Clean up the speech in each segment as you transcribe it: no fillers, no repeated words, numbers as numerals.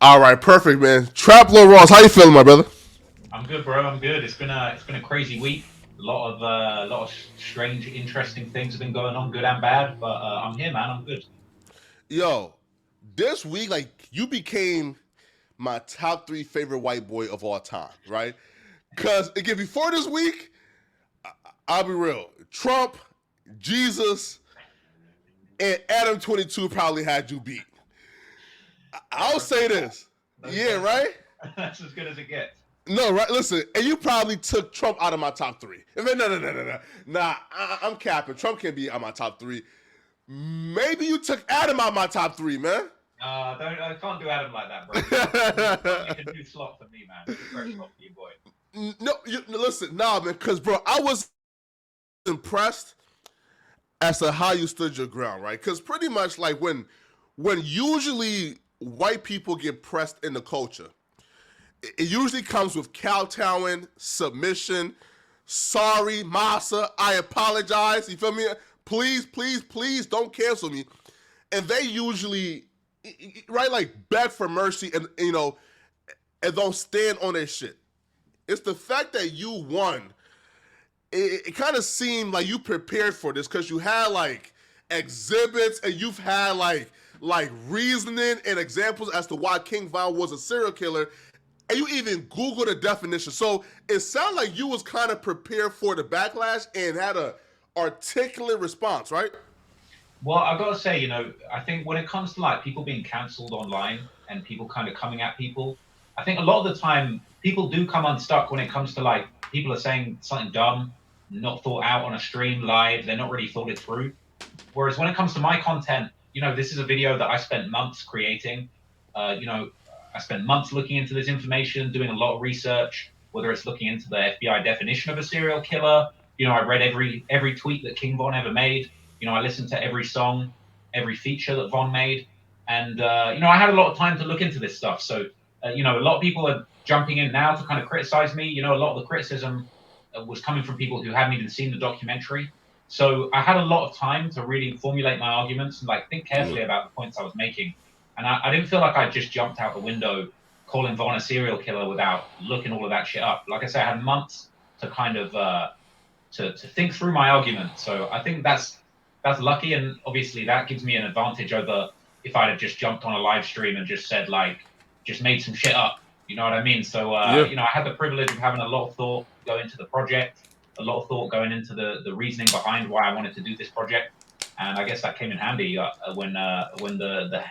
All right, perfect, man. Trap Lil Ross, how you feeling, my brother? I'm good, bro. I'm good. It's been a crazy week. A lot of strange, interesting things have been going on, good and bad. But I'm here, man. I'm good. Yo, this week, like, you became my top three favorite white boy of all time, right? Because, again, before this week, I'll be real. Trump, Jesus, and Adam 22 probably had you beat. I I'll say respect that. this. Those, Yeah, those, right? that's as good as it gets. No, right? Listen, and you probably took Trump out of my top three. No. Nah, I'm capping. Trump can't be on my top three. Maybe you took Adam out of my top three, man. Don't I can't do Adam like that, bro. You can do slot for me, man. Fresh slot for you, boy. No, listen, nah, man, because bro, I was impressed as to how you stood your ground, right? Because pretty much like when usually white people get pressed in the culture, it usually comes with kowtowing, submission, sorry, massa, I apologize. You feel me? Please, don't cancel me. And they usually, right, like beg for mercy and don't stand on their shit. It's the fact that you won. It kind of seemed like you prepared for this because you had like exhibits and you've had like reasoning and examples as to why King Von was a serial killer, and you even Googled the definition. So it sounded like you was kind of prepared for the backlash and had a articulate response, right? Well, I gotta say, I think when it comes to like people being cancelled online and people kind of coming at people, I think a lot of the time people do come unstuck when it comes to like people are saying something dumb, not thought out on a stream live, they're not really thought it through. Whereas when it comes to my content, this is a video that I spent months creating. Uh, you know, I spent months looking into this information, doing a lot of research, whether it's looking into the FBI definition of a serial killer. I read every tweet that King Von ever made. I listened to every song, every feature that Von made, and I had a lot of time to look into this stuff. So, a lot of people are jumping in now to kind of criticize me. A lot of the criticism was coming from people who hadn't even seen the documentary. So I had a lot of time to really formulate my arguments and like think Mm. carefully about the points I was making. And I didn't feel like I just jumped out the window calling Von a serial killer without looking all of that shit up. Like I said, I had months to kind of to think through my argument. So I think that's lucky, and obviously that gives me an advantage over if I'd have just jumped on a live stream and just said like just made some shit up. You know what I mean? So Yeah. I had the privilege of having a lot of thought go into the project, a lot of thought going into the reasoning behind why I wanted to do this project, and I guess that came in handy when the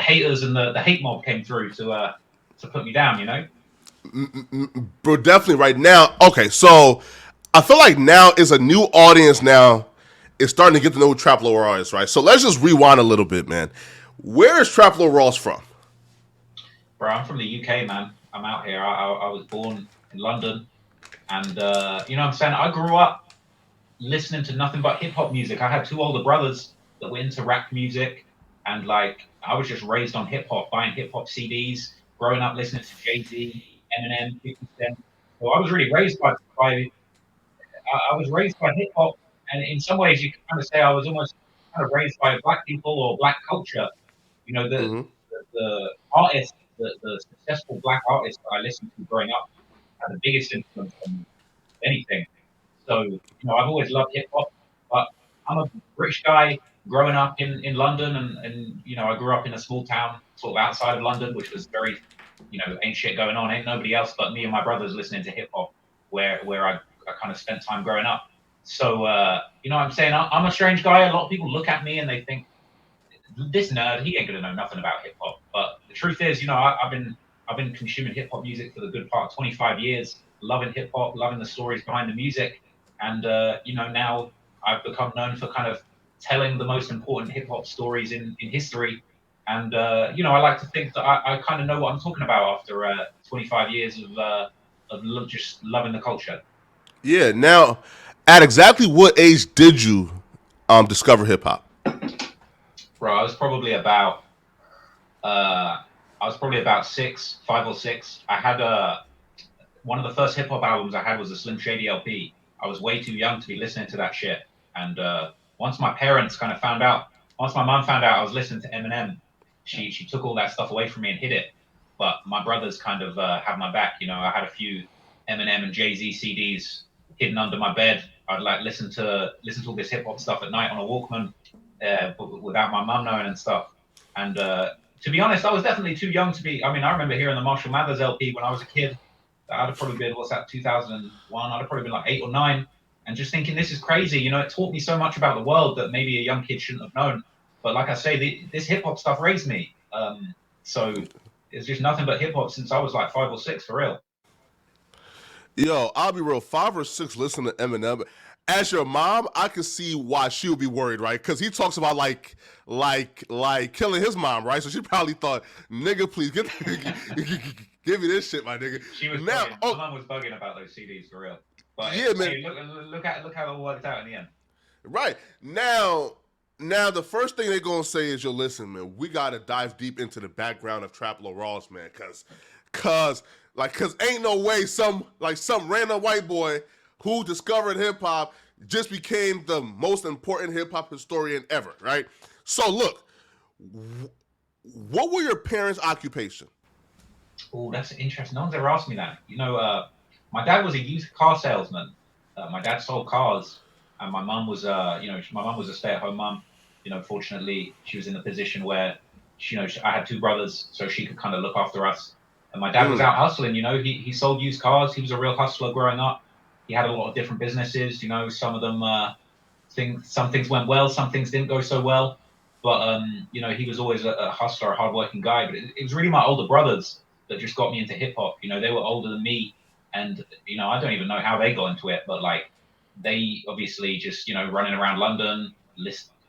haters and the hate mob came through to put me down. Bro, definitely right now. Okay, so I feel like now is a new audience now is starting to get to know who Trap Lil Ross is, right? So let's just rewind a little bit, man. Where is Trap Lil Ross from? Bro, I'm from the UK, man. I'm out here. I was born in London, and what I'm saying, I grew up listening to nothing but hip hop music. I had two older brothers that were into rap music, and like I was just raised on hip hop, buying hip hop CDs, growing up listening to Jay-Z, Eminem, 50 Cent. So I was really raised I was raised by hip hop, and in some ways you can kind of say I was almost kind of raised by black people or black culture. Mm-hmm. The artists, the successful black artists that I listened to growing up had the biggest influence on anything. So, I've always loved hip hop, but I'm a British guy growing up in London, and I grew up in a small town sort of outside of London, which was very, ain't shit going on, ain't nobody else but me and my brothers listening to hip hop, where I kind of spent time growing up. So, what I'm saying, I'm a strange guy. A lot of people look at me and they think this nerd, he ain't gonna know nothing about hip hop. But the truth is, I've been consuming hip hop music for the good part of 25 years, loving hip hop, loving the stories behind the music, and now I've become known for kind of telling the most important hip hop stories in history. And I like to think that I kind of know what I'm talking about after 25 years of just loving the culture. Yeah. Now, at exactly what age did you discover hip hop? Bro, uh, I was probably about 5 or 6. I had one of the first hip hop albums I had was a Slim Shady LP. I was way too young to be listening to that shit. And once my parents kind of once my mom found out I was listening to Eminem, she took all that stuff away from me and hid it. but my brothers kind of had my back. I had a few Eminem and Jay-Z CDs hidden under my bed. I'd like listen to all this hip hop stuff at night on a Walkman, without my mum knowing and stuff. And to be honest, I was definitely too young to be. I mean, I remember hearing the Marshall Mathers LP when I was a kid. I'd have probably been, what's that, 2001? I'd have probably been like 8 or 9, and just thinking this is crazy. It taught me so much about the world that maybe a young kid shouldn't have known. But like I say, this hip hop stuff raised me. So it's just nothing but hip hop since I was like 5 or 6, for real. Yo, I'll be real. 5 or 6 listen to Eminem. As your mom, I can see why she would be worried, right? Because he talks about like killing his mom, right? So she probably thought, "Nigga, please give me this shit, my nigga." She was bugging. My mom was bugging about those CDs, for real. But yeah, man. Hey, look how it all worked out in the end. Right now, the first thing they're gonna say is, "Yo, listen, man, we gotta dive deep into the background of Trap Lil Ross, man, cause ain't no way some random white boy who discovered hip hop just became the most important hip hop historian ever, right?" So look, what were your parents' occupation? Oh, that's interesting. No one's ever asked me that. My dad was a used car salesman. My dad sold cars, and my mum was, my mum was a stay-at-home mum. Fortunately, she was in a position where, I had 2 brothers, so she could kind of look after us. And my dad was out hustling. He sold used cars. He was a real hustler growing up. He had a lot of different businesses. Some of them, some things went well, some things didn't go so well. But he was always a hustler, a hardworking guy. But it was really my older brothers that just got me into hip hop. They were older than me, and I don't even know how they got into it, but like they obviously just running around London,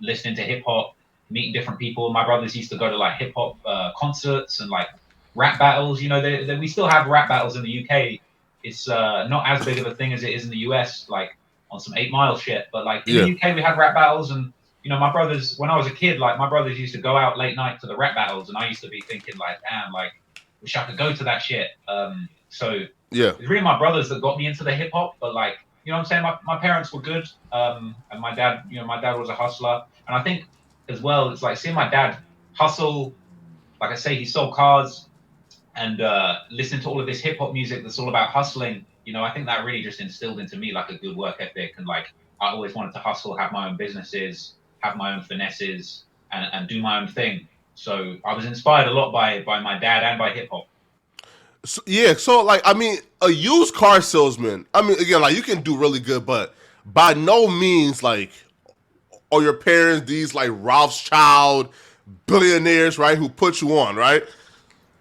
listening to hip hop, meeting different people. My brothers used to go to like hip hop concerts and like rap battles. We still have rap battles in the UK. It's not as big of a thing as it is in the US, like on some 8 Mile shit. But like in the UK, we had rap battles, and my brothers, when I was a kid, like my brothers used to go out late night to the rap battles, and I used to be thinking like, damn, like wish I could go to that shit. So it's really my brothers that got me into the hip hop. But like, what I'm saying, my parents were good, and my dad was a hustler, and I think as well, it's like seeing my dad hustle. Like I say, he sold cars, and listening to all of this hip hop music that's all about hustling. I think that really just instilled into me like a good work ethic, and like I always wanted to hustle, have my own businesses, have my own finesses, and do my own thing. So I was inspired a lot by my dad and by hip hop. So like, I mean, a used car salesman, I mean, again, like you can do really good, but by no means like are your parents these like Rothschild billionaires, right, who put you on, right?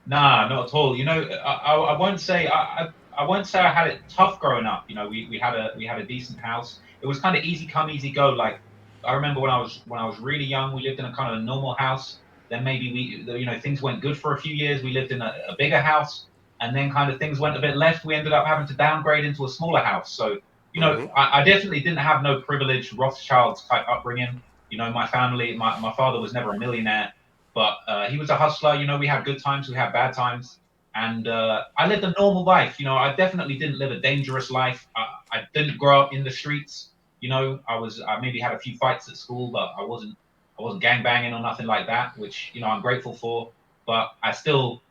Nah, not at all. I won't say I won't say I had it tough growing up. We had a decent house. It was kind of easy come, easy go. Like I remember when I was really young, we lived in a kind of a normal house. Then maybe things went good for a few years. We lived in a bigger house, and then kind of things went a bit left. We ended up having to downgrade into a smaller house. So I definitely didn't have no privileged Rothschilds type upbringing. My family, my father was never a millionaire, but he was a hustler. We had good times, we had bad times, and I lived a normal life. I definitely didn't live a dangerous life. I didn't grow up in the streets. I maybe had a few fights at school, but I wasn't gang banging or nothing like that, which I'm grateful for. But I still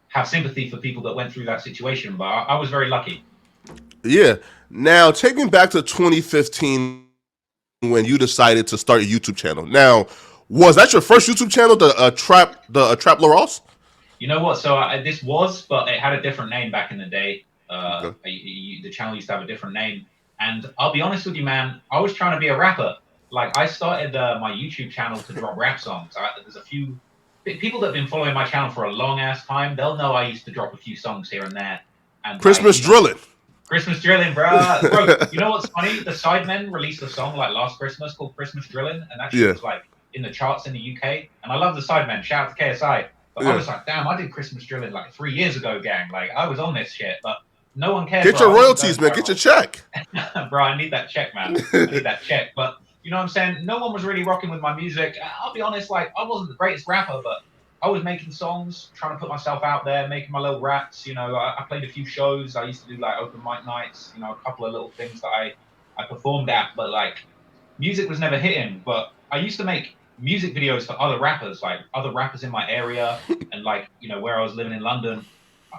have sympathy for people that went through that situation. But I was very lucky. Yeah. Now, take me back to 2015 when you decided to start a YouTube channel. Now, was that your first YouTube channel, the Trap Lil Ross? You know what? So this was, but it had a different name back in the day. Okay. The channel used to have a different name. And I'll be honest with you, man, I was trying to be a rapper. Like I started my YouTube channel to drop rap songs. There's a few people that have been following my channel for a long ass time. They'll know I used to drop a few songs here and there. And Christmas drilling. Christmas drilling, bro. You know what's funny? The Sidemen released a song like last Christmas called Christmas Drilling, and that shit was like in the charts in the UK. And I love the Sidemen. Shout out to KSI. But I was like, damn, I did Christmas Drilling like 3 years ago, gang. Like I was on this shit, but no one cares. Get your royalties, man. Get your check. Bro, I need that check, man. I need that check. But you know what I'm saying? No one was really rocking with my music. I'll be honest, like I wasn't the greatest rapper, but I was making songs, trying to put myself out there, making my little raps. I played a few shows. I used to do like open mic nights, a couple of little things that I performed at, but like music was never hitting. But I used to make music videos for other rappers, like other rappers in my area, and like where I was living in London.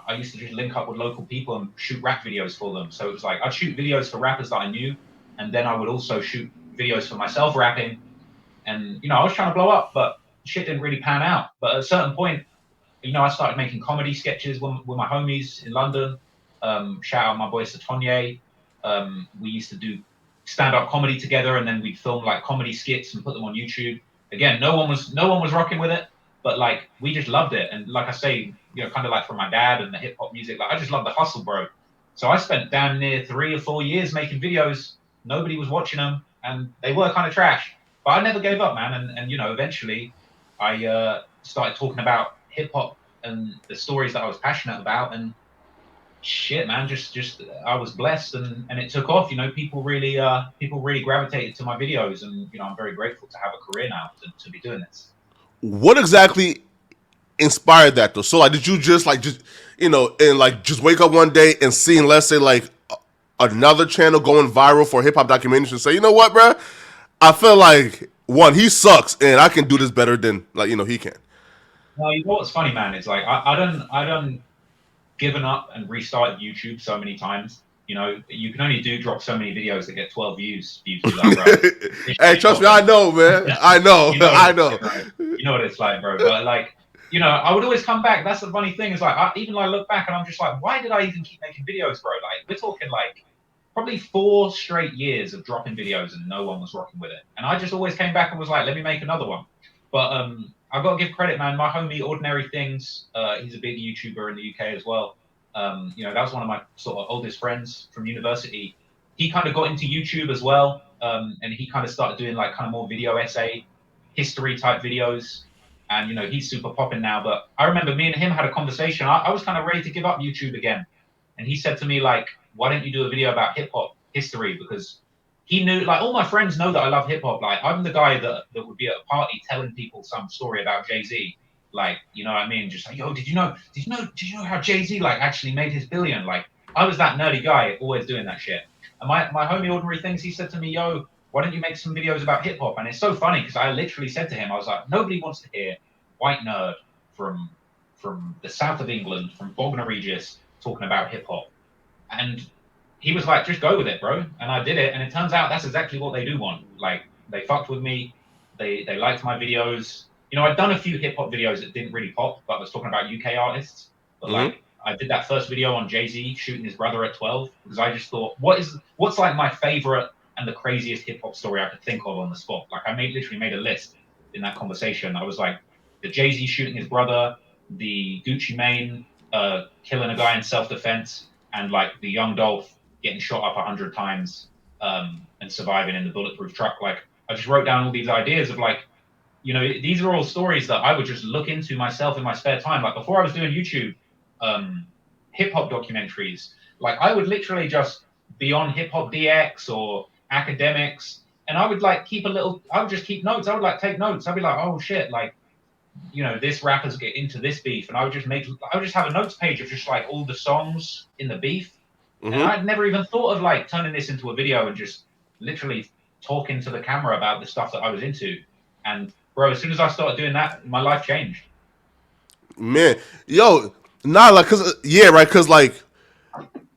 I used to just link up with local people and shoot rap videos for them. So it was like I'd shoot videos for rappers that I knew, and then I would also shoot videos for myself rapping. And I was trying to blow up, but shit didn't really pan out. But at a certain point, I started making comedy sketches with my homies in London. Shout out my boy Satonye. We used to do stand-up comedy together, and then we'd film like comedy skits and put them on YouTube. Again, no one was rocking with it, but like we just loved it. And like I say, kind of like from my dad and the hip hop music, like I just love the hustle, bro. So I spent damn near 3 or 4 years making videos. Nobody was watching them, and they were kind of trash. But I never gave up, man. And eventually, I started talking about hip hop and the stories that I was passionate about, and shit, man, just I was blessed, and it took off. People really gravitated to my videos, and I'm very grateful to have a career now to be doing this. What exactly inspired that though? So like, did you just and like just wake up one day and seeing, let's say, like another channel going viral for hip hop documentaries and say, you know what, bro? I feel like one, he sucks, and I can do this better than he can. Well, you know what's funny, man? It's like I don't given up and restarted YouTube so many times. You can only drop so many videos that get 12 views for you to be like, bro. Hey, trust me, I know, man. I know, I know. You know what it's like, bro. But like, I would always come back. That's the funny thing is like, even I look back and I'm just like, why did I even keep making videos, bro? Like, we're talking like probably 4 straight years of dropping videos and no one was rocking with it. And I just always came back and was like, let me make another one. But I've got to give credit, man. My homie Ordinary Things, he's a big YouTuber in the UK as well. That was one of my sort of oldest friends from university. He kind of got into YouTube as well, and he kind of started doing like kind of more video essay, history type videos. And he's super popping now. But I remember me and him had a conversation. I was kind of ready to give up YouTube again, and he said to me like, "Why don't you do a video about hip hop history?" Because he knew, like, all my friends know that I love hip hop. Like, I'm the guy that would be at a party telling people some story about Jay-Z. Like, you know what I mean? Just like, yo, did you know how Jay-Z like actually made his billion? Like, I was that nerdy guy always doing that shit. And my homie Ordinary Things, he said to me, yo, why don't you make some videos about hip hop? And it's so funny because I literally said to him, I was like, nobody wants to hear white nerd from the south of England, from Bognor Regis, talking about hip hop. And he was like, just go with it, bro. And I did it. And it turns out that's exactly what they do want. Like, they fucked with me. They liked my videos. I'd done a few hip hop videos that didn't really pop, but I was talking about UK artists. But Mm-hmm. like, I did that first video on Jay-Z shooting his brother at 12 because I just thought, what's like my favorite and the craziest hip hop story I could think of on the spot? Like, I literally made a list in that conversation. I was like, the Jay-Z shooting his brother, the Gucci Mane killing a guy in self-defense, and like the young Dolph getting shot up 100 times and surviving in the bulletproof truck. Like, I just wrote down all these ideas of like, these are all stories that I would just look into myself in my spare time. Like, before I was doing YouTube hip hop documentaries, like I would literally just be on Hip Hop DX or academics, and I would like I would just keep notes. I would like take notes. I'd be like, oh shit, like, this rappers get into this beef, and I would just have a notes page of just like all the songs in the beef. And Mm-hmm. I'd never even thought of like turning this into a video and just literally talking to the camera about the stuff that I was into. And bro, as soon as I started doing that, my life changed. Man, yo, nah, like, cause yeah, right, cause like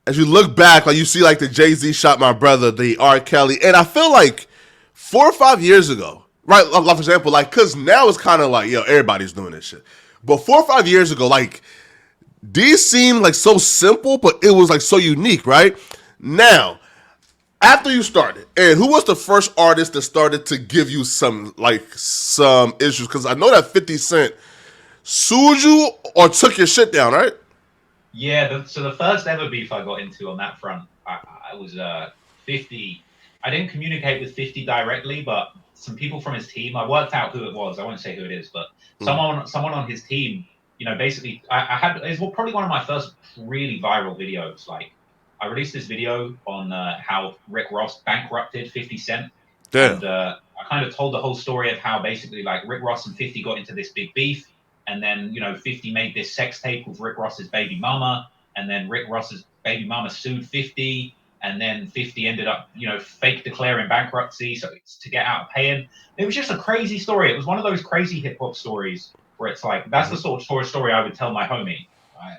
as you look back, like you see like the Jay-Z shot my brother, the R. Kelly, and I feel like 4 or 5 years ago, right? Like for example, like cause now it's kind of like yo, everybody's doing this shit, but 4 or 5 years ago, like these seemed like so simple, but it was like so unique, right? Now, after you started, and who was the first artist that started to give you some issues? Because I know that 50 Cent sued you or took your shit down, right? Yeah, so the first ever beef I got into on that front, I was 50. I didn't communicate with 50 directly, but some people from his team, I worked out who it was. I won't say who it is, but someone on his team, basically, I had it was probably one of my first really viral videos. Like, I released this video on how Rick Ross bankrupted 50 Cent, Damn. and I kind of told the whole story of how basically like Rick Ross and 50 got into this big beef, and then 50 made this sex tape with Rick Ross's baby mama, and then Rick Ross's baby mama sued 50, and then 50 ended up, fake declaring bankruptcy so it's to get out of paying. It was just a crazy story. It was one of those crazy hip hop stories where it's like that's the sort of story I would tell my homie.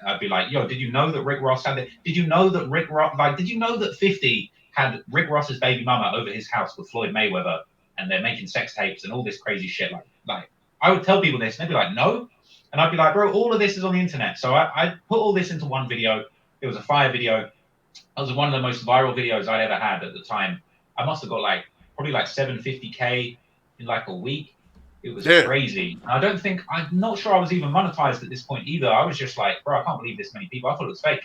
I'd be like, yo, did you know that Rick Ross had it? Did you know that did you know that 50 had Rick Ross's baby mama over his house with Floyd Mayweather and they're making sex tapes and all this crazy shit? Like I would tell people this and they'd be like, no. And I'd be like, bro, all of this is on the internet. So I put all this into one video. It was a fire video. That was one of the most viral videos I'd ever had at the time. I must have got probably 750K in like a week. It was crazy. And I'm not sure I was even monetized at this point either. I was just like, bro, I can't believe this many people. I thought it was fake.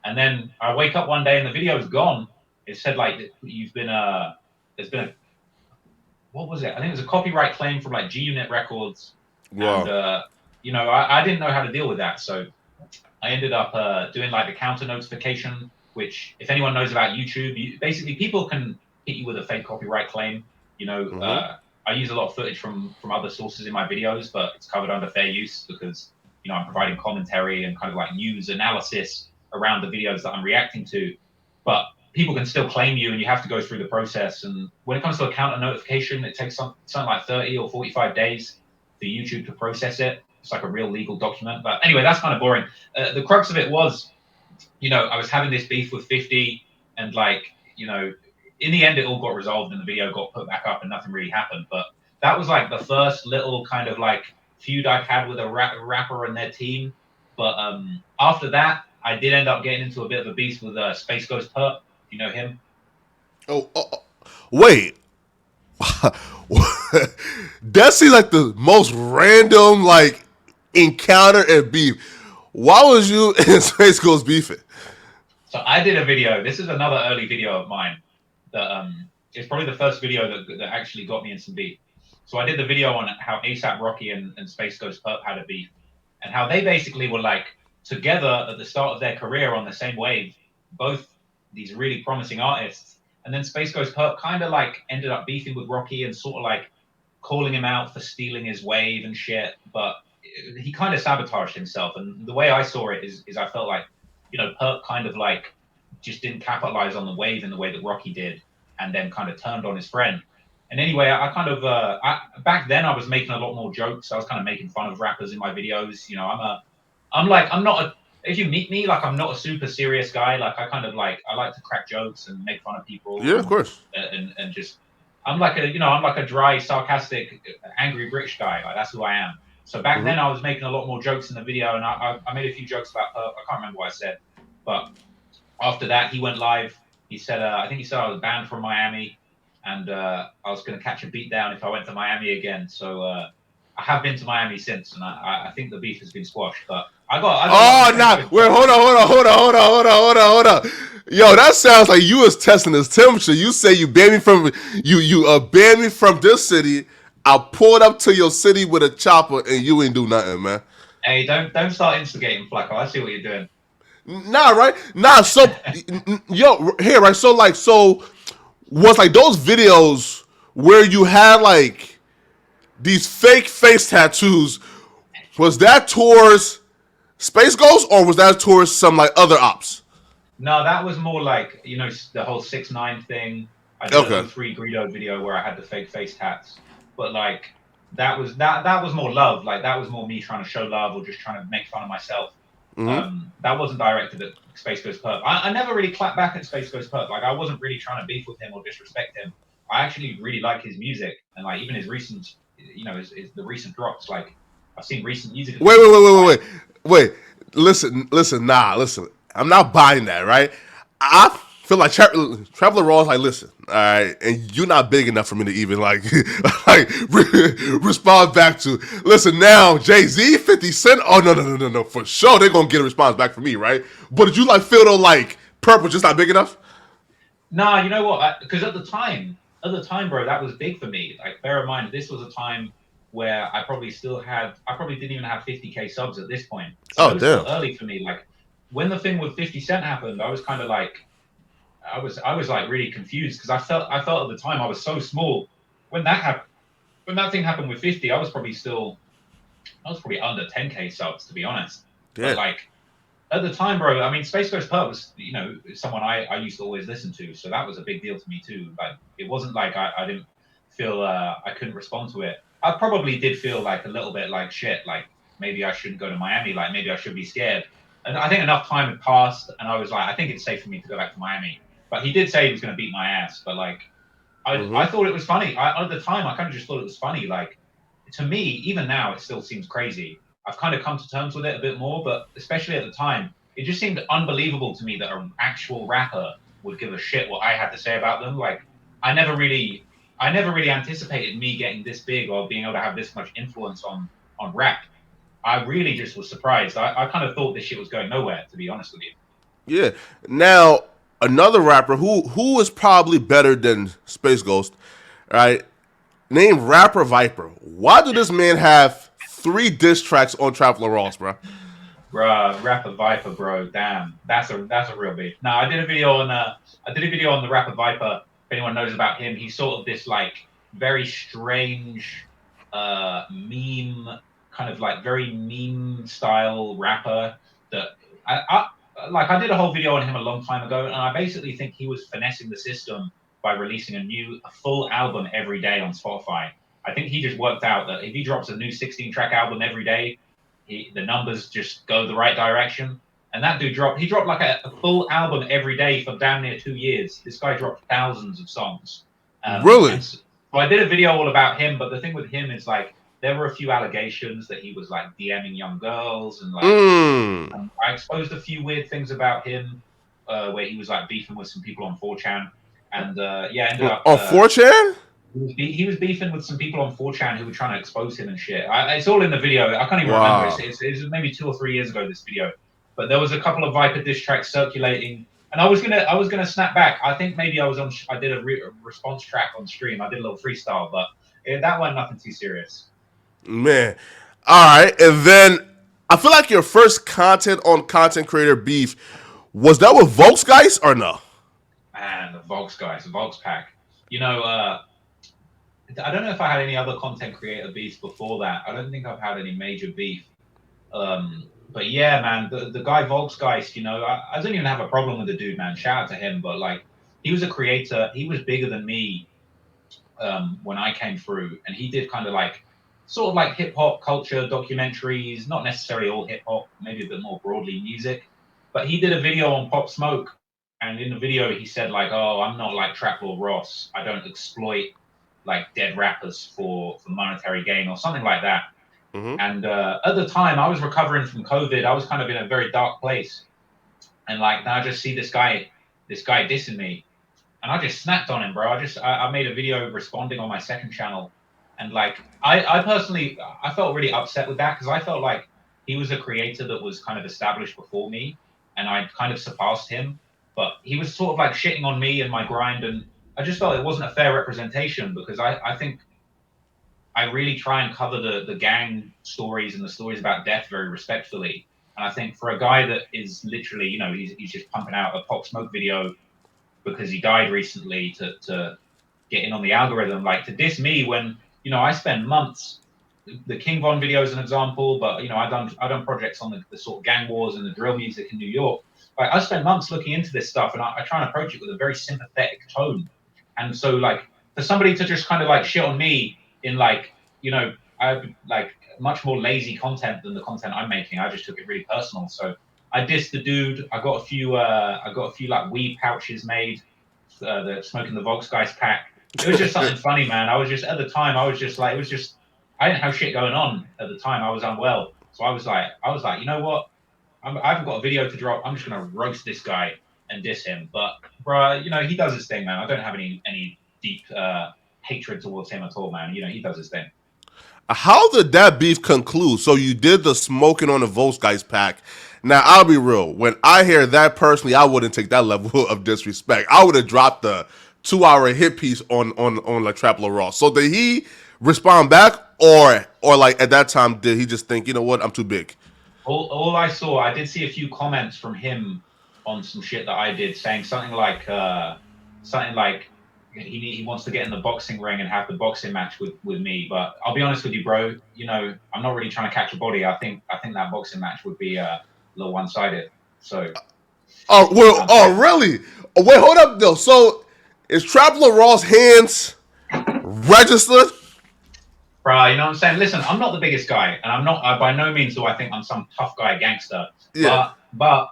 And then I wake up one day and the video's gone. It said there's been a, what was it? I think it was a copyright claim from like G Unit Records. Wow. And, I didn't know how to deal with that. So I ended up doing like the counter notification, which if anyone knows about YouTube, basically people can hit you with a fake copyright claim. I use a lot of footage from other sources in my videos, but it's covered under fair use because, I'm providing commentary and kind of like news analysis around the videos that I'm reacting to. But people can still claim you and you have to go through the process. And when it comes to a counter notification, it takes something like 30 or 45 days for YouTube to process it. It's like a real legal document. But anyway, that's kind of boring. The crux of it was, I was having this beef with 50 and in the end, it all got resolved and the video got put back up and nothing really happened. But that was like the first little kind of like feud I've had with a rapper and their team. But after that, I did end up getting into a bit of a beef with Space Ghost Perp. You know him? Wait. That seems like the most random encounter and beef. Why was you and Space Ghost beefing? So I did a video. This is another early video of mine. That it's probably the first video that actually got me in some beef. So I did the video on how ASAP Rocky and Space Ghost Perp had a beef, and how they basically were like together at the start of their career on the same wave, both these really promising artists. And then Space Ghost Perp kind of ended up beefing with Rocky and sort of calling him out for stealing his wave and shit. But he kind of sabotaged himself. And the way I saw it is I felt like, Perp kind of just didn't capitalize on the wave in the way that Rocky did, and then kind of turned on his friend. And anyway, I kind of back then I was making a lot more jokes. I was kind of making fun of rappers in my videos. If you meet me, I'm not a super serious guy. I like to crack jokes and make fun of people. Yeah, of course. And just I'm like a dry, sarcastic, angry British guy. That's who I am. So back then I was making a lot more jokes in the video, and I made a few jokes about Perp. I can't remember what I said, but after that, he went live. He said, I think he said I was banned from Miami, and I was going to catch a beat down if I went to Miami again. So I have been to Miami since, and I think the beef has been squashed. But I got. Wait, hold on. Yo, that sounds like you was testing his temperature. You say you banned me from banned me from this city. I pulled up to your city with a chopper, and you ain't do nothing, man. Hey, don't start instigating, Flakko. I see what you're doing. Nah, right? Nah, so here, right? So was those videos where you had these fake face tattoos, was that towards Space Ghost or was that towards some other ops? No, that was more the whole 6ix9ine thing. I did a 3 Greedo video where I had the fake face tats. But that was more love. That was more me trying to show love or just trying to make fun of myself. That wasn't directed at Space Ghost Perp. I never really clapped back at Space Ghost Perp. I wasn't really trying to beef with him or disrespect him. I actually really like his music and even his recent, the recent drops. I've seen recent music. Wait. Listen. I'm not buying that, right? I feel like Traveler Raw's listen, all right, and you're not big enough for me to even respond back to. Listen now, Jay-Z, 50 Cent. Oh no, for sure they're gonna get a response back from me, right? But did you feel though Purple just not big enough? Nah, you know what? Because at the time, bro, that was big for me. Bear in mind, this was a time where I probably didn't even have 50K subs at this point. So it was still early for me. When the thing with 50 Cent happened, I was kind of I was really confused because I felt at the time I was so small. When that thing happened with 50, I was probably under 10K subs, to be honest. Yeah. But at the time, bro, I mean, Space Ghost Pub was, someone I used to always listen to, so that was a big deal to me too. Like, it wasn't like I didn't feel I couldn't respond to it. I probably did feel like a little bit like shit, like maybe I shouldn't go to Miami, like maybe I should be scared. And I think enough time had passed, and I was like, I think it's safe for me to go back to Miami. But he did say he was going to beat my ass, but like, I Mm-hmm. thought it was funny. At the time, I kind of just thought it was funny. Like, to me, even now, it still seems crazy. I've kind of come to terms with it a bit more, but especially at the time, it just seemed unbelievable to me that an actual rapper would give a shit what I had to say about them. Like, I never really, I never really anticipated me getting this big or being able to have this much influence on rap. I really just was surprised. I kind of thought this shit was going nowhere, to be honest with you. Yeah. Now another rapper who is probably better than Space Ghost, right? Named Rapper Viper. Why do this man have 3 diss tracks on Traveler Ross, bro? Bruh, Rapper Viper, bro. Damn, that's a real beef. No, I did a video on the Rapper Viper. If anyone knows about him, he's sort of this like very strange meme, kind of like very meme style rapper that I did a whole video on him a long time ago, and I basically think he was finessing the system by releasing a full album every day on Spotify. I think he just worked out that if he drops a new 16-track album every day, the numbers just go the right direction. And that dude he dropped like a full album every day for damn near 2 years. This guy dropped thousands of songs. Really? And so I did a video all about him, but the thing with him is like, there were a few allegations that he was like DMing young girls and like, Mm. I exposed a few weird things about him, where he was like beefing with some people on 4chan. And yeah, ended up On 4chan? he was beefing with some people on 4chan who were trying to expose him and shit. It's all in the video. I can't even remember. Wow. It's maybe 2 or 3 years ago, this video. But there was a couple of Viper diss tracks circulating, and I was gonna snap back. I think maybe I did a response track on stream. I did a little freestyle, but that one nothing too serious. Man. All right. And then I feel like your first content on content creator beef was that with Volksgeist or no? Man, the Volks guys, the Volks pack. You know, I don't know if I had any other content creator beefs before that. I don't think I've had any major beef. But yeah, man, the guy Volksgeist, I don't even have a problem with the dude, man. Shout out to him. But like, he was a creator. He was bigger than me when I came through, and he did kind of like, sort of like hip hop culture documentaries. Not necessarily all hip hop, maybe a bit more broadly music. But he did a video on Pop Smoke, and in the video he said like, "Oh, I'm not like Trap Lord Ross. I don't exploit like dead rappers for monetary gain or something like that." Mm-hmm. And at the time, I was recovering from COVID. I was kind of in a very dark place, and like now I just see this guy dissing me, and I just snapped on him, bro. I made a video responding on my second channel, and like I personally I felt really upset with that because I felt like he was a creator that was kind of established before me, and I kind of surpassed him, but he was sort of like shitting on me and my grind, and I just felt it wasn't a fair representation because I think I really try and cover the gang stories and the stories about death very respectfully. And I think for a guy that is literally, he's just pumping out a Pop Smoke video because he died recently to get in on the algorithm, like to diss me when, I spend months. The King Von video is an example, but I done projects on the sort of gang wars and the drill music in New York. Like I spent months looking into this stuff, and I try and approach it with a very sympathetic tone. And so, like, for somebody to just kind of like shit on me in like, I have like much more lazy content than the content I'm making. I just took it really personal. So I dissed the dude. I got a few like weed pouches made. The smoking the Volksgeist pack. It was just something funny, man. I was just at the time. I was just like, it was just. I didn't have shit going on at the time. I was unwell, so I was like, you know what? I haven't got a video to drop. I'm just gonna roast this guy and diss him. But bruh, he does his thing, man. I don't have any deep hatred towards him at all, man. He does his thing. How did that beef conclude? So you did the smoking on the Volksgeist pack. Now I'll be real. When I hear that personally, I wouldn't take that level of disrespect. I would have dropped the 2 hour hit piece on like Trap Lil Ross. So did he respond back, or like at that time did he just think, you know what, I'm too big? All I saw, I did see a few comments from him on some shit that I did, saying something like he wants to get in the boxing ring and have the boxing match with me. But I'll be honest with you, bro. I'm not really trying to catch a body. I think that boxing match would be a little one sided. So, Oh, well, I'm oh, saying, really? Oh, wait, hold up, though. So, is Traveler Raw's hands registered? bro, you know what I'm saying? Listen, I'm not the biggest guy, and I'm not by no means do I think I'm some tough guy gangster. Yeah, But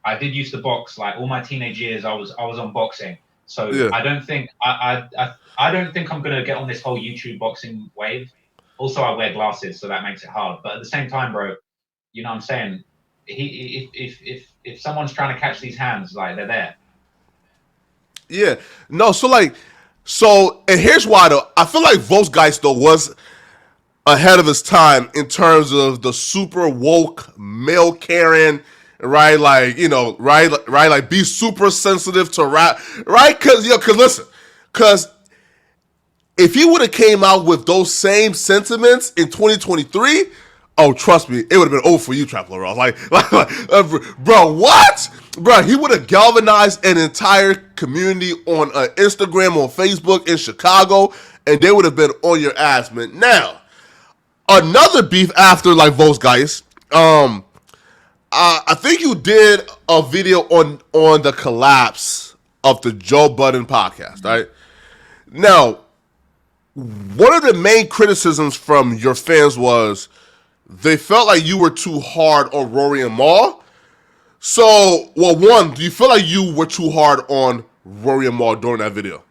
I did used to box. Like all my teenage years, I was on boxing. So yeah, I don't think I'm gonna get on this whole YouTube boxing wave. Also, I wear glasses, so that makes it hard. But at the same time, bro, you know what I'm saying? If someone's trying to catch these hands, like they're there. yeah. No, and here's why, though. I feel like Volksgeist, though, was ahead of his time in terms of the super woke male Karen, right? Like, right, like be super sensitive to rap, right? Cause listen, cause if he would have came out with those same sentiments in 2023, oh, trust me, it would have been over for you, Trap Laurel. Bro, what? Bro, he would have galvanized an entire community on Instagram, on Facebook in Chicago, and they would have been on your ass, man. Now, another beef after like Volksgeist. I think you did a video on the collapse of the Joe Budden podcast, right? Now, one of the main criticisms from your fans was they felt like you were too hard on Rory and Mal. So, well, one, do you feel like you were too hard on Rory and Mal during that video?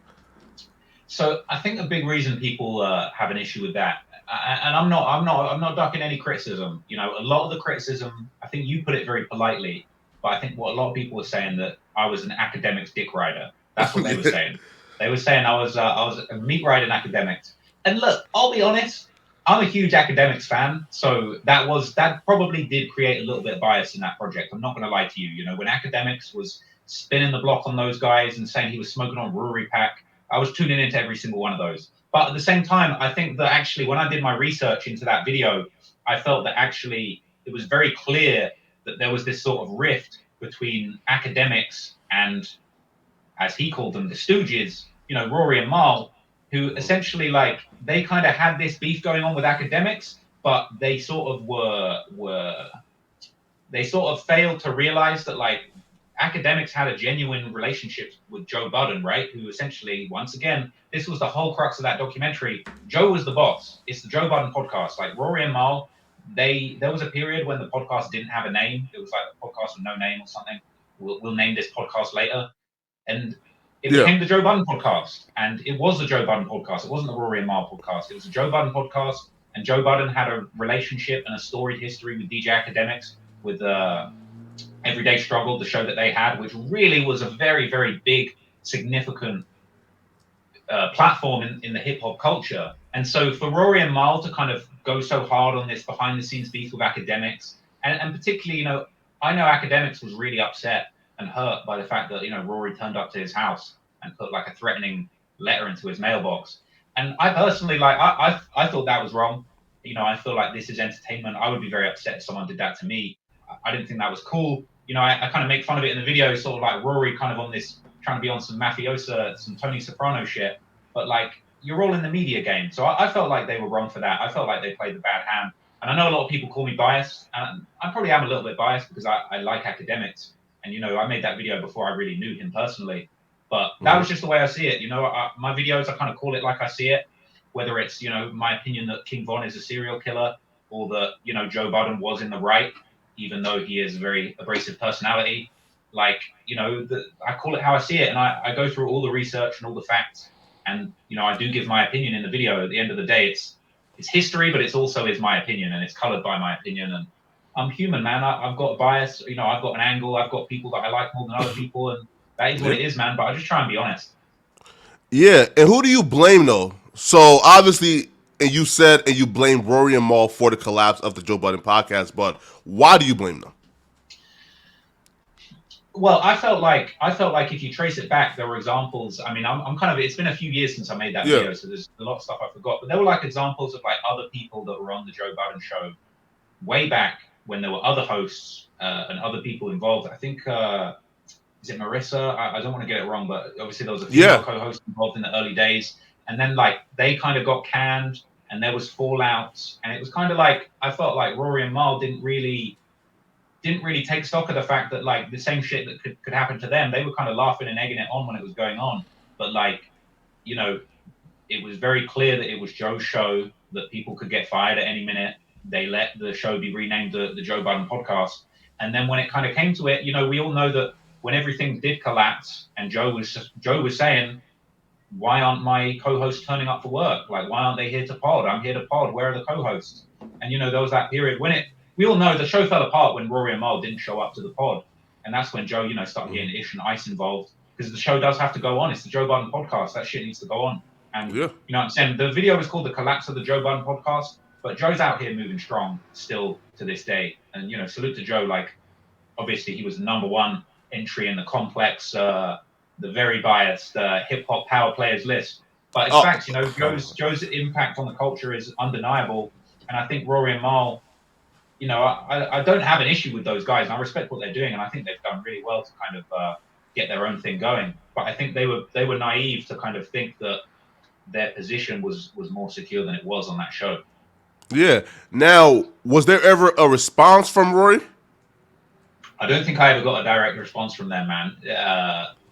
So I think a big reason people have an issue with that, and I'm not ducking any criticism. You know, a lot of the criticism, I think you put it very politely, but I think what a lot of people were saying that I was an academics dick rider. That's what they were saying. They were saying I was a meat riding academics. And look, I'll be honest, I'm a huge academics fan, so that probably did create a little bit of bias in that project. I'm not going to lie to you. You know, when academics was spinning the block on those guys and saying he was smoking on Brewery Pack, I was tuning into every single one of those. But at the same time, I think that actually, when I did my research into that video, I felt that actually it was very clear that there was this sort of rift between academics and, as he called them, the Stooges, you know, Rory and Mal, who essentially like they kind of had this beef going on with academics, but they sort of failed to realize that like academics had a genuine relationship with Joe Budden, right? Who essentially, once again, this was the whole crux of that documentary. Joe was the boss. It's the Joe Budden podcast. Like Rory and Mal, there was a period when the podcast didn't have a name. It was like a podcast with no name or something. We'll name this podcast later. And it Yeah, became the Joe Budden podcast. And it was the Joe Budden podcast. It wasn't the Rory and Mal podcast. It was the Joe Budden podcast. And Joe Budden had a relationship and a storied history with DJ Academics, with Everyday Struggle, the show that they had, which really was a very, very big, significant platform in the hip hop culture. And so for Rory and Mal to kind of go so hard on this behind the scenes beef with academics, and particularly, you know, I know academics was really upset and hurt by the fact that, you know, Rory turned up to his house and put like a threatening letter into his mailbox. And I personally, like, I thought that was wrong. You know, I feel like this is entertainment. I would be very upset if someone did that to me. I didn't think that was cool. You know, I kind of make fun of it in the video, sort of like Rory kind of on this, trying to be on some mafiosa, some Tony Soprano shit. But like, you're all in the media game. So I felt like they were wrong for that. I felt like they played the bad hand. And I know a lot of people call me biased, and I probably am a little bit biased because I like academics. And, you know, I made that video before I really knew him personally. But that was just the way I see it. You know, my videos, I kind of call it like I see it, whether it's, you know, my opinion that King Von is a serial killer or that, you know, Joe Budden was in the right, even though he is a very abrasive personality. Like, you know, I call it how I see it. And I go through all the research and all the facts. And, you know, I do give my opinion in the video. At the end of the day, it's history, but it's also is my opinion, and it's colored by my opinion. And I'm human, man. I've got a bias. You know, I've got an angle. I've got people that I like more than other people, and that is what yeah, it is, man. But I just try and be honest. yeah. And who do you blame though? So obviously, and you said and you blame Rory and Mal for the collapse of the Joe Budden podcast, but why do you blame them? Well, I felt like if you trace it back, there were examples. I mean, I'm kind of. It's been a few years since I made that Yeah, video, so there's a lot of stuff I forgot. But there were like examples of like other people that were on the Joe Budden show way back when there were other hosts and other people involved. I think is it Marissa? I don't want to get it wrong, but obviously there was a female yeah, co-host involved in the early days, and then like they kind of got canned, and there was fallout, and it was kind of like I felt like Rory and Mal didn't really didn't really take stock of the fact that like the same shit that could happen to them, they were kind of laughing and egging it on when it was going on. But like, you know, it was very clear that it was Joe's show, that people could get fired at any minute. They let the show be renamed the Joe Budden podcast. And then when it kind of came to it, you know, we all know that when everything did collapse and Joe was saying, why aren't my co-hosts turning up for work? Like, why aren't they here to pod? I'm here to pod. Where are the co-hosts? And, you know, there was that period when we all know the show fell apart when Rory and Mal didn't show up to the pod. And that's when Joe, you know, started getting Ish and Ice involved, because the show does have to go on. It's the Joe Budden podcast. That shit needs to go on. And, you know what I'm saying? The video is called The Collapse of the Joe Budden Podcast, but Joe's out here moving strong still to this day. And, you know, salute to Joe. Like, obviously, he was the number one entry in the complex, the very biased hip-hop power players list. But it's facts, you know, Joe's impact on the culture is undeniable. And I think Rory and Mal, you know, I don't have an issue with those guys, and I respect what they're doing, and I think they've done really well to kind of get their own thing going. But I think they were naive to kind of think that their position was more secure than it was on that show. Yeah. Now, was there ever a response from Rory? I don't think I ever got a direct response from them, man.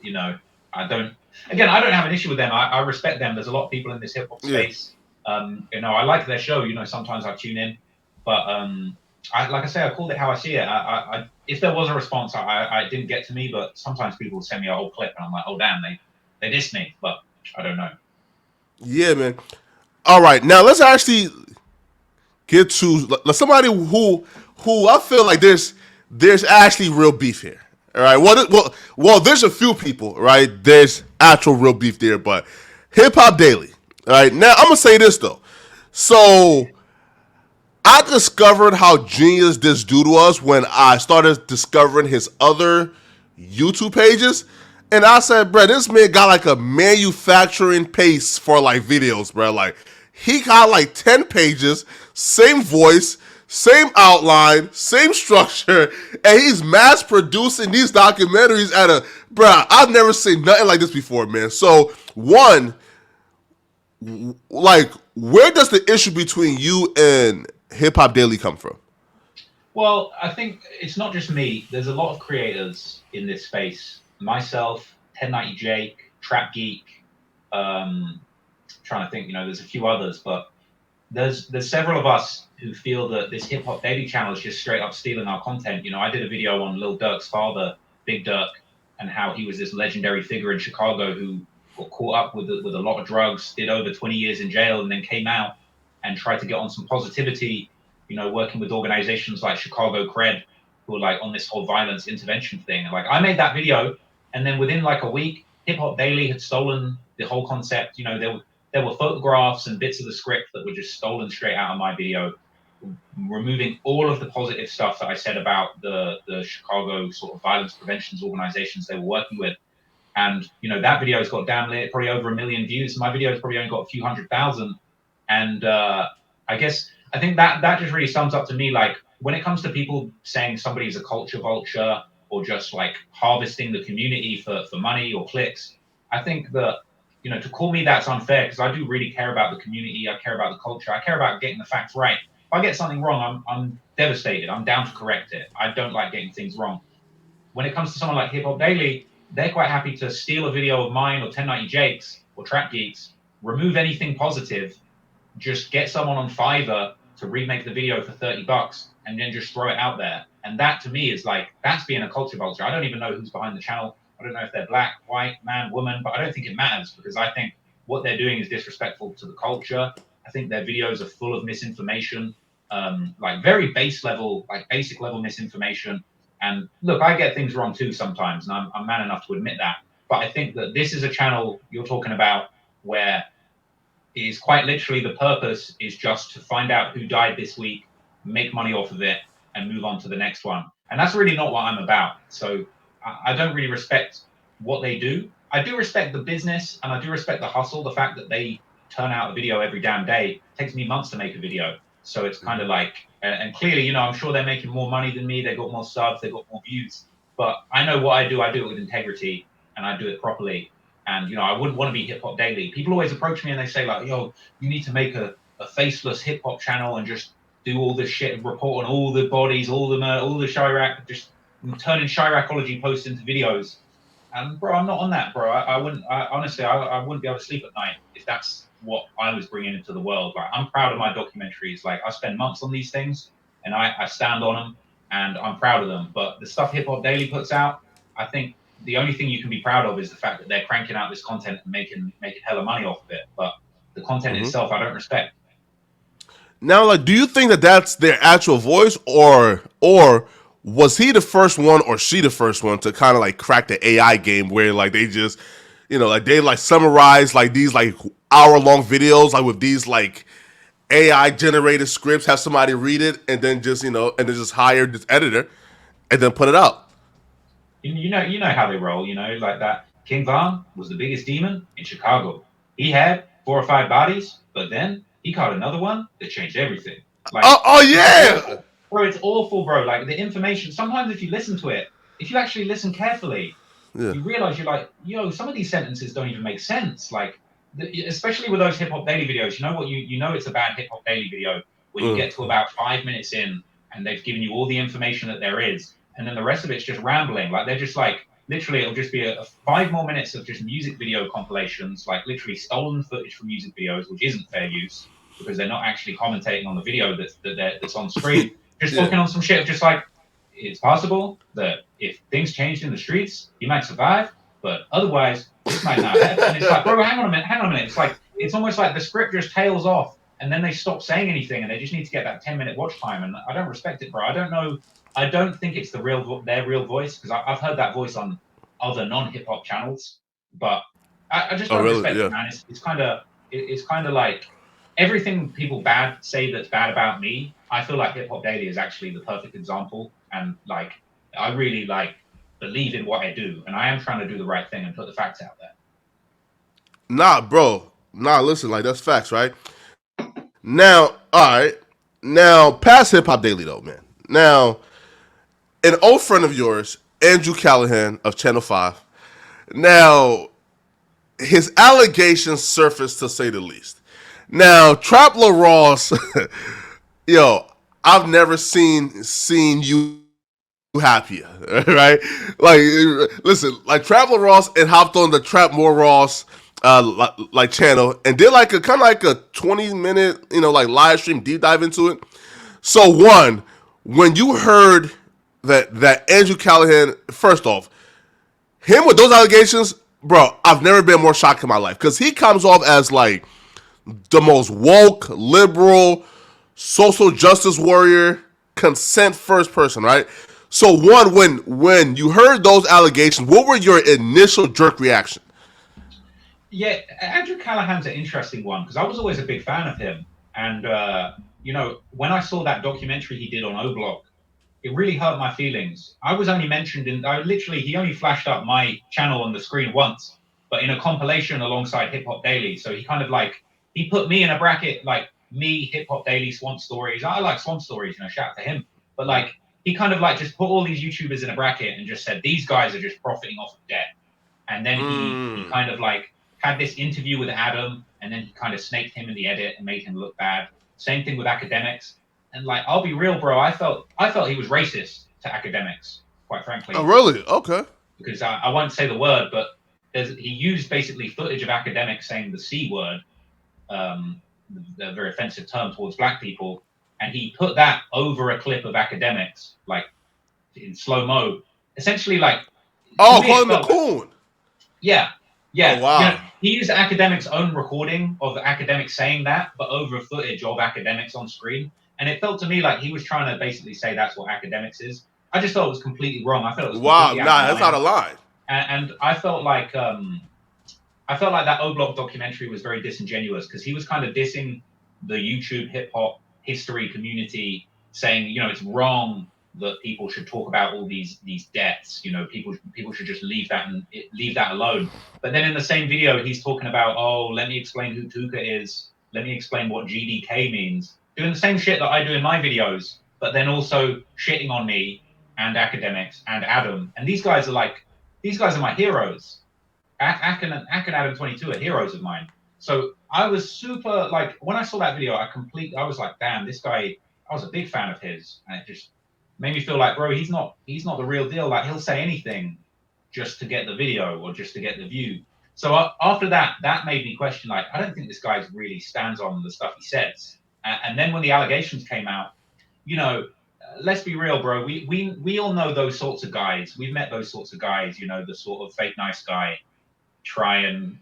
You know, I don't have an issue with them. I respect them. There's a lot of people in this hip hop space. You know, I like their show. You know, sometimes I tune in, but like I say, I called it how I see it. If there was a response, it didn't get to me, but sometimes people send me a whole clip, and I'm like, oh damn, they dissed me, but I don't know. Yeah, man. All right, now let's actually get to somebody who I feel like there's actually real beef here. All right. Well, there's a few people, right? There's actual real beef there, but Hip Hop Daily. All right. Now I'm gonna say this though. So I discovered how genius this dude was when I started discovering his other YouTube pages. And I said, bro, this man got like a manufacturing pace for like videos, bro. Like, he got like 10 pages, same voice, same outline, same structure, and he's mass producing these documentaries at a, bro, I've never seen nothing like this before, man. So, one, like, where does the issue between you and Hip Hop Daily come from? Well, I think it's not just me. There's a lot of creators in this space. Myself, 1090 Jake, Trap Geek, trying to think, you know, there's a few others, but there's several of us who feel that this Hip Hop Daily channel is just straight up stealing our content. You know, I did a video on Lil Durk's father, Big Durk, and how he was this legendary figure in Chicago who got caught up with a lot of drugs, did over 20 years in jail, and then came out and tried to get on some positivity, you know, working with organizations like Chicago Cred, who are like on this whole violence intervention thing. And like, I made that video, and then within like a week, Hip Hop Daily had stolen the whole concept. You know, there were photographs and bits of the script that were just stolen straight out of my video, removing all of the positive stuff that I said about the Chicago sort of violence prevention organizations they were working with. And, you know, that video's got damn near probably over 1 million views. My video's probably only got a few 100,000. And I think that just really sums up to me, like, when it comes to people saying somebody's a culture vulture or just like harvesting the community for money or clicks, I think that, you know, to call me that's unfair, because I do really care about the community. I care about the culture. I care about getting the facts right. If I get something wrong, I'm devastated. I'm down to correct it. I don't like getting things wrong. When it comes to someone like Hip Hop Daily, they're quite happy to steal a video of mine or 1090 Jake's or Trap Geeks, remove anything positive, just get someone on Fiverr to remake the video for $30 and then just throw it out there. And that to me is like, that's being a culture vulture. I don't even know who's behind the channel. I don't know if they're black, white, man, woman, but I don't think it matters, because I think what they're doing is disrespectful to the culture. I think their videos are full of misinformation, like very basic level misinformation. And look, I get things wrong too sometimes, and I'm man enough to admit that. But I think that this is a channel you're talking about where is quite literally the purpose is just to find out who died this week, make money off of it, and move on to the next one. And that's really not what I'm about. So I don't really respect what they do. I do respect the business, and I do respect the hustle, the fact that they turn out a video every damn day. It takes me months to make a video. So it's kind of like, and clearly, you know, I'm sure they're making more money than me. They got more subs, they got more views. But I know what I do it with integrity, and I do it properly. And, you know, I wouldn't want to be Hip Hop Daily. People always approach me and they say, like, yo, you need to make a faceless hip hop channel and just do all this shit and report on all the bodies, all the Chiraq, just turning Chiraqology posts into videos. And bro, I'm not on that, bro. I wouldn't. Honestly, I wouldn't be able to sleep at night if that's what I was bringing into the world. Like, I'm proud of my documentaries. Like, I spend months on these things, and I stand on them, and I'm proud of them. But the stuff Hip Hop Daily puts out, I think the only thing you can be proud of is the fact that they're cranking out this content and making hella money off of it. But the content itself, I don't respect. Now, like, do you think that that's their actual voice, or was he the first one, or she the first one to kind of like crack the AI game, where like they just, like they like summarize like these like hour-long videos, like with these like AI generated scripts, have somebody read it, and then just and then just hire this editor, and then put it out. You know how they roll. Like that. King Von was the biggest demon in Chicago. He had 4 or 5 bodies, but then he caught another one that changed everything. Like, oh yeah, bro, it's awful, bro. Like, the information. Sometimes if you listen to it, if you actually listen carefully, yeah. you realize you're like, yo, some of these sentences don't even make sense. Like, especially with those Hip Hop Daily videos. You know what? You know it's a bad Hip Hop Daily video when you get to about 5 minutes in and they've given you all the information that there is, and then the rest of it's just rambling. Like, they're just like, literally, it'll just be a 5 more minutes of just music video compilations, like literally stolen footage from music videos, which isn't fair use because they're not actually commentating on the video that's on screen. Just talking on some shit of just like, it's possible that if things changed in the streets, you might survive, but otherwise, this might not happen. And it's like, bro, hang on a minute. It's like, it's almost like the script just tails off and then they stop saying anything and they just need to get that 10-minute watch time. And I don't respect it, bro. I don't know. I don't think it's their real voice, because I've heard that voice on other non-hip hop channels, but I just don't respect it, man. It's kind of like everything people say that's bad about me. I feel like Hip Hop Daily is actually the perfect example, and like I really like believe in what I do, and I am trying to do the right thing and put the facts out there. Nah, bro. Nah, listen, like that's facts, right? Now, all right. Now, past Hip Hop Daily though, man. Now, an old friend of yours, Andrew Callaghan of Channel 5. Now, his allegations surfaced, to say the least. Now, Trap Lil Ross, yo, I've never seen you happier, right? Like, listen, like Trap Lil Ross and hopped on the Trap More Ross like channel and did like a kind of like a 20-minute, like live stream deep dive into it. So one, when you heard that Andrew Callaghan, first off, him with those allegations, bro, I've never been more shocked in my life, because he comes off as like the most woke, liberal, social justice warrior, consent first person, right? So one, when you heard those allegations, what were your initial jerk reaction? Yeah, Andrew Callaghan's an interesting one because I was always a big fan of him, and when I saw that documentary he did on O Block, it really hurt my feelings. I was only mentioned he only flashed up my channel on the screen once, but in a compilation alongside Hip Hop Daily. So he kind of like, he put me in a bracket, like me, Hip Hop Daily, Swamp Stories. I like Swamp Stories, shout out to him. But like, he kind of like just put all these YouTubers in a bracket and just said, these guys are just profiting off of debt. And then he kind of like had this interview with Adam, and then he kind of snaked him in the edit and made him look bad. Same thing with academics. And like, I'll be real, bro. I felt he was racist to academics, quite frankly. Oh, really? Okay. Because I won't say the word, but he used basically footage of academics saying the C word, the very offensive term towards black people, and he put that over a clip of academics, like in slow mo, essentially like. Oh, calling the coon. Yeah. Oh, wow. He used academics' own recording of the academics saying that, but over footage of academics on screen. And it felt to me like he was trying to basically say that's what academics is. I just thought it was completely wrong. I felt it was that's out of line. And I felt like that O Block documentary was very disingenuous because he was kind of dissing the YouTube hip hop history community, saying it's wrong that people should talk about all these debts. People should just leave that alone. But then in the same video, he's talking about, let me explain who Tuka is. Let me explain what GDK means. Doing the same shit that I do in my videos, but then also shitting on me and academics and Adam. And these guys are my heroes. Ak and Adam 22 are heroes of mine. So I was super, like, when I saw that video, I was like, damn, this guy, I was a big fan of his, and it just made me feel like, bro, he's not the real deal. Like he'll say anything just to get the video or just to get the view. So after that, that made me question, like, I don't think this guy really stands on the stuff he says. And then when the allegations came out, let's be real, bro. We all know those sorts of guys. We've met those sorts of guys. The sort of fake nice guy, try and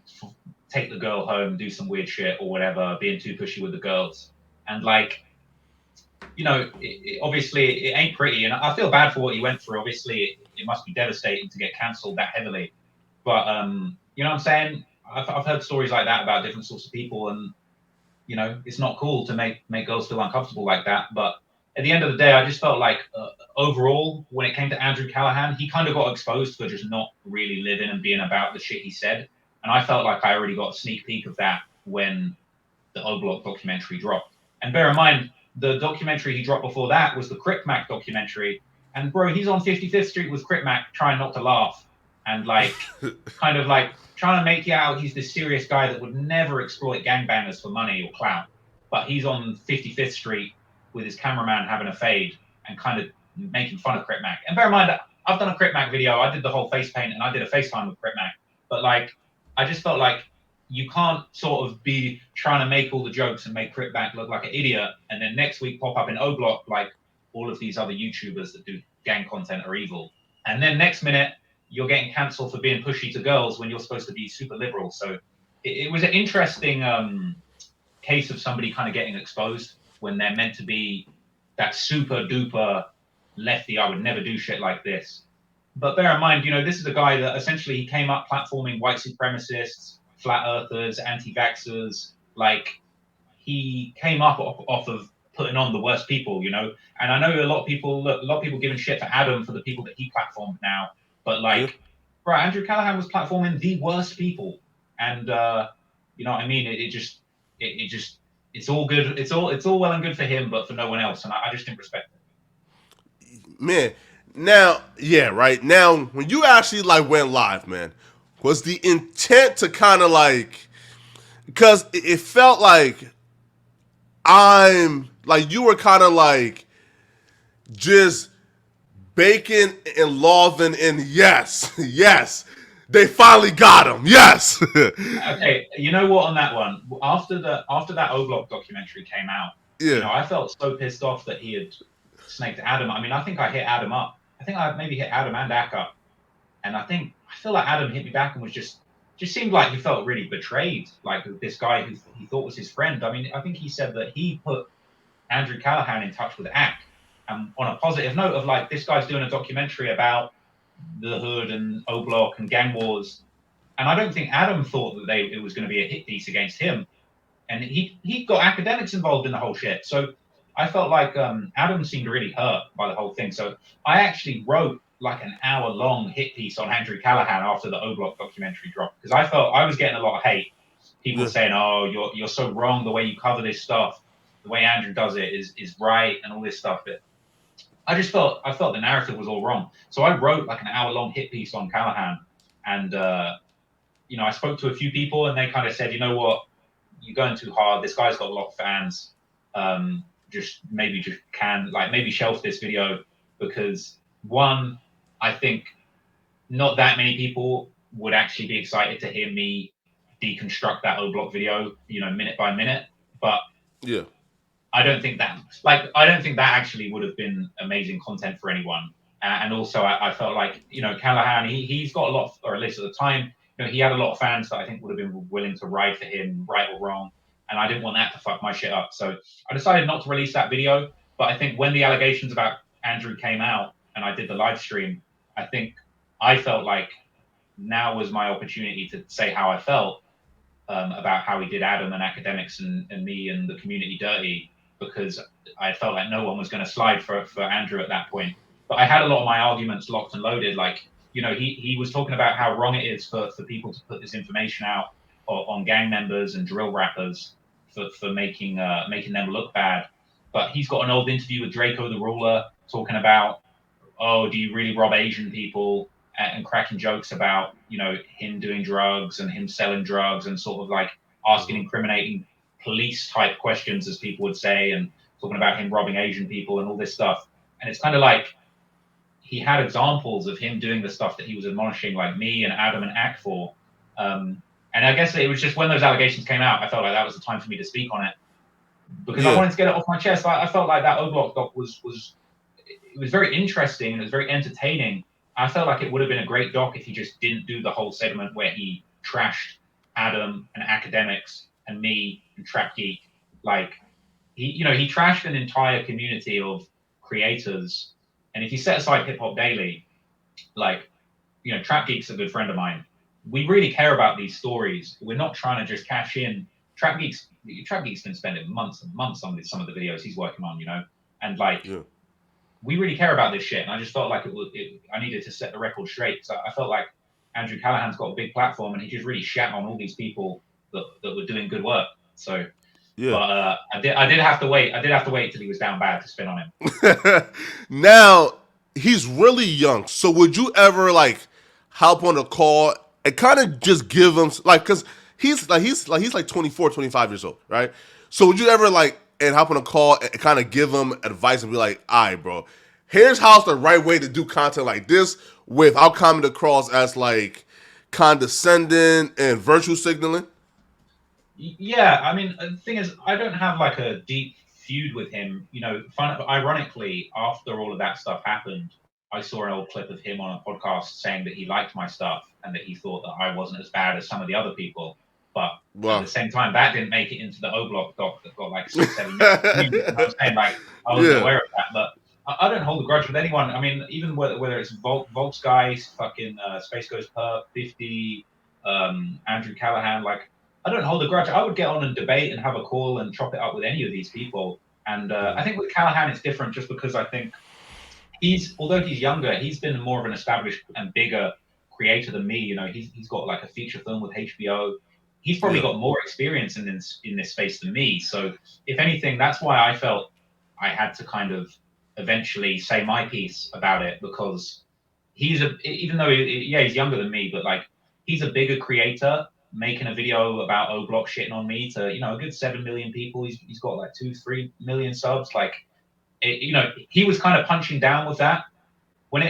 take the girl home, do some weird shit or whatever, being too pushy with the girls, and like, obviously it ain't pretty, and I feel bad for what he went through. Obviously, it must be devastating to get cancelled that heavily. But you know what I'm saying? I've heard stories like that about different sorts of people, and it's not cool to make girls feel uncomfortable like that. But at the end of the day, I just felt like overall, when it came to Andrew Callaghan, he kind of got exposed for just not really living and being about the shit he said. And I felt like I already got a sneak peek of that when the O Block documentary dropped. And bear in mind, the documentary he dropped before that was the Crip Mac documentary. And bro, he's on 55th Street with Crip Mac trying not to laugh and like kind of like trying to make it out he's this serious guy that would never exploit gangbangers for money or clout. But he's on 55th Street with his cameraman having a fade and kind of making fun of Crip Mac. And bear in mind, I've done a Crip Mac video. I did the whole face paint and I did a FaceTime with Crip Mac. But like, I just felt like you can't sort of be trying to make all the jokes and make Crip Mac look like an idiot, and then next week pop up in O Block like all of these other YouTubers that do gang content are evil. And then next minute, you're getting cancelled for being pushy to girls when you're supposed to be super liberal. So it was an interesting case of somebody kind of getting exposed when they're meant to be that super duper lefty. I would never do shit like this. But bear in mind, this is a guy that essentially he came up platforming white supremacists, flat earthers, anti-vaxxers. Like he came up off of putting on the worst people, And I know a lot of people giving shit to Adam for the people that he platformed now, but like, bro, Andrew Callaghan was platforming the worst people, and you know what I mean? It's all good. It's all well and good for him, but for no one else, and I just didn't respect it. Man, now, yeah, right now, when you actually like went live, man, was the intent to kind of like, because it felt like you were kind of like just baking and loving, and yes, yes, they finally got him. Yes. Okay, you know what? On that one, after that O Block documentary came out, Yeah. I felt so pissed off that he had snaked Adam. I mean, I think I hit Adam up. I think I maybe hit Adam and Dak up, and I feel like Adam hit me back and was just seemed like he felt really betrayed, like this guy who he thought was his friend. I mean, I think he said that he put Andrew Callaghan in touch with Ack, on a positive note of like, this guy's doing a documentary about the hood and O Block and gang wars. And I don't think Adam thought that it was going to be a hit piece against him. And he got academics involved in the whole shit. So I felt like Adam seemed really hurt by the whole thing. So I actually wrote like an hour-long hit piece on Andrew Callaghan after the O Block documentary dropped, because I felt I was getting a lot of hate. People saying, "Oh, you're so wrong. The way you cover this stuff, the way Andrew does it is right," and all this stuff. But I felt the narrative was all wrong. So I wrote like an hour-long hit piece on Callaghan, and I spoke to a few people, and they kind of said, "You know what? You're going too hard. This guy's got a lot of fans. Maybe shelf this video, because one, I think not that many people would actually be excited to hear me deconstruct that O Block video, minute by minute. But yeah, I don't think that actually would have been amazing content for anyone. And also, I felt like Callaghan, he's got a lot, or at least at the time, he had a lot of fans that I think would have been willing to ride for him, right or wrong. And I didn't want that to fuck my shit up. So I decided not to release that video. But I think when the allegations about Andrew came out and I did the live stream, I think I felt like now was my opportunity to say how I felt about how he did Adam and academics and me and the community dirty, because I felt like no one was going to slide for Andrew at that point. But I had a lot of my arguments locked and loaded. Like, he was talking about how wrong it is for people to put this information out on gang members and drill rappers for making them look bad. But he's got an old interview with Draco the Ruler talking about, oh, do you really rob Asian people? And cracking jokes about, him doing drugs and him selling drugs, and sort of like asking incriminating police type questions, as people would say, and talking about him robbing Asian people and all this stuff. And it's kind of like he had examples of him doing the stuff that he was admonishing like me and Adam and Ak for. And I guess it was just when those allegations came out, I felt like that was the time for me to speak on it because I Yeah. wanted to get it off my chest. I felt like that O'Block doc was it was very interesting and it was very entertaining. I felt like it would have been a great doc if he just didn't do the whole segment where he trashed Adam and academics and me and Trap Geek. Like he trashed an entire community of creators. And if you set aside Hip Hop Daily, like Trap Geek's a good friend of mine. We really care about these stories. We're not trying to just cash in. Trap Geek's been spending months and months on some of the videos he's working on, and like Yeah. we really care about this shit. And I just felt like I needed to set the record straight. So I felt like Andrew Callaghan's got a big platform, and he just really shat on all these people that were doing good work. So, Yeah. but I did have to wait. I did have to wait till he was down bad to spin on him. Now he's really young, so would you ever like hop on a call and kind of just give him like because he's like 24, 25 years old, right? So would you ever like and hop on a call and kind of give him advice and be like, all right, bro, here's how's the right way to do content like this without coming across as like condescending and virtue signaling? Yeah, I mean, the thing is, I don't have like a deep feud with him. Ironically, after all of that stuff happened, I saw an old clip of him on a podcast saying that he liked my stuff and that he thought that I wasn't as bad as some of the other people. But at the Wow. same time, that didn't make it into the O Block doc that got like 6, 7 million views. And I was saying like I wasn't Yeah. aware of that, but I don't hold a grudge with anyone. I mean, even whether it's Volts guys, fucking Space Ghost Perp, 50, Andrew Callaghan, like I don't hold a grudge. I would get on and debate and have a call and chop it up with any of these people. And I think with Callaghan, it's different just because I think although he's younger, he's been more of an established and bigger creator than me. He's got like a feature film with HBO. He's probably Yeah. got more experience in this space than me. So if anything, that's why I felt I had to kind of eventually say my piece about it because even though he's younger than me, but like he's a bigger creator making a video about O Block shitting on me to a good 7 million people. He's got like 2-3 million subs. Like he was kind of punching down with that. When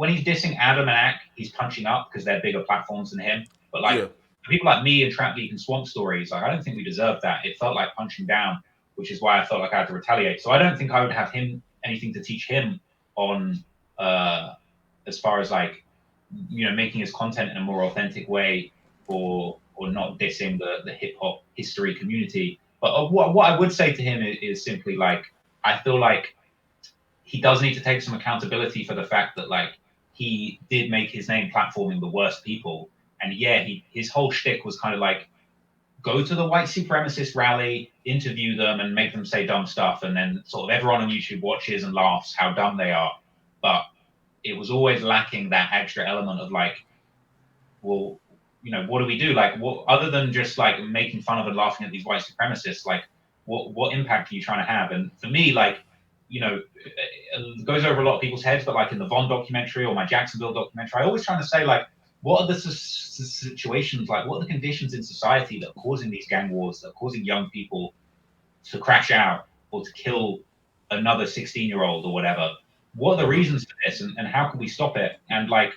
he's dissing Adam and Ak, he's punching up because they're bigger platforms than him. But like Yeah. people like me and Trap Geek and Swamp Stories, like I don't think we deserved that. It felt like punching down, which is why I felt like I had to retaliate. So I don't think I would have him anything to teach him on as far as like making his content in a more authentic way or not dissing the hip hop history community. But what I would say to him is simply like I feel like he does need to take some accountability for the fact that like he did make his name platforming the worst people. And yeah, his whole shtick was kind of like go to the white supremacist rally, interview them, and make them say dumb stuff, and then sort of everyone on YouTube watches and laughs how dumb they are. But it was always lacking that extra element of like, well, what do we do? Like, what other than just like making fun of and laughing at these white supremacists? Like, what impact are you trying to have? And for me, like, it goes over a lot of people's heads, but like in the Von documentary or my Jacksonville documentary, I always trying to say like, what are the situations like? What are the conditions in society that are causing these gang wars? That are causing young people to crash out or to kill another 16-year-old or whatever? What are the reasons for this, and how can we stop it? And like,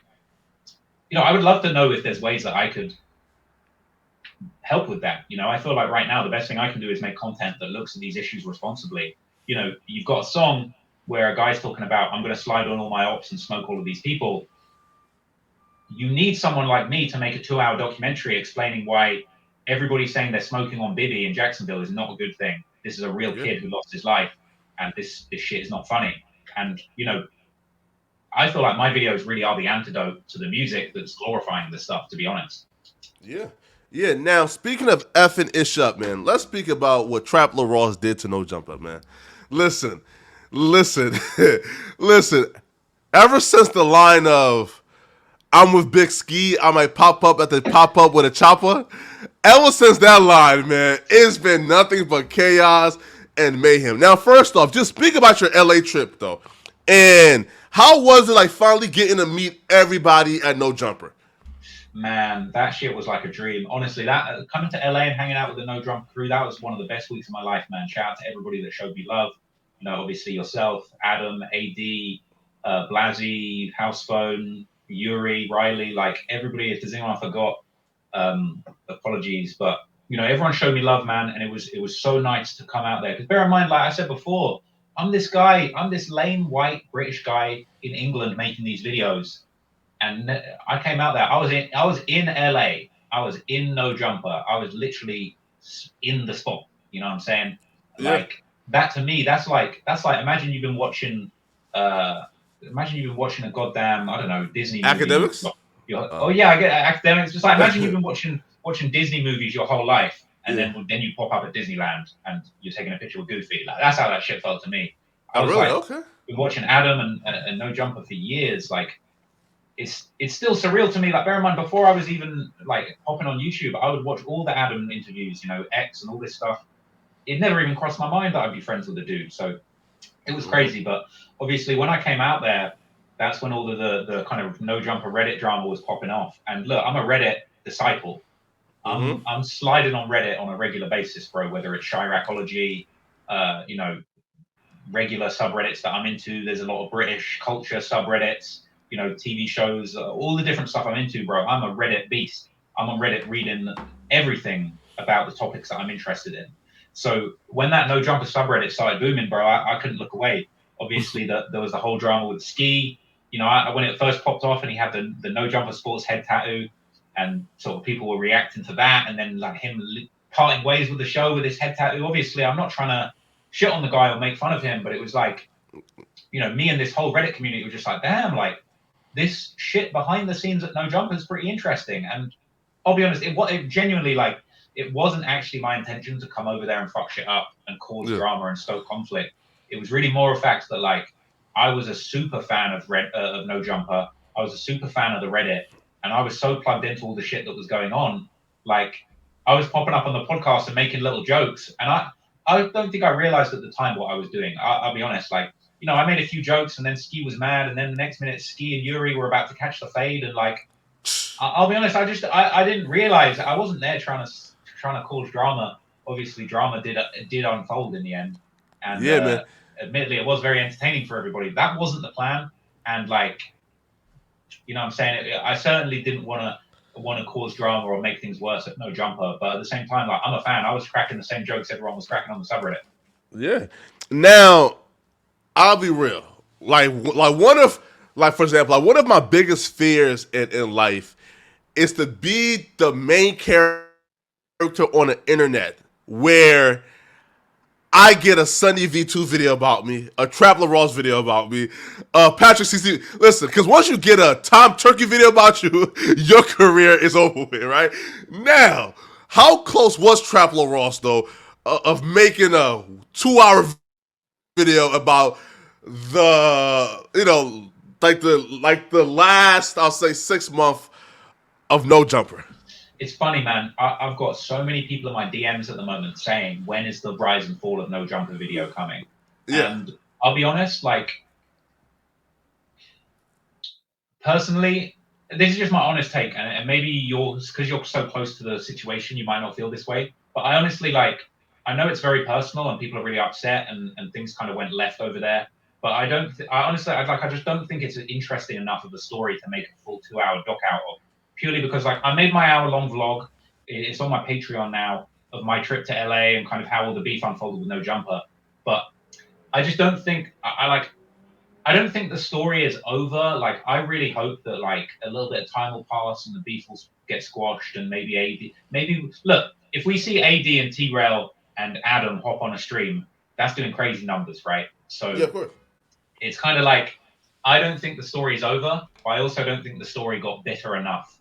I would love to know if there's ways that I could help with that. I feel like right now the best thing I can do is make content that looks at these issues responsibly. You've got a song where a guy's talking about I'm going to slide on all my ops and smoke all of these people. You need someone like me to make a 2-hour documentary explaining why everybody saying they're smoking on Bibby in Jacksonville is not a good thing. This is a real kid who lost his life, and this shit is not funny. And I feel like my videos really are the antidote to the music that's glorifying this stuff, to be honest. Yeah. Yeah. Now, speaking of effing ish up, man, let's speak about what Trap Lil Ross did to No Jump Up, man. Listen, listen, listen. Ever since the line of I'm with Big Ski, I might pop up at the pop up with a chopper. Ever since that line, man, it's been nothing but chaos and mayhem. Now, first off, just speak about your LA trip, though. And how was it like finally getting to meet everybody at No Jumper? Man, that shit was like a dream. Honestly, that coming to LA and hanging out with the No Jumper crew, that was one of the best weeks of my life, man. Shout out to everybody that showed me love. obviously yourself, Adam, AD, Blasi, Housephone, Yuri, Riley, like everybody. If there's anyone I forgot, apologies. But everyone showed me love, man, and it was so nice to come out there. Because bear in mind, like I said before, I'm this lame white British guy in England making these videos, and I came out there. I was in LA. I was in No Jumper. I was literally in the spot. You know what I'm saying? Yeah. Like that to me, that's like uh imagine you've been watching a goddamn, I don't know, Disney movie. Academics. Oh yeah, I get academics. Just like imagine you've been watching Disney movies your whole life, and Yeah. then you pop up at Disneyland and you're taking a picture with Goofy. Like that's how that shit felt to me. I Oh, was really? like, Okay. been watching Adam and No Jumper for years. Like it's still surreal to me. Like bear in mind, before I was even like hopping on YouTube, I would watch all the Adam interviews, X and all this stuff. It never even crossed my mind that I'd be friends with the dude. So it was crazy. But obviously, when I came out there, that's when all of the kind of No Jumper Reddit drama was popping off. And look, I'm a Reddit disciple. I'm sliding on Reddit on a regular basis, bro. Whether it's Chiraqology, regular subreddits that I'm into. There's a lot of British culture subreddits, TV shows, all the different stuff I'm into, bro. I'm a Reddit beast. I'm on Reddit reading everything about the topics that I'm interested in. So when that No Jumper subreddit started booming, bro, I couldn't look away. Obviously, there was the whole drama with Ski. When it first popped off and he had the No Jumper Sports head tattoo, and sort of people were reacting to that, and then like him parting ways with the show with his head tattoo. Obviously, I'm not trying to shit on the guy or make fun of him, but it was like, me and this whole Reddit community were just like, damn, like this shit behind the scenes at No Jumper is pretty interesting. And I'll be honest, it genuinely like it wasn't actually my intention to come over there and fuck shit up and cause Yeah. drama and stoke conflict. It was really more a fact that like I was a super fan of No Jumper. I was a super fan of the Reddit, and I was so plugged into all the shit that was going on. Like I was popping up on the podcast and making little jokes, and I don't think I realized at the time what I was doing. I'll be honest, like I made a few jokes, and then Ski was mad, and then the next minute Ski and Yuri were about to catch the fade, and like I'll be honest, I didn't realize I wasn't there trying to cause drama. Obviously, drama did unfold in the end, and Yeah, man. admittedly, it was very entertaining for everybody. That wasn't the plan, and like I'm saying, I certainly didn't want to cause drama or make things worse at No Jumper, but at the same time, like I'm a fan. I was cracking the same jokes everyone was cracking on the subreddit. Yeah. Now, I'll be real. Like one of like for example, like one of my biggest fears in life is to be the main character on the internet where I get a Sunny V2 video about me, a Traveler Ross video about me, Patrick CC. Listen, because once you get a Tom Turkey video about you, your career is over with, right? Now, how close was Traveler Ross, though, of making a 2 hour video about the last, I'll say, 6 months of No Jumper? It's funny, man. I've got so many people in my DMs at the moment saying, when is the rise and fall of No Jumper video coming? Yeah. And I'll be honest, like, personally, this is just my honest take, and maybe yours, because you're so close to the situation, you might not feel this way. But I honestly, like, I know it's very personal and people are really upset and things kind of went left over there. But I don't, I honestly, I just don't think it's interesting enough of a story to make a full 2 hour doc out of. Purely because, like, I made my hour-long vlog. It's on my Patreon now of my trip to LA and kind of how all the beef unfolded with No Jumper. But I just don't think I don't think the story is over. Like, I really hope that like a little bit of time will pass and the beef will get squashed, and maybe maybe look, if we see AD and T-Rail and Adam hop on a stream, that's doing crazy numbers, right? So Yeah, of course. it's kind of like I don't think the story is over, but I also don't think the story got bitter enough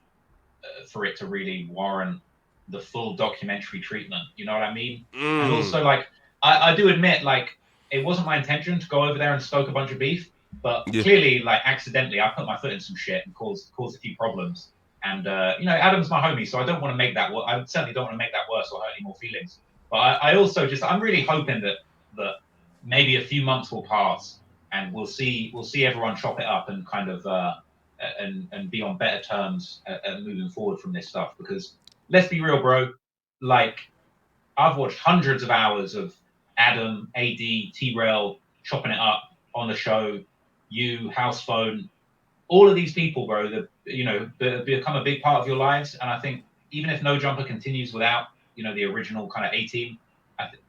for it to really warrant the full documentary treatment. You know what I mean? And also, like, I do admit, like, it wasn't my intention to go over there and stoke a bunch of beef, but Yeah. clearly, like, accidentally, I put my foot in some shit and caused a few problems. And Adam's my homie, so I don't want to make that. I certainly don't want to make that worse or hurt any more feelings. But I also I'm really hoping that maybe a few months will pass and we'll see everyone chop it up and kind of and be on better terms moving forward from this stuff. Because let's be real, bro. Like, I've watched hundreds of hours of Adam, AD, T-Rail, chopping it up on the show, you, House Phone, all of these people, bro, that that become a big part of your lives. And I think even if No Jumper continues without the original kind of A team,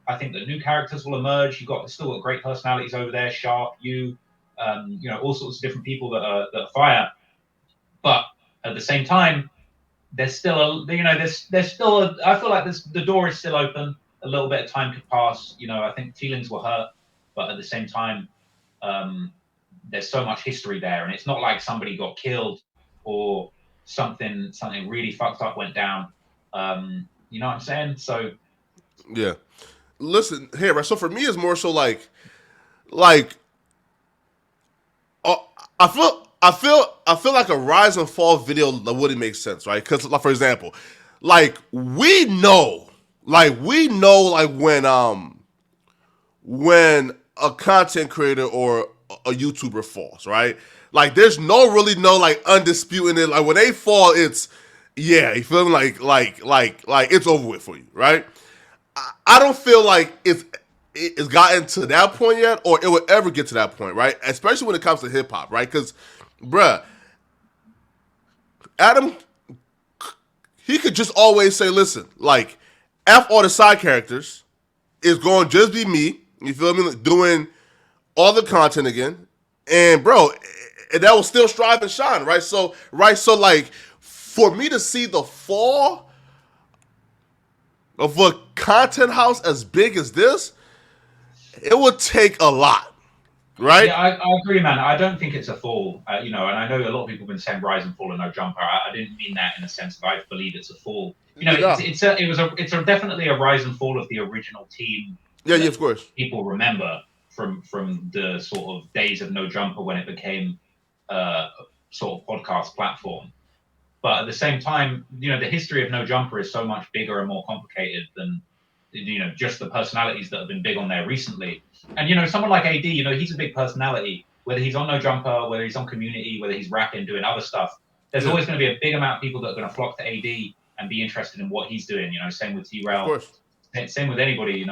I think the new characters will emerge. You've got still got great personalities over there, Sharp, all sorts of different people that are fire. But at the same time, there's still there's still I feel like the door is still open. A little bit of time could pass. I think feelings were hurt, but at the same time, there's so much history there, and it's not like somebody got killed or something really fucked up went down. You know what I'm saying? So Yeah. Listen here, right? So for me, it's more so like uh, I feel like a rise and fall video that wouldn't make sense, right? Because, like, for example, like we know, when a content creator or a YouTuber falls, right? Like, there's no like undisputing it. Like, when they fall, it's yeah, you feel me? Like it's over with for you, right? I don't feel like it's gotten to that point yet, or it would ever get to that point, right? Especially when it comes to hip hop, right? Because, bruh, Adam, he could just always say, listen, like, F all the side characters, it's going to just be me, you feel me, like, doing all the content again. And, bro, and that will still strive and shine, right? So, like, for me to see the fall of a content house as big as this, it would take a lot, right? yeah, I agree, man. I don't think it's a fall, and I know a lot of people have been saying rise and fall and No Jumper. I didn't mean that in the sense that I believe it's a fall. Yeah, Definitely a rise and fall of the original team yeah, that of course. people remember from the sort of days of No Jumper when it became sort of podcast platform. But at the same time, the history of No Jumper is so much bigger and more complicated than just the personalities that have been big on there recently. And someone like AD, he's a big personality. Whether he's on No Jumper, whether he's on Community, whether he's rapping, doing other stuff, there's Yeah, always going to be a big amount of people that are going to flock to AD and be interested in what he's doing. Same with of T-Rail, course. same with anybody.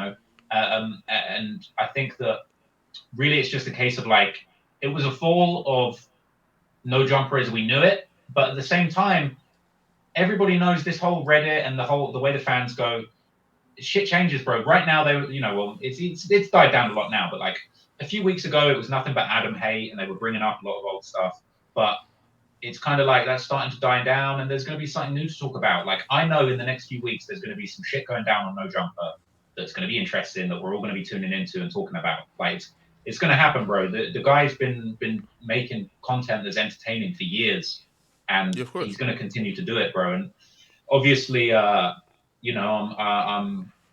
And I think that really it's just a case of like it was a fall of No Jumper as we knew it, but at the same time, everybody knows this whole Reddit and the way the fans go. Shit changes, bro. Right now, it's died down a lot now, but like a few weeks ago, it was nothing but Adam hate, and they were bringing up a lot of old stuff. But it's kind of like that's starting to die down, and there's going to be something new to talk about. Like I know in the next few weeks, there's going to be some shit going down on No Jumper that's going to be interesting that we're all going to be tuning into and talking about. Like it's going to happen, bro. The guy's been making content that's entertaining for years, and Yeah, of he's course. going to continue to do it, bro. And obviously, I'm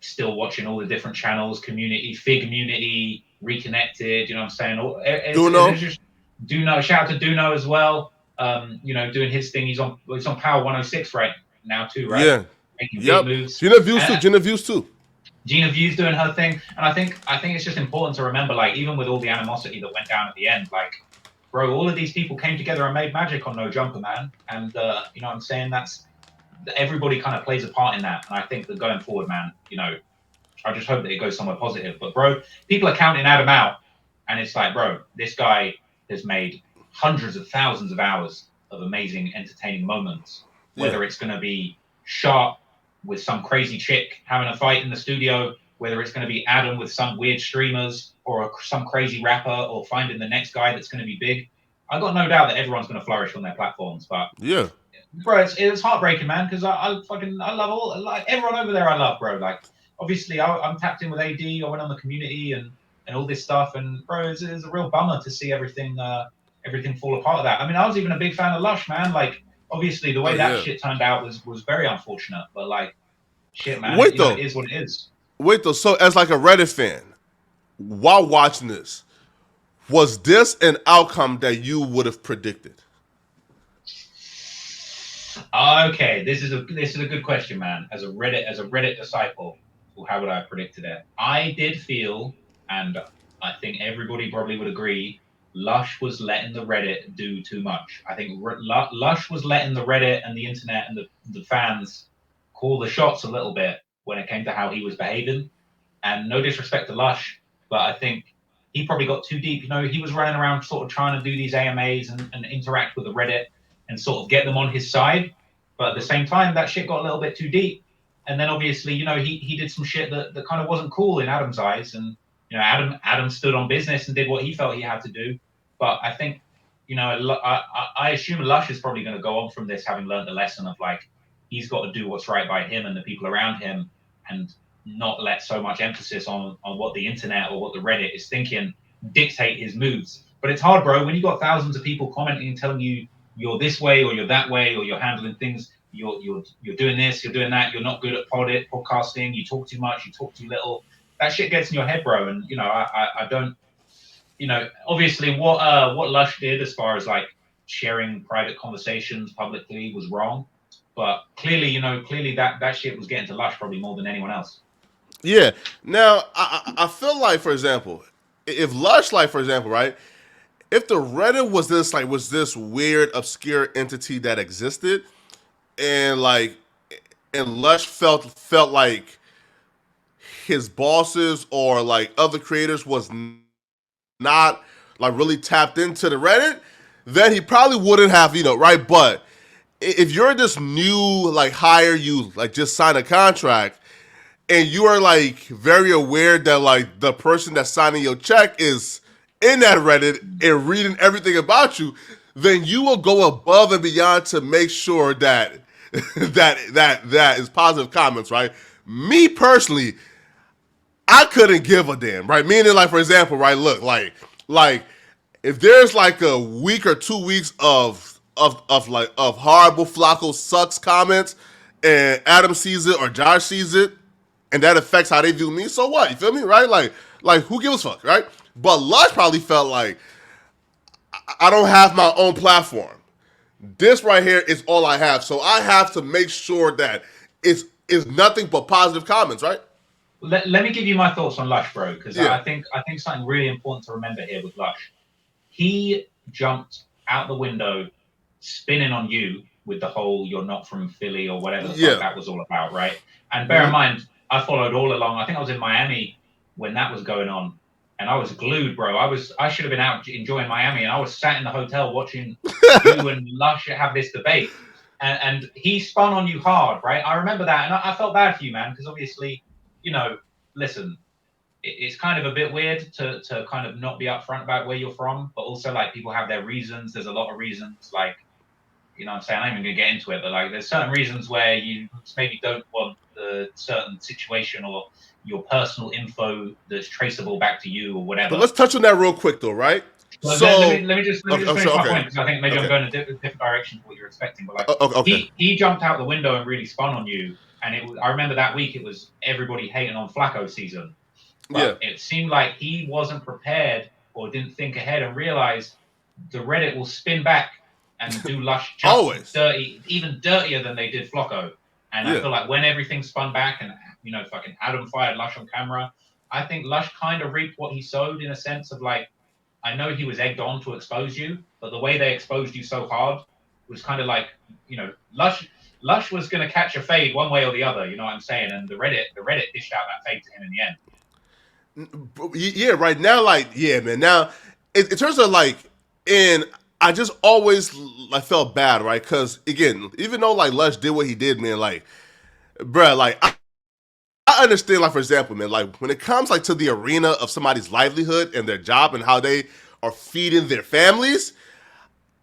still watching all the different channels, Figmunity, Reconnected. You know what I'm saying? It's Duno. just Duno. Shout out to Duno as well. Doing his thing. He's on Power 106 right now too, right? Yeah. Making big Yep. moves. Gina Views too. And Gina Views too. Gina View's doing her thing, and I think it's just important to remember, like even with all the animosity that went down at the end, like bro, all of these people came together and made magic on No Jumper, man. And you know what I'm saying? That's everybody kind of plays a part in that. And I think that going forward, man, I just hope that it goes somewhere positive. But bro, people are counting Adam out, and it's like, bro, this guy has made hundreds of thousands of hours of amazing, entertaining moments. Yeah. Whether it's going to be Sharp with some crazy chick having a fight in the studio, whether it's going to be Adam with some weird streamers or some crazy rapper, or finding the next guy that's going to be big. I've got no doubt that everyone's going to flourish on their platforms, but Yeah. bro, it's heartbreaking, man, because I love all like everyone over there. I love, bro. Like obviously, I'm tapped in with AD. I went on the Community and all this stuff, and bro, it's a real bummer to see everything fall apart of that. I mean, I was even a big fan of Lush, man. Like obviously, the Oh way that yeah. shit turned out was very unfortunate, but like shit, man, Wait it though. is what it is. Wait though. So as like a Reddit fan, while watching this, was this an outcome that you would have predicted? Okay, this is a good question, man. As a Reddit disciple, well, how would I have predicted it? I did feel, and I think everybody probably would agree, Lush was letting the Reddit do too much. I think Lush was letting the Reddit and the internet and the fans call the shots a little bit when it came to how he was behaving. And no disrespect to Lush, but I think he probably got too deep. You know, he was running around sort of trying to do these AMAs and interact with the Reddit and sort of get them on his side. But at the same time, that shit got a little bit too deep. And then obviously, you know, he did some shit that kind of wasn't cool in Adam's eyes. And, you know, Adam stood on business and did what he felt he had to do. But I think, you know, I assume Lush is probably going to go on from this having learned the lesson of like, he's got to do what's right by him and the people around him and not let so much emphasis on what the internet or what the Reddit is thinking dictate his moves. But it's hard, bro, when you got thousands of people commenting and telling you you're this way or you're that way or you're handling things, you're doing this, you're doing that, you're not good at podcasting, you talk too much, you talk too little. That shit gets in your head, bro. And you know, I don't, you know, obviously what Lush did as far as like sharing private conversations publicly was wrong. But clearly, you know, that shit was getting to Lush probably more than anyone else. Yeah. Now, I feel like, for example, if Lush, like, for example, right, if the Reddit was this weird, obscure entity that existed, and like, and Lush felt like his bosses or like other creators was not like really tapped into the Reddit, then he probably wouldn't have, you know, right? But if you're this new like hire, you like just sign a contract, and you are like very aware that like the person that's signing your check is in that Reddit and reading everything about you, then you will go above and beyond to make sure that that is positive comments, right? Me personally, I couldn't give a damn, right? Meaning, like, for example, right? Look, like if there's like a week or 2 weeks of horrible Flakko sucks comments, and Adam sees it or Josh sees it, and that affects how they view me, so what? You feel me, right? Like who gives a fuck, right? But Lush probably felt like I don't have my own platform. This right here is all I have, so I have to make sure that it's nothing but positive comments, right? Let me give you my thoughts on Lush, bro, because Yeah. I think something really important to remember here with Lush. He jumped out the window, spinning on you with the whole "you're not from Philly" or whatever the fuck that was all about, right? And bear in mind, I followed all along. I think I was in Miami when that was going on, and I was glued, bro. I should have been out enjoying Miami, and I was sat in the hotel watching you and Lush have this debate. And he spun on you hard, right? I remember that, and I felt bad for you, man, because obviously, you know, listen, it's kind of a bit weird to kind of not be upfront about where you're from, but also like people have their reasons. There's a lot of reasons, like, you know what I'm saying? I'm not even going to get into it, but like there's certain reasons where you maybe don't want the certain situation or your personal info that's traceable back to you or whatever. But let's touch on that real quick though, right? Well, so let me just finish my point, because I think maybe I'm going a different direction to what you're expecting. But like he jumped out the window and really spun on you. And I remember that week it was everybody hating on Flakko season. But it seemed like he wasn't prepared or didn't think ahead and realize the Reddit will spin back and do Lush just dirty, even dirtier than they did Flakko. And I feel like when everything spun back and, you know, fucking Adam fired Lush on camera, I think Lush kind of reaped what he sowed, in a sense of like, I know he was egged on to expose you, but the way they exposed you so hard was kind of like, you know, Lush was going to catch a fade one way or the other, you know what I'm saying? And the Reddit dished out that fade to him in the end. Yeah, right now, like, yeah, man. Now, in terms of like, and I just always like felt bad, right? Because again, even though like Lush did what he did, man, like, bruh, like I understand, like, for example, man, like when it comes like to the arena of somebody's livelihood and their job and how they are feeding their families,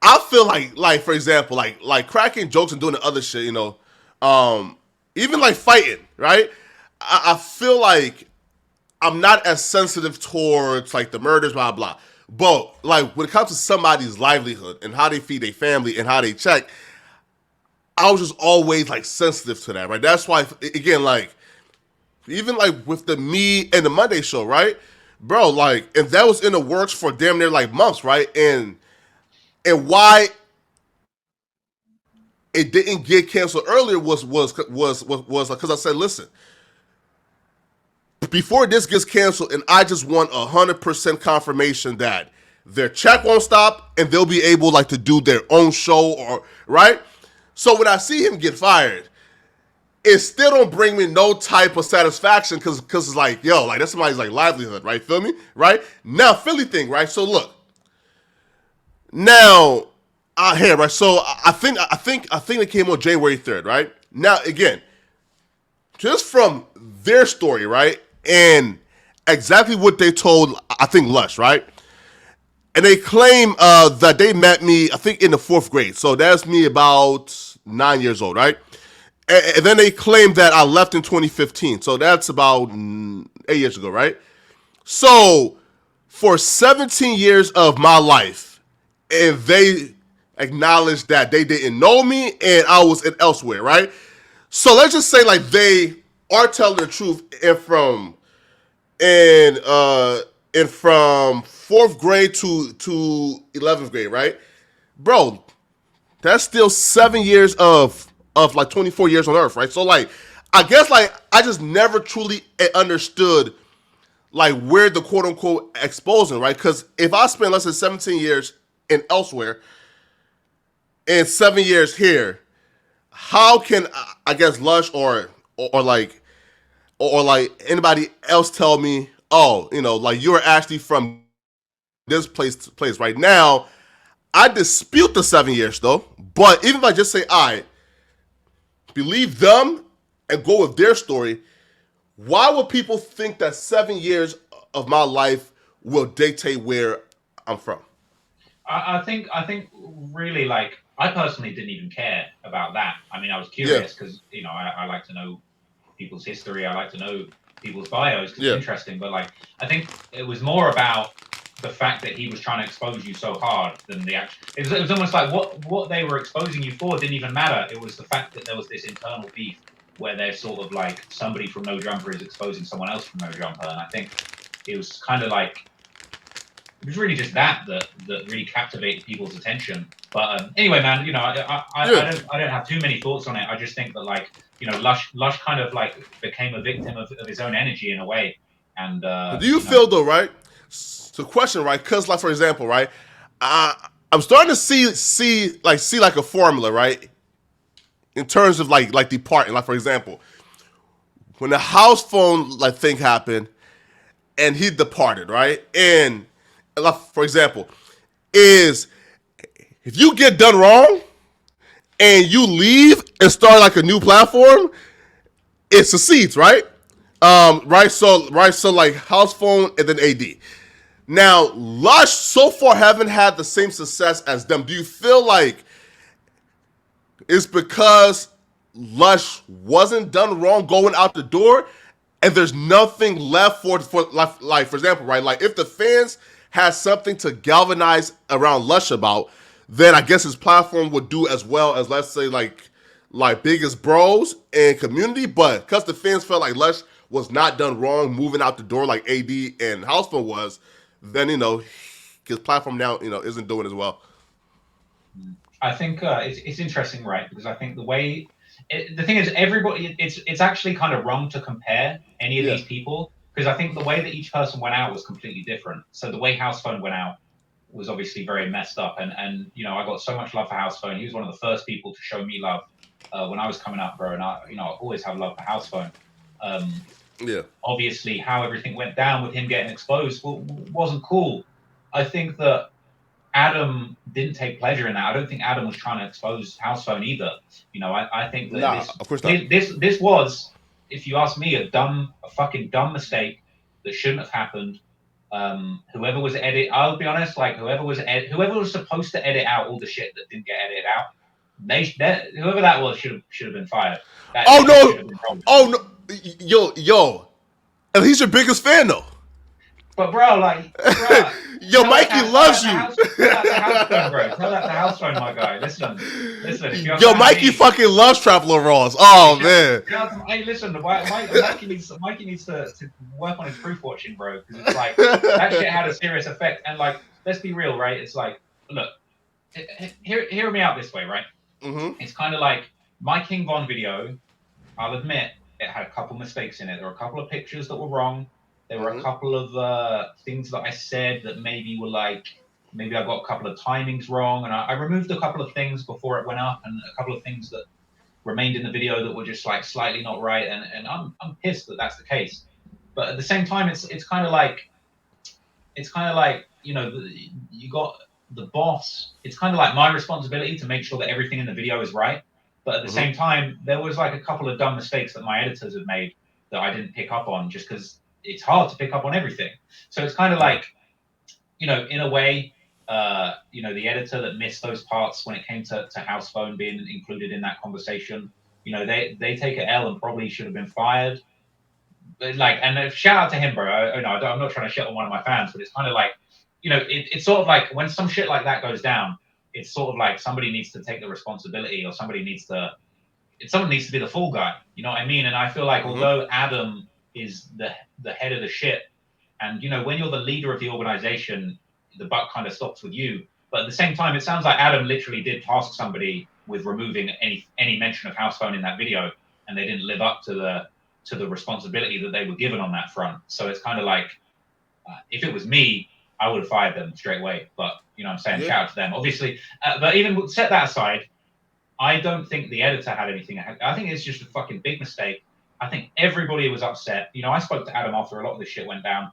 I feel like for example, like cracking jokes and doing the other shit, you know, even like fighting, right? I feel like I'm not as sensitive towards like the murders, blah blah. But like when it comes to somebody's livelihood and how they feed their family and how they check, I was just always like sensitive to that, right? That's why, again, like even like with the Me and the Monday show, right, bro? Like, and that was in the works for damn near like months, right? And why it didn't get canceled earlier was because I said, listen, before this gets canceled, and I just want 100% confirmation that their check won't stop and they'll be able like to do their own show, or right. So when I see him get fired, it still don't bring me no type of satisfaction because it's like, yo, like that's somebody's like livelihood, right? Feel me? Right? Now Philly thing, right? So look, now here, right? So I think it came on January 3rd, right? Now again, just from their story, right? And exactly what they told, I think Lush, right? And they claim that they met me, I think, in the 4th grade. So that's me about 9 years old, right? And then they claim that I left in 2015. So that's about 8 years ago, right? So for 17 years of my life, and they acknowledged that they didn't know me and I was in elsewhere, right? So let's just say like they are telling the truth, and from 4th grade to 11th grade, right? Bro, that's still 7 years of like 24 years on Earth, right? So like, I guess like I just never truly understood like where the quote unquote exposing, right? Because if I spend less than 17 years in elsewhere and 7 years here, how can I guess Lush or like or like anybody else tell me, oh, like you're actually from this place right now? I dispute the 7 years though, but even if I just say I believe them and go with their story, why would people think that 7 years of my life will dictate where I'm from? I think really like I personally didn't even care about that. I mean, I was Yeah, curious because I like to know people's history. I like to know people's bios because it's yeah, interesting. But like, I think it was more about the fact that he was trying to expose you so hard than the actual. It was almost like what they were exposing you for didn't even matter. It was the fact that there was this internal beef where they're sort of like somebody from No Jumper is exposing someone else from No Jumper, and I think it was kind of like it was really just that really captivated people's attention. But anyway, man, yeah. I don't have too many thoughts on it. I just think that like Lush kind of like became a victim of his own energy in a way, and But do you feel though, right? It's a question, right? Because like for example, right, I'm starting to see like a formula, right? In terms of like departing, like for example, when the house phone like thing happened and he departed, right? And like for example, is if you get done wrong and you leave and start like a new platform, it succeeds, right? So like house phone and then AD. Now, Lush so far haven't had the same success as them. Do you feel like it's because Lush wasn't done wrong going out the door, and there's nothing left for like for example, right? Like if the fans had something to galvanize around Lush about, then I guess his platform would do as well as let's say like Biggest Bros and Community. But because the fans felt like Lush was not done wrong moving out the door like AD and Houseful was, then his platform now isn't doing as well. I think it's interesting, right? Because I think the thing is, everybody, it's actually kind of wrong to compare any of Yeah. these people because I think the way that each person went out was completely different. So the way House Phone went out was obviously very messed up, and I got so much love for House Phone. He was one of the first people to show me love when I was coming up, bro, and I always have love for House Phone. Yeah. Obviously, how everything went down with him getting exposed wasn't cool. I think that Adam didn't take pleasure in that. I don't think Adam was trying to expose House Phone either. I think that Nah, of course not. this was, if you ask me, a fucking dumb mistake that shouldn't have happened. Whoever was I'll be honest, like whoever was supposed to edit out all the shit that didn't get edited out, whoever that was should have been fired. That Oh shit should have no! been rolled. Oh no! Yo! And he's your biggest fan though. But bro, like, bro, Yo, Mikey loves you. tell that to house phone, bro. Tell that to house phone, my guy. Listen. If you're Yo, Mikey fucking loves Traveler Ross. Oh man. Hey, listen, Mikey needs to work on his proof watching, bro, because it's like that shit had a serious effect. And like, let's be real, right? It's like, look, hear me out this way, right? Mm-hmm. It's kind of like my King Von video. I'll admit it had a couple mistakes in it. There were a couple of pictures that were wrong. There were a couple of things that I said that maybe were like, maybe I got a couple of timings wrong. And I removed a couple of things before it went up and a couple of things that remained in the video that were just like slightly not right, and I'm pissed that that's the case. But at the same time, it's kind of like you know, you got the boss. It's kind of like my responsibility to make sure that everything in the video is right. But at the same time, there was like a couple of dumb mistakes that my editors have made that I didn't pick up on, just because it's hard to pick up on everything. So it's kind of like, you know, in a way, you know, the editor that missed those parts when it came to house phone being included in that conversation, you know, they take an L and probably should have been fired. But like, and shout out to him, bro. I'm not trying to shit on one of my fans, but it's kind of like, you know, it's sort of like when some shit like that goes down, it's sort of like somebody needs to take the responsibility, or someone needs to be the fall guy. You know what I mean? And I feel like although Adam is the head of the ship, and you know, when you're the leader of the organization, the buck kind of stops with you. But at the same time, it sounds like Adam literally did task somebody with removing any mention of house phone in that video, and they didn't live up to the responsibility that they were given on that front. So it's kind of like, if it was me, I would have fired them straight away. But you know what I'm saying? Shout out to them, obviously. But even set that aside, I don't think the editor had anything. I think it's just a fucking big mistake. I think everybody was upset. You know, I spoke to Adam after a lot of this shit went down,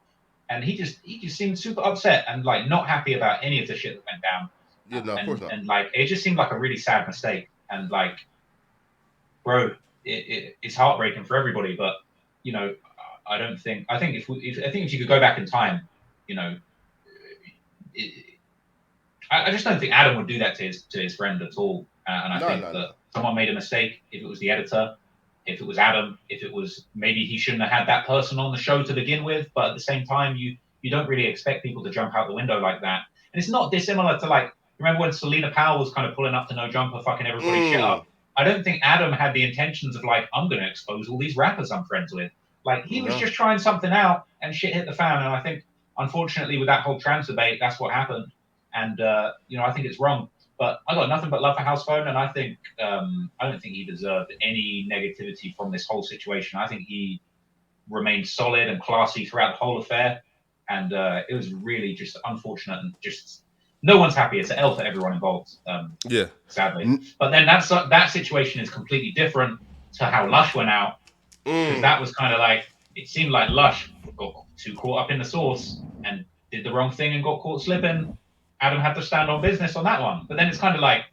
and he just seemed super upset and like not happy about any of the shit that went down. Yeah, no, of course not. And like, it just seemed like a really sad mistake. And like, bro, it's heartbreaking for everybody. But you know, I think if you could go back in time, you know, I just don't think Adam would do that to his friend at all. And I think that someone made a mistake. If it was the editor, if it was Adam, if it was, maybe he shouldn't have had that person on the show to begin with. But at the same time, you don't really expect people to jump out the window like that. And it's not dissimilar to, like, remember when Selena Powell was kind of pulling up to No Jumper, fucking everybody shit up? I don't think Adam had the intentions of like, I'm going to expose all these rappers I'm friends with. Like, he was just trying something out and shit hit the fan. And I think, unfortunately, with that whole trans debate, that's what happened. And, you know, I think it's wrong. But I got nothing but love for House Phone, and I think I don't think he deserved any negativity from this whole situation. I think he remained solid and classy throughout the whole affair, and it was really just unfortunate, and just no one's happy. It's an L for everyone involved. Sadly. But then that situation is completely different to how Lush went out, because that was kind of like, it seemed like Lush got too caught up in the sauce and did the wrong thing and got caught slipping. Adam had to stand on business on that one. But then it's kind of like,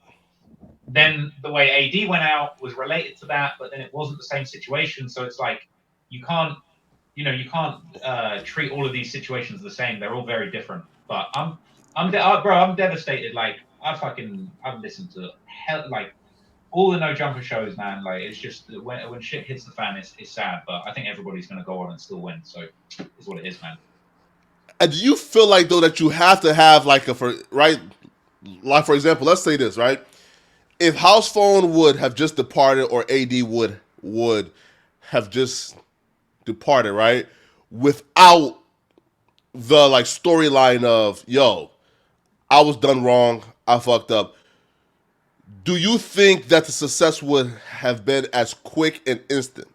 then the way AD went out was related to that, but then it wasn't the same situation. So it's like, you can't treat all of these situations the same. They're all very different. But I'm devastated. Like, I've listened to like all the No Jumper shows, man. Like, it's just when shit hits the fan, it's sad. But I think everybody's gonna go on and still win. So it's what it is, man. And do you feel like, though, that you have to have like for example, let's say this, right? If House Phone would have just departed, or AD would have just departed, right, without the like storyline of, yo, I was done wrong, I fucked up, do you think that the success would have been as quick and instant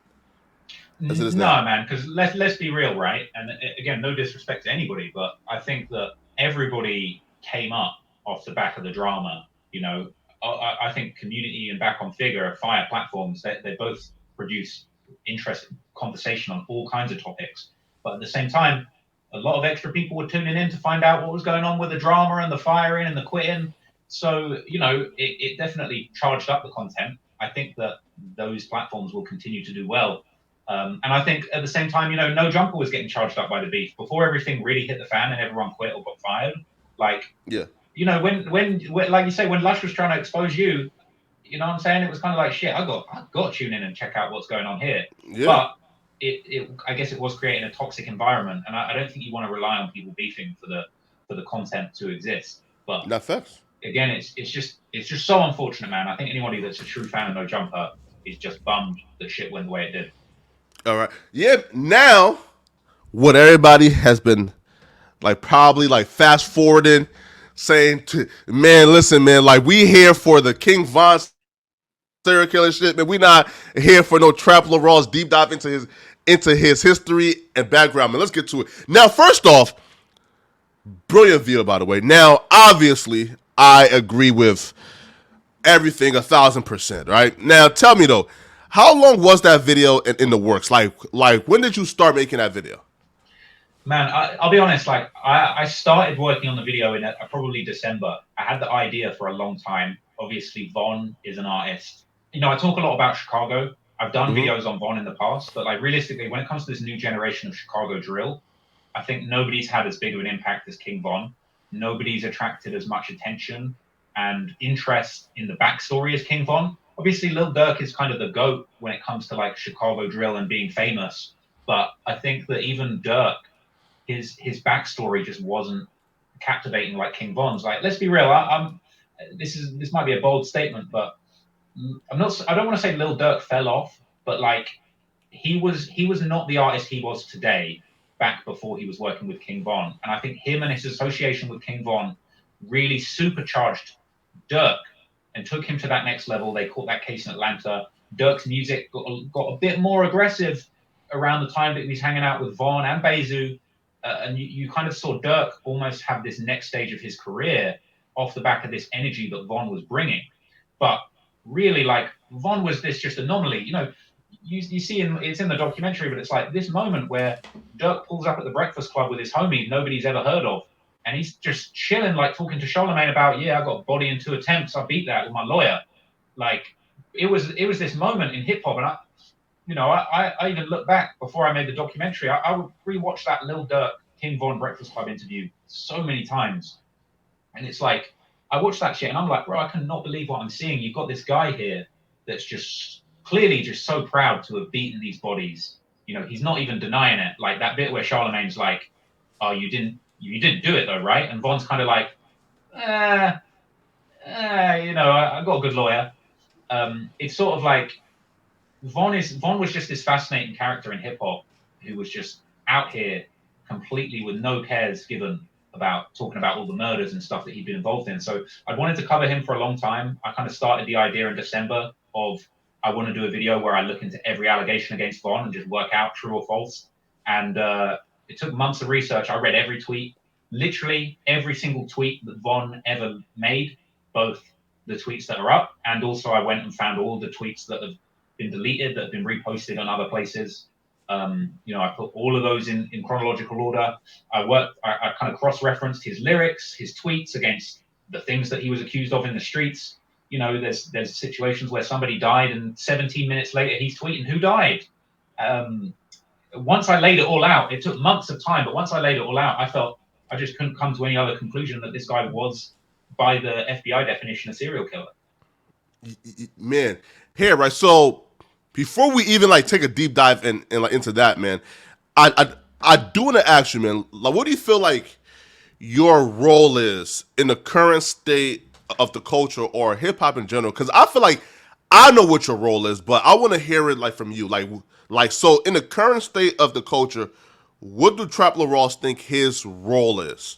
as it is now? No, man, because let's be real, right? And again, no disrespect to anybody, but I think that everybody came up off the back of the drama. You know, I think Community and Back on Figure are fire platforms. They both produce interesting conversation on all kinds of topics. But at the same time, a lot of extra people were tuning in to find out what was going on with the drama and the firing and the quitting. So, you know, it definitely charged up the content. I think that those platforms will continue to do well. And I think at the same time, you know, No Jumper was getting charged up by the beef before everything really hit the fan and everyone quit or got fired. Like, yeah, you know, when like you say, when Lush was trying to expose you, you know what I'm saying? It was kind of like, shit, I got to tune in and check out what's going on here. Yeah. But I guess it was creating a toxic environment, and I don't think you want to rely on people beefing for the content to exist. But not facts. Again, it's just so unfortunate, man. I think anybody that's a true fan of No Jumper is just bummed that shit went the way it did. All right. Yeah. Now, what everybody has been like, probably like fast forwarding, saying to, man, listen, man, like, we here for the King Von serial killer shit, man. We not here for no Trap Lil Raw's deep dive into his history and background, man. Let's get to it. Now, first off, brilliant video, by the way. Now, obviously, I agree with everything 1,000%. Right now, tell me though, how long was that video in the works? Like when did you start making that video? Man, I'll be honest. Like, I started working on the video in probably December. I had the idea for a long time. Obviously, Von is an artist. You know, I talk a lot about Chicago. I've done Mm-hmm. videos on Von in the past, but like realistically, when it comes to this new generation of Chicago drill, I think nobody's had as big of an impact as King Von. Nobody's attracted as much attention and interest in the backstory as King Von. Obviously, Lil Durk is kind of the goat when it comes to like Chicago drill and being famous. But I think that even Durk, his backstory just wasn't captivating like King Von's. Like, let's be real. I'm this might be a bold statement, but I'm not. I don't want to say Lil Durk fell off, but like he was not the artist he was today back before he was working with King Von. And I think him and his association with King Von really supercharged Durk and took him to that next level. They caught that case in Atlanta. Durk's music got a bit more aggressive around the time that he was hanging out with Von and Bezu. And you kind of saw Durk almost have this next stage of his career off the back of this energy that Von was bringing. But really, like, Von was this just anomaly. You know, you see it's in the documentary, but it's like this moment where Durk pulls up at the Breakfast Club with his homie nobody's ever heard of, and he's just chilling, like talking to Charlemagne about, yeah, I got body in 2 attempts, I beat that with my lawyer. Like it was this moment in hip hop, and I even look back before I made the documentary. I would rewatch that Lil Durk King Von Breakfast Club interview so many times, and it's like I watched that shit and I'm like, bro, I cannot believe what I'm seeing. You've got this guy here that's just clearly just so proud to have beaten these bodies. You know, he's not even denying it. Like that bit where Charlemagne's like, "Oh, you didn't do it though, right?" And Von's kind of like, I got a good lawyer. It's sort of like Von was just this fascinating character in hip hop who was just out here completely with no cares given about talking about all the murders and stuff that he'd been involved in. So I wanted to cover him for a long time. I kind of started the idea in December of I want to do a video where I look into every allegation against Von and just work out true or false. And it took months of research. I read every tweet, literally every single tweet that Von ever made, both the tweets that are up and also I went and found all the tweets that have been deleted, that have been reposted on other places. I put all of those in chronological order. I kind of cross-referenced his lyrics, his tweets against the things that he was accused of in the streets. You know, there's situations where somebody died, and 17 minutes later he's tweeting who died. Once I laid it all out, it took months of time, but once I laid it all out, I felt I just couldn't come to any other conclusion that this guy was, by the FBI definition, a serial killer. Man, here, right? So before we even like take a deep dive and like into that, man, I do want to ask you, man, like, what do you feel like your role is in the current state of the culture or hip hop in general? Because I feel like I know what your role is, but I want to hear it like from you, like so in the current state of the culture, what do Trap Lil Ross think his role is?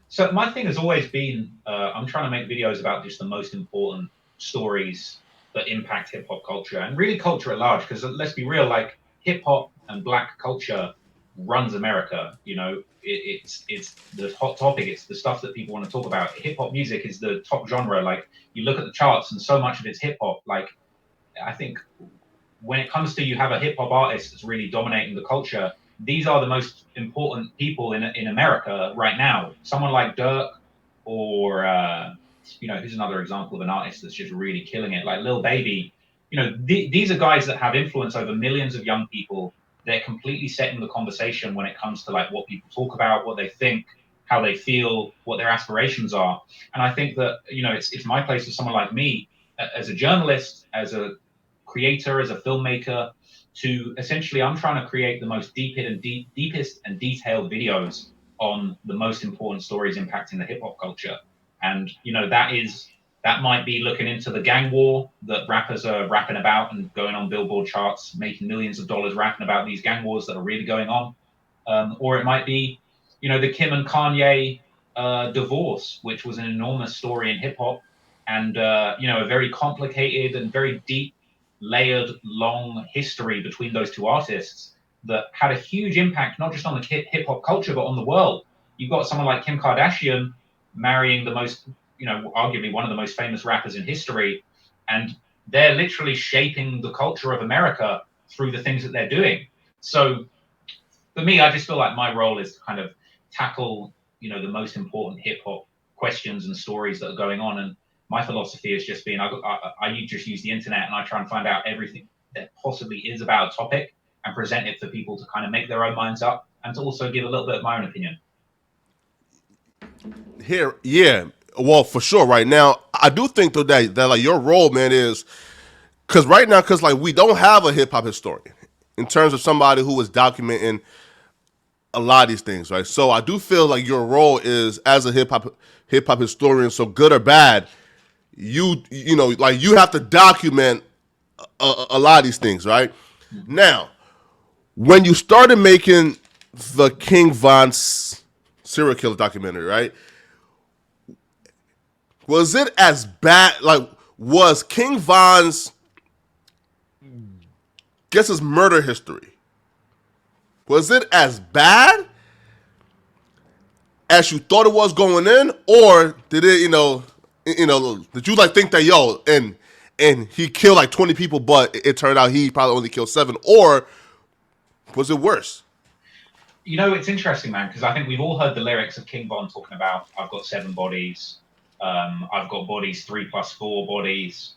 So my thing has always been I'm trying to make videos about just the most important stories that impact hip hop culture and really culture at large. Because let's be real, like hip hop and black culture runs America. You know, it's the hot topic. It's the stuff that people want to talk about. Hip hop music is the top genre. Like you look at the charts and so much of it's hip hop. Like I think when it comes to you have a hip hop artist that's really dominating the culture, these are the most important people in America right now. Someone like Durk, or who's another example of an artist that's just really killing it, like Lil Baby. You know, these are guys that have influence over millions of young people. They're completely setting the conversation when it comes to like what people talk about, what they think, how they feel, what their aspirations are. And I think that it's my place as someone like me, as a journalist, as a creator, as a filmmaker, to essentially I'm trying to create the most deepest and detailed videos on the most important stories impacting the hip hop culture. And that might be looking into the gang war that rappers are rapping about and going on Billboard charts, making millions of dollars rapping about these gang wars that are really going on. Or it might be, the Kim and Kanye divorce, which was an enormous story in hip hop, and a very complicated and very deep, layered, long history between those two artists that had a huge impact not just on the hip hop culture but on the world. You've got someone like Kim Kardashian marrying the most arguably one of the most famous rappers in history, and they're literally shaping the culture of America through the things that they're doing. So for me, I just feel like my role is to kind of tackle, the most important hip hop questions and stories that are going on. And my philosophy has just been, I just use the internet and I try and find out everything that possibly is about a topic and present it for people to kind of make their own minds up and to also give a little bit of my own opinion. Here, yeah, well, for sure. Right now, I do think though that like your role, man, is because right now, because like we don't have a hip hop historian in terms of somebody who is documenting a lot of these things, right? So I do feel like your role is as a hip hop historian, so good or bad, you know like you have to document a lot of these things, right? Mm-hmm. Now, when you started making the King Von serial killer documentary, right? Was it as bad? Like, was King Von's his murder history? Was it as bad as you thought it was going in, or did it, did you like think that and he killed like 20 people, but it turned out he probably only killed 7, or was it worse? It's interesting, man, because I think we've all heard the lyrics of King Von talking about, I've got 7 bodies, I've got bodies 3 plus 4 bodies,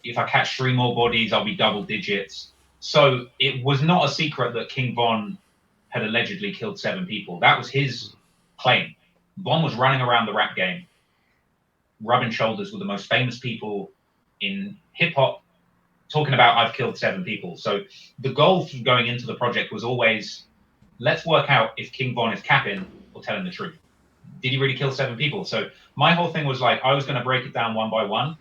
if I catch 3 more bodies, I'll be double digits. So it was not a secret that King Von had allegedly killed 7 people. That was his claim. Von was running around the rap game, rubbing shoulders with the most famous people in hip hop, talking about I've killed 7 people. So the goal from going into the project was always, let's work out if King Von is capping or telling the truth. Did he really kill 7 people? So my whole thing was like, I was going to break it down one by one.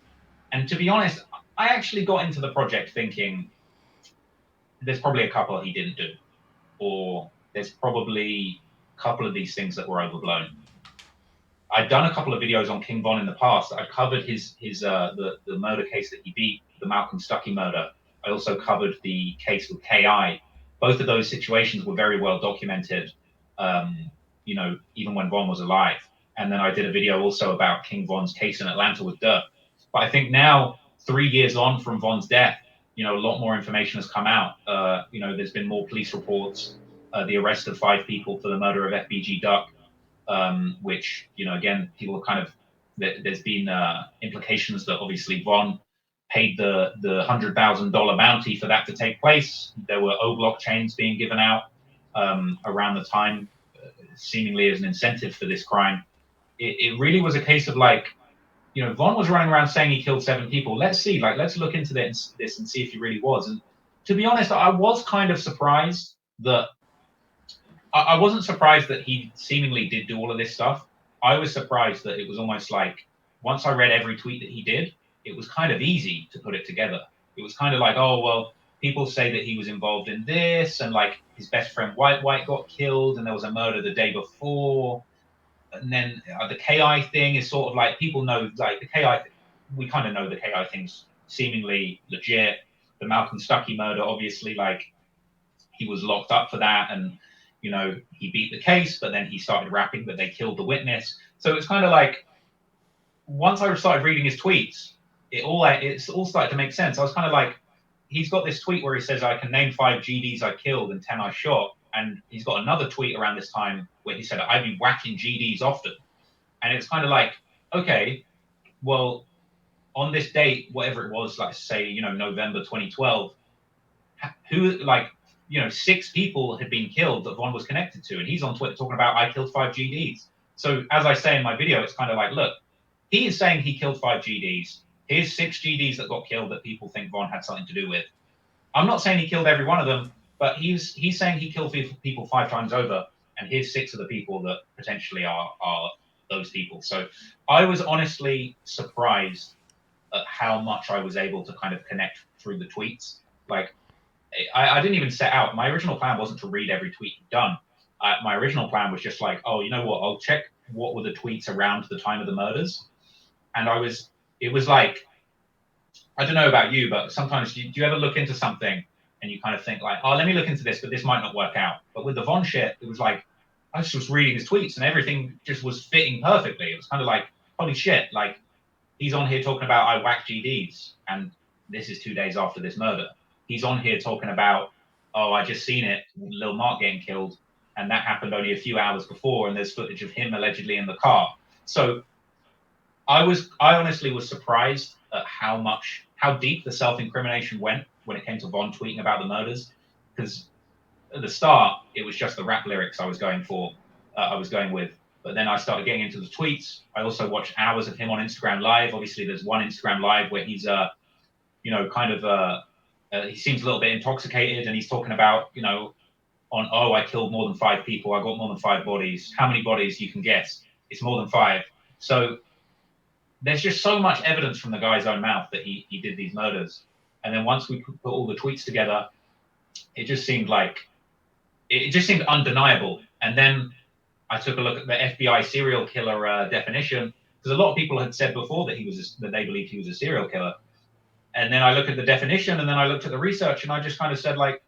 And to be honest, I actually got into the project thinking there's probably a couple he didn't do, or there's probably a couple of these things that were overblown. I'd done a couple of videos on King Von in the past. I covered the murder case that he beat, the Malcolm Stuckey murder. I also covered the case with KI. Both of those situations were very well documented, even when Von was alive. And then I did a video also about King Von's case in Atlanta with Durk. But I think now, 3 years on from Von's death, a lot more information has come out. There's been more police reports, the arrest of 5 people for the murder of FBG Duck, which, again, people kind of, there's been implications that obviously Von paid the $100,000 bounty for that to take place. There were O-block chains being given out around the time, seemingly as an incentive for this crime. It really was a case of like, Von was running around saying he killed 7 people. Let's see, let's look into this and see if he really was. And to be honest, I was kind of surprised that I wasn't surprised that he seemingly did do all of this stuff. I was surprised that it was almost like once I read every tweet that he did, it was kind of easy to put it together. It was kind of like, oh, well, people say that he was involved in this, and like his best friend White got killed, and there was a murder the day before. And then the KI thing is sort of like people know, like the KI, we kind of know the KI thing's seemingly legit. The Malcolm Stuckey murder, obviously, like he was locked up for that, and he beat the case, but then he started rapping that they killed the witness. So it's kind of like once I started reading his tweets, it's all started to make sense. I was kind of like, he's got this tweet where he says, I can name 5 GDs I killed and 10 I shot. And he's got another tweet around this time where he said, I'd be whacking GDs often. And it's kind of like, okay, well, on this date, whatever it was, like say, November 2012, 6 people had been killed that Von was connected to. And he's on Twitter talking about, I killed 5 GDs. So as I say in my video, it's kind of like, look, he is saying he killed 5 GDs. Here's 6 GDs that got killed that people think Von had something to do with. I'm not saying he killed every one of them, but he's saying he killed people 5 times over, and here's 6 of the people that potentially are those people. So I was honestly surprised at how much I was able to kind of connect through the tweets. Like, I didn't even set out. My original plan wasn't to read every tweet he'd done. My original plan was just like, oh, you know what? I'll check what were the tweets around the time of the murders. And it was like, I don't know about you, but sometimes do you ever look into something and you kind of think like, oh, let me look into this, but this might not work out. But with the Von shit, it was like, I was just reading his tweets and everything just was fitting perfectly. It was kind of like, holy shit, like he's on here talking about I whacked GDs, and this is 2 days after this murder. He's on here talking about, oh, I just seen it, Lil Mark getting killed, and that happened only a few hours before, and there's footage of him allegedly in the car. So I honestly was surprised at how deep the self-incrimination went when it came to Von tweeting about the murders, because at the start it was just the rap lyrics I was going with. But then I started getting into the tweets. I also watched hours of him on Instagram Live. Obviously, there's one Instagram Live where he's, he seems a little bit intoxicated, and he's talking about, I killed more than 5 people. I got more than 5 bodies. How many bodies? You can guess. It's more than 5. So there's just so much evidence from the guy's own mouth that he did these murders. And then once we put all the tweets together, it just seemed undeniable. And then I took a look at the FBI serial killer definition, because a lot of people had said before that that they believed he was a serial killer. And then I looked at the definition, and then I looked at the research, and I just kind of said, like,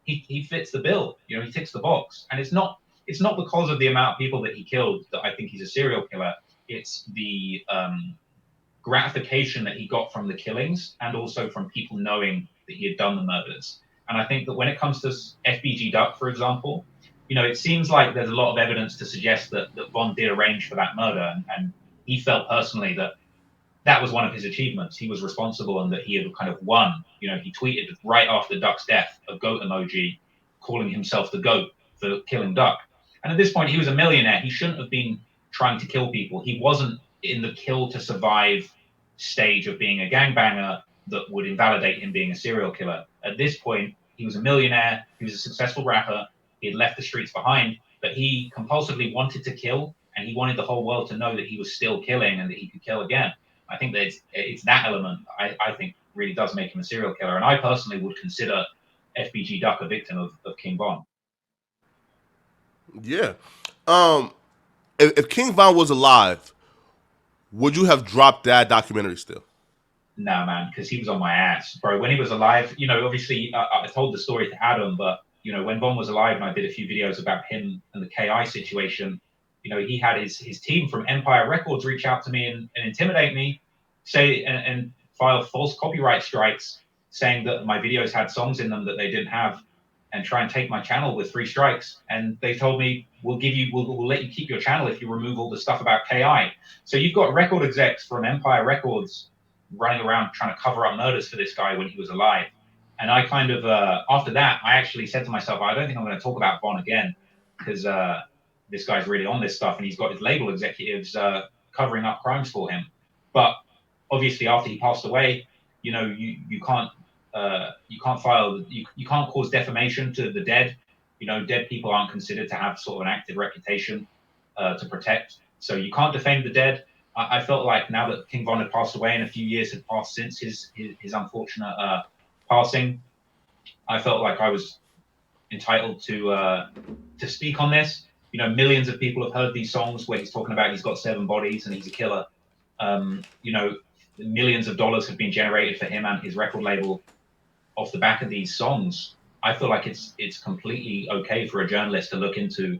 he fits the bill. He ticks the box. And it's not because of the amount of people that he killed that I think he's a serial killer. It's the gratification that he got from the killings, and also from people knowing that he had done the murders. And I think that when it comes to FBG Duck, for example, it seems like there's a lot of evidence to suggest that Von did arrange for that murder, and he felt personally that was one of his achievements. He was responsible, and that he had kind of won. He tweeted right after Duck's death a goat emoji, calling himself the goat for killing Duck. And at this point, he was a millionaire. He shouldn't have been trying to kill people. He wasn't in the kill to survive stage of being a gangbanger that would invalidate him being a serial killer. At this point, he was a millionaire. He was a successful rapper. He had left the streets behind, but he compulsively wanted to kill, and he wanted the whole world to know that he was still killing and that he could kill again. I think that it's that element I think really does make him a serial killer. And I personally would consider FBG Duck a victim of King Von. Yeah. If King Von was alive, would you have dropped that documentary still? No, man, because he was on my ass, bro. When he was alive, obviously I told the story to Adam, but when Von was alive, and I did a few videos about him and the KI situation, he had his team from Empire Records reach out to me and intimidate me, and file false copyright strikes, saying that my videos had songs in them that they didn't have, and try and take my channel with 3 strikes. And they told me, we'll let you keep your channel if you remove all the stuff about KI. So you've got record execs from Empire Records running around trying to cover up murders for this guy when he was alive. And I kind of, after that, I actually said to myself, I don't think I'm going to talk about Von again, because this guy's really on this stuff, and he's got his label executives covering up crimes for him. But obviously, after he passed away, you can't cause defamation to the dead. Dead people aren't considered to have sort of an active reputation to protect. So you can't defame the dead. I felt like now that King Von had passed away and a few years had passed since his unfortunate passing, I felt like I was entitled to speak on this. Millions of people have heard these songs where he's talking about he's got 7 bodies and he's a killer. Millions of dollars have been generated for him and his record label off the back of these songs. I feel like it's completely okay for a journalist to look into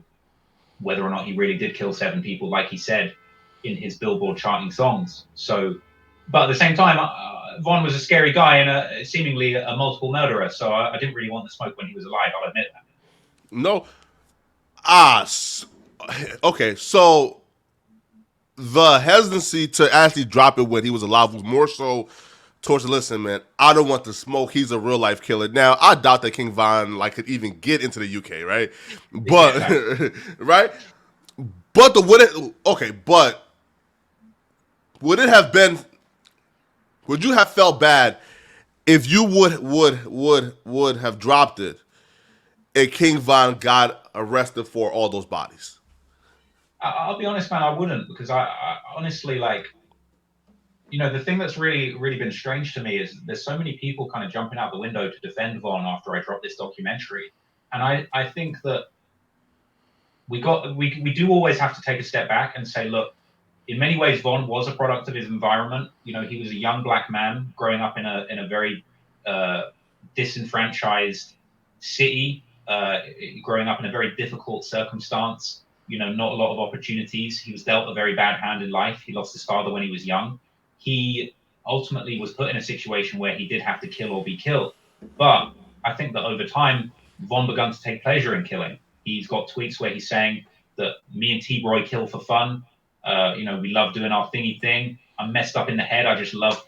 whether or not he really did kill 7 people, like he said in his Billboard charting songs. So, but at the same time, Von was a scary guy and seemingly a multiple murderer. So I didn't really want the smoke when he was alive. I'll admit that. No. Okay. So the hesitancy to actually drop it when he was alive was more so towards, listen, man, I don't want the smoke. He's a real life killer. Now, I doubt that King Von could even get into the UK, right? But right? But would it have been, would you have felt bad if you would have dropped it and King Von got arrested for all those bodies? I'll be honest, man, I wouldn't, because I honestly, the thing that's really, really been strange to me is there's so many people kind of jumping out the window to defend Von after I dropped this documentary. And I think that we do always have to take a step back and say, look, in many ways, Von was a product of his environment. He was a young black man growing up in a very disenfranchised city, growing up in a very difficult circumstance. not a lot of opportunities. He was dealt a very bad hand in life. He lost his father when he was young. He ultimately was put in a situation where he did have to kill or be killed. But I think that over time, Von began to take pleasure in killing. He's got tweets where he's saying that me and T-Broy kill for fun. We love doing our thingy thing. I'm messed up in the head. I just love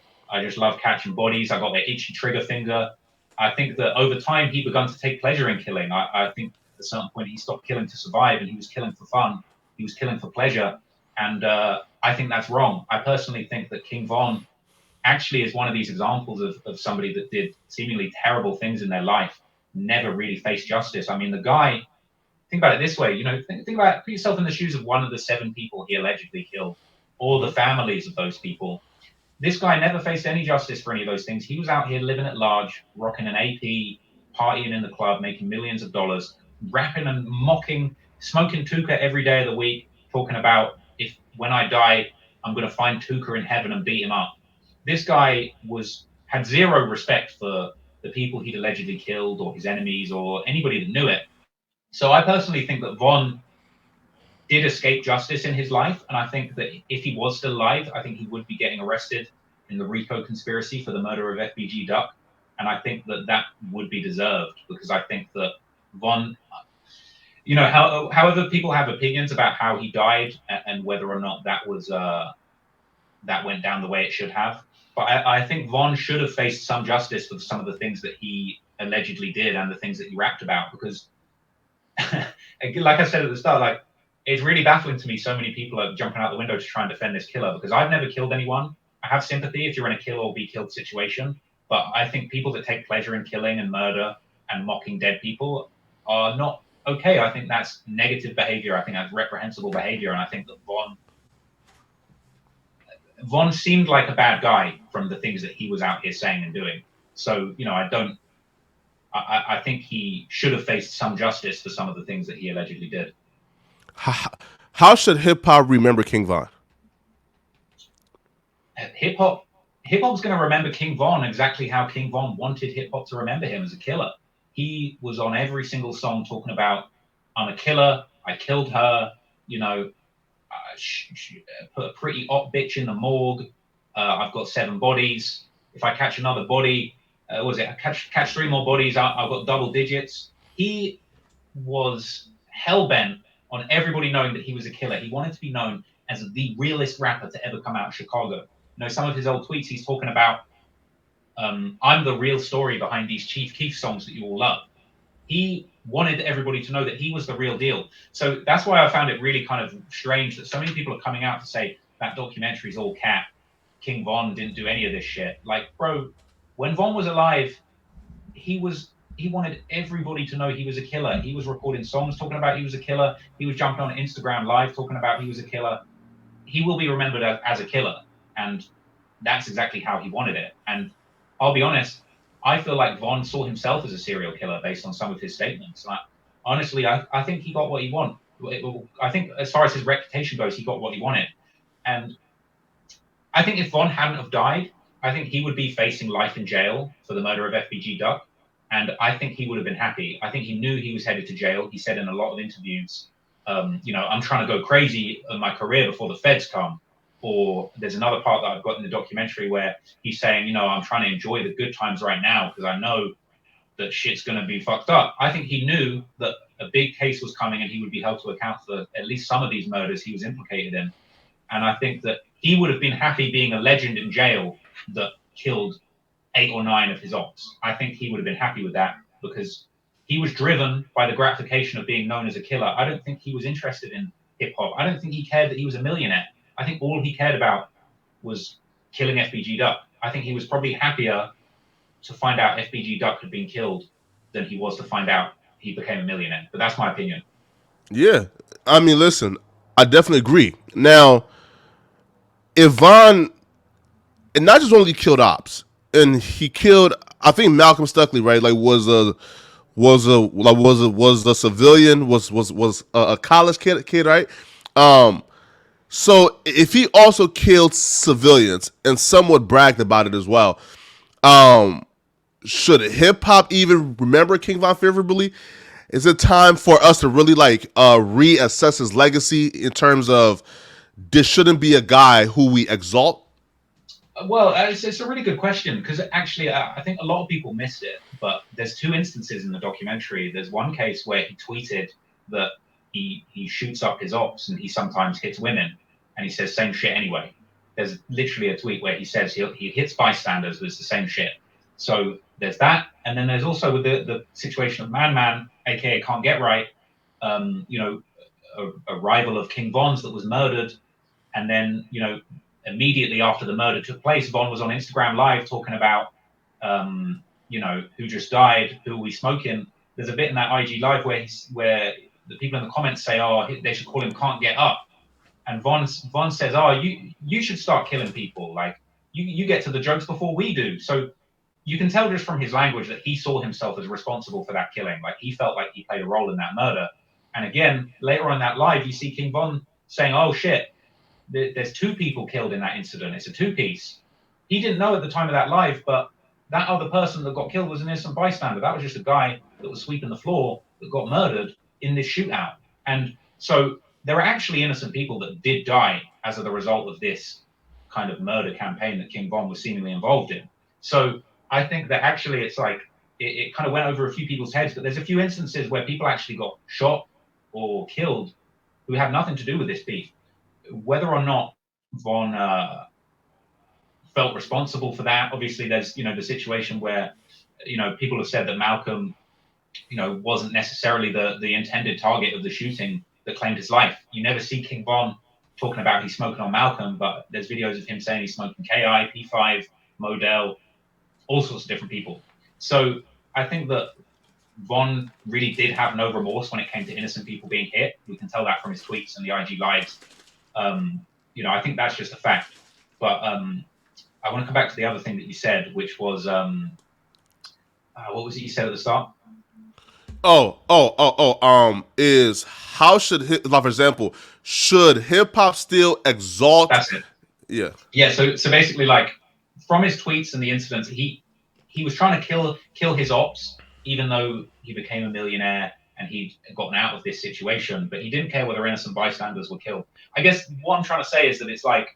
catching bodies. I got the itchy trigger finger. I think that over time he began to take pleasure in killing. I think at a certain point he stopped killing to survive and he was killing for fun. He was killing for pleasure. And I think that's wrong. I personally think that King Von actually is one of these examples of somebody that did seemingly terrible things in their life, never really faced justice. I mean, the guy, think about it this way, think about, put yourself in the shoes of one of the 7 people he allegedly killed, or the families of those people. This guy never faced any justice for any of those things. He was out here living at large, rocking an AP, partying in the club, making millions of dollars, rapping and mocking, smoking Tuka every day of the week, talking about if when I die, I'm going to find Tuka in heaven and beat him up. This guy had zero respect for the people he'd allegedly killed or his enemies or anybody that knew it. So I personally think that Von did escape justice in his life. And I think that if he was still alive, I think he would be getting arrested in the RICO conspiracy for the murder of FBG Duck. And I think that would be deserved because I think that Von, however people have opinions about how he died and whether or not that went down the way it should have. But I think Von should have faced some justice for some of the things that he allegedly did and the things that he rapped about because like I said at the start, it's really baffling to me so many people are jumping out the window to try and defend this killer because I've never killed anyone. I have sympathy if you're in a kill or be killed situation, but I think people that take pleasure in killing and murder and mocking dead people are not okay. I think that's negative behavior. I think that's reprehensible behavior, and I think that Von seemed like a bad guy from the things that he was out here saying and doing. So, I think he should have faced some justice for some of the things that he allegedly did. How should hip hop remember King Von? Hip hop's going to remember King Von exactly how King Von wanted hip hop to remember him, as a killer. He was on every single song talking about, I'm a killer, I killed her, put a pretty hot bitch in the morgue. I've got 7 bodies. If I catch another body, catch 3 more bodies, I've got double digits. He was hell-bent on everybody knowing that he was a killer. He wanted to be known as the realest rapper to ever come out of Chicago. Some of his old tweets, he's talking about, I'm the real story behind these Chief Keef songs that you all love. He wanted everybody to know that he was the real deal. So that's why I found it really kind of strange that so many people are coming out to say that documentary's all cap. King Von didn't do any of this shit. Bro, when Von was alive, he wanted everybody to know he was a killer. He was recording songs talking about he was a killer. He was jumping on Instagram Live talking about he was a killer. He will be remembered as a killer. And that's exactly how he wanted it. And I'll be honest, I feel like Von saw himself as a serial killer based on some of his statements. Honestly, I think he got what he wanted. I think as far as his reputation goes, he got what he wanted. And I think if Von hadn't have died, I think he would be facing life in jail for the murder of FBG Duck. And I think he would have been happy. I think he knew he was headed to jail. He said in a lot of interviews, I'm trying to go crazy in my career before the feds come. Or there's another part that I've got in the documentary where he's saying, I'm trying to enjoy the good times right now because I know that shit's going to be fucked up. I think he knew that a big case was coming and he would be held to account for at least some of these murders he was implicated in. And I think that he would have been happy being a legend in jail that killed 8 or 9 of his ops. I think he would have been happy with that because he was driven by the gratification of being known as a killer. I don't think he was interested in hip hop. I don't think he cared that he was a millionaire. I think all he cared about was killing FBG Duck. I think he was probably happier to find out FBG Duck had been killed than he was to find out he became a millionaire. But that's my opinion. Yeah. I mean, listen, I definitely agree. Now, if Von, and not just only killed ops, and he killed, I think Malcolm Stuckley, right? Was a civilian, was a college kid, right? So if he also killed civilians and somewhat bragged about it as well, should hip hop even remember King Von favorably? Is it time for us to really like reassess his legacy in terms of this shouldn't be a guy who we exalt? Well, it's a really good question because actually, I think a lot of people missed it. But there's two instances in the documentary. There's one case where he tweeted that he shoots up his ops and he sometimes hits women, and he says same shit anyway. There's literally a tweet where he says he hits bystanders, but it's the same shit. So there's that, and then there's also with the situation of Man, aka Can't Get Right, you know, a rival of King Von's that was murdered, and then immediately after the murder took place, Von was on Instagram Live talking about, who just died, who are we smoking. There's a bit in that IG Live where the people in the comments say, oh, they should call him Can't Get Up. And Von says, oh, you should start killing people. Like, you get to the jokes before we do. So you can tell just from his language that he saw himself as responsible for that killing. Like, he felt like he played a role in that murder. And again, later on that live, you see King Von saying, oh, shit, there's two people killed in that incident. It's a two-piece. He didn't know at the time of that live, but that other person that got killed was an innocent bystander. That was just a guy that was sweeping the floor that got murdered in this shootout. And so there are actually innocent people that did die as a result of this kind of murder campaign that King Von was seemingly involved in. So I think that actually it's like it kind of went over a few people's heads, but there's a few instances where people actually got shot or killed who had nothing to do with this beef. Whether or not Von felt responsible for that, obviously there's the situation where people have said that Malcolm wasn't necessarily the intended target of the shooting that claimed his life. You never see King Von talking about he's smoking on Malcolm, but there's videos of him saying he's smoking KI, P5, Model, all sorts of different people. So I think that Von really did have no remorse when it came to innocent people being hit. We can tell that from his tweets and the IG lives. I think that's just a fact. But I want to come back to the other thing that you said, which was what was it you said at the start? Is how should like for example, should hip hop still exalt? That's it. Yeah. So basically, like from his tweets and the incidents, he was trying to kill his ops, even though he became a millionaire and he'd gotten out of this situation, but he didn't care whether innocent bystanders were killed. I guess what I'm trying to say is that it's like,